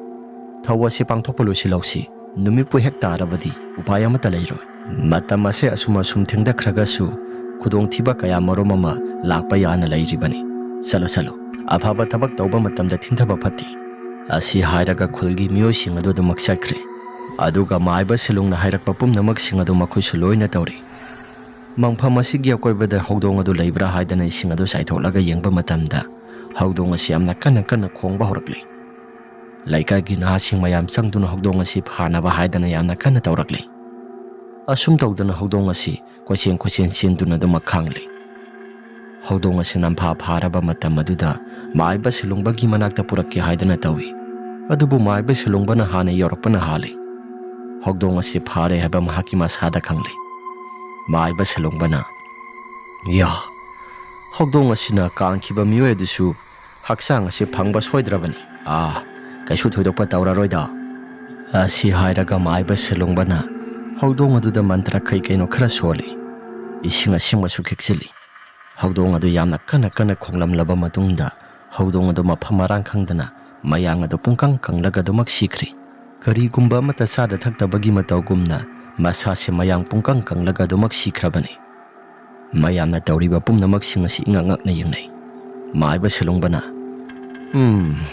Thaw asi pangthokpa losilausi numit pu hek tarabadi upay amata leiroi. Matam ase asum thengdakhragasu khudongthiba kaya marom ama lakpa yana leiribani. Salo afaba thabak tauba matamda thintaba phati. Asi hairaga khulgi miyosing adu maksakre. Aduga maiba silungna hairakpa pumnamak sing adu makhoisu loina tawri. Mangpham asigi akoibada hogdong adu leibra haidana ising adu saitholaga yengba matamda hogdong asi amna kana khongba horakli. Laikagi nahasing mayam sangduna hogdong asi phanaba haidana yamna kana tawrakli. Asum tawdana hogdong asi kochen sinduna du makhangli. Hogdong asi nampha pharaba matam aduda maiba silungbagi manakta purakki haidana tawi. Adubu maiba silungbana hana yorakpana hali. Hogdong asi phare haba mahaki masada khangli. Maiba silungbana ya hogdong asina kangkhiba miyoy adusu haksang asi phangba soidrabani. Kaisu thoidokpa tawraroida. Asi hairaga maiba silungbana hogdong aduda mantra kaino khara soli. Ising asingmasu khiksili. Hogdong adu yamna kana khonglamlaba matungda hogdong adu maphamarang khangdana mayang adu pungkang kanglaga du maksikri. Karigumba mata sada thaktabagi matawgumna masase mayang pungkang kanglaga du maksikrabani. Mayamna tawriba pumnamak sing asi ingangakna yengnai. Maiba silungbana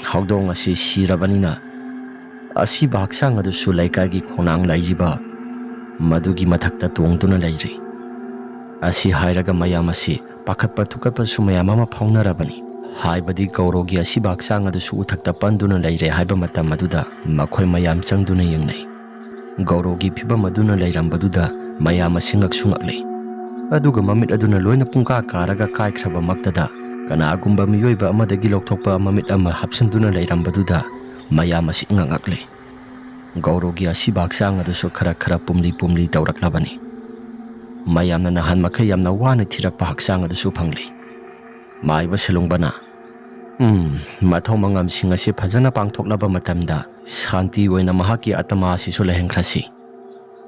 hogdong asi sirabanina asiba haksang adu su laikagi khonang laijiba madugi mathakta tongduna leiri. Asi hairaga mayam asi pakhatpa thukatpa su mayam ama phaunarabani. Haibadi gaurogi asiba haksang adu su uthakta panduna leire haiba matam aduda makhoi mayam changduna yengnai. Gaurogi phiba maduna leirambaduda mayam asingak sungaklei. Aduga mamit aduna loina pungka karaga kaikhraba maktada kanagumba miyoiba amadagi lokthokpa mamit ama hapsinduna leirambaduda mayam asi ingangaklei. Gaurogi asiba haksang adusu khara pumli tawraklabani. Mayamna nahan makhai yamna wana thirakpa haksang adusu phangli. Maiba silungbana mathau mangam sing asi phajana pangthoklaba matamda shanti oina mahaki atama asisu lehengkhrasi.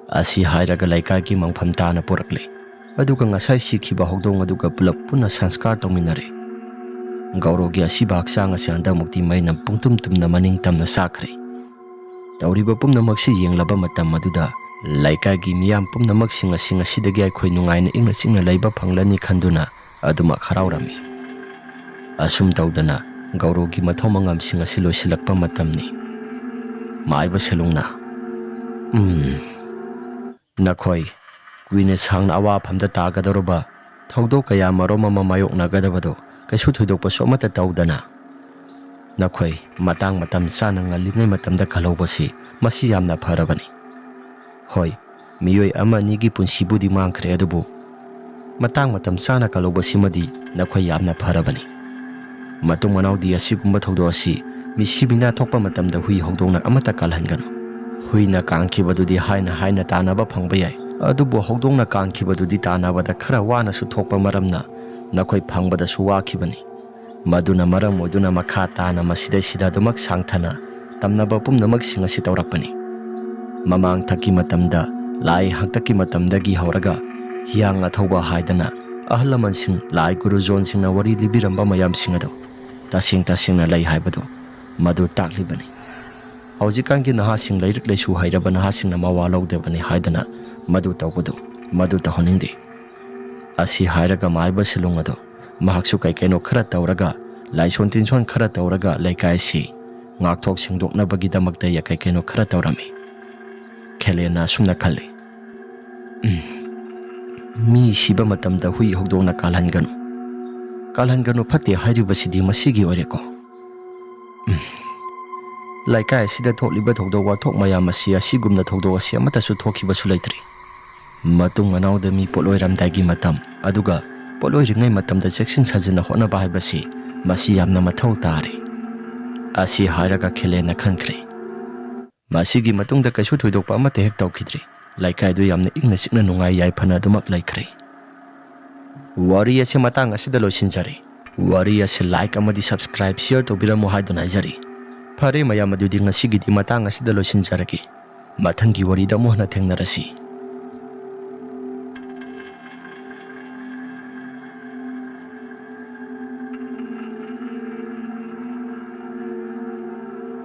Asi hairaga laikagi mangpham tana purakli. Aduga ngasai sikhiba hogdong aduga pulap puna sanskar tawminare. Gaurogi asiba haksang asi andamukti maina pungtumtumna maning tamna sakre. Tawriba pumnamak si yenglaba matam aduda laikagi miyam pumnamak sing asidagi aikhoi nungaina ingna singna leiba phanglani khanduna adumak haraurami. Asum tawdana gaurogi mathau mangam sing asi loisilakpa matamni. Maiba silungna nakhoi kuine sangna awa phamda tagadoroba thogdok kaya marom ama mayoknagadabado kaisu thoidokpa somata tawdana. Nakhoi matang matam sana ngalingai matamda khalobasi masi yamna pharabani. Hoi miyoi ama nigi punsibudi mangkhre adubu matang matam sana kalobasi madi nakhoi yamna pharabani. Matung manaudi asigumba thogdo asi misibina thokpa matamda hui hogdongna amata kalhangano. Huina kangkhibadudi haina tanaba phangba yai. Adubu hogdongna kangkhibadudi tanabada khara wana su thokpa maramna nakhoi phangbada su wakhibani. Maduna maram oduna makha tana masida dumak sangthana tamnaba pumnamak sing asi tawrakpani. Mamang thaki matamda lai haktaki matamdagi hauraga hiyang athauba haidana ahalaman sing lai guru zon singna wari libiramba mayam singado tasing lai haibado madu taklibani. Haujikangi naha sing lairik laisu hairaba naha sing na mawa lawdebani haidana madu tawbado madu tahoninde. Asi hairaga maiba silungado mahaksu kaino khara tawraga laison tinson khara tawraga laikai si ngakthok singdoknabagi damakta ya kaino khara tawrami. Khelena sumna khali mi siba matamda hui hogdongna kalhanganu phate hairibasidi masigi oreko. Laikai sida thokliba thogdo wathok mayam asi asigumna thogdo asi amata su thokhibasu leitri. Matung manauda mi poloiramdagi matam aduga poloiringai matamda cheksin sajina honaba haibasi masi yamna mathau tare. Asi hairaga Khelena khankre. Masigi matungda kaisu thoidokpa amata hek tawkhidri. Laikai du yamna ingna sikna nungai yaifana dumak laikre. Wari ase matang asida loisinjari. Wari ase like amadi subscribe share tobiramu haiduna haijari. Phare mayam adudi ngasigidi matang asida loisinjaragi. Mathangi warida mohna thengnarasi.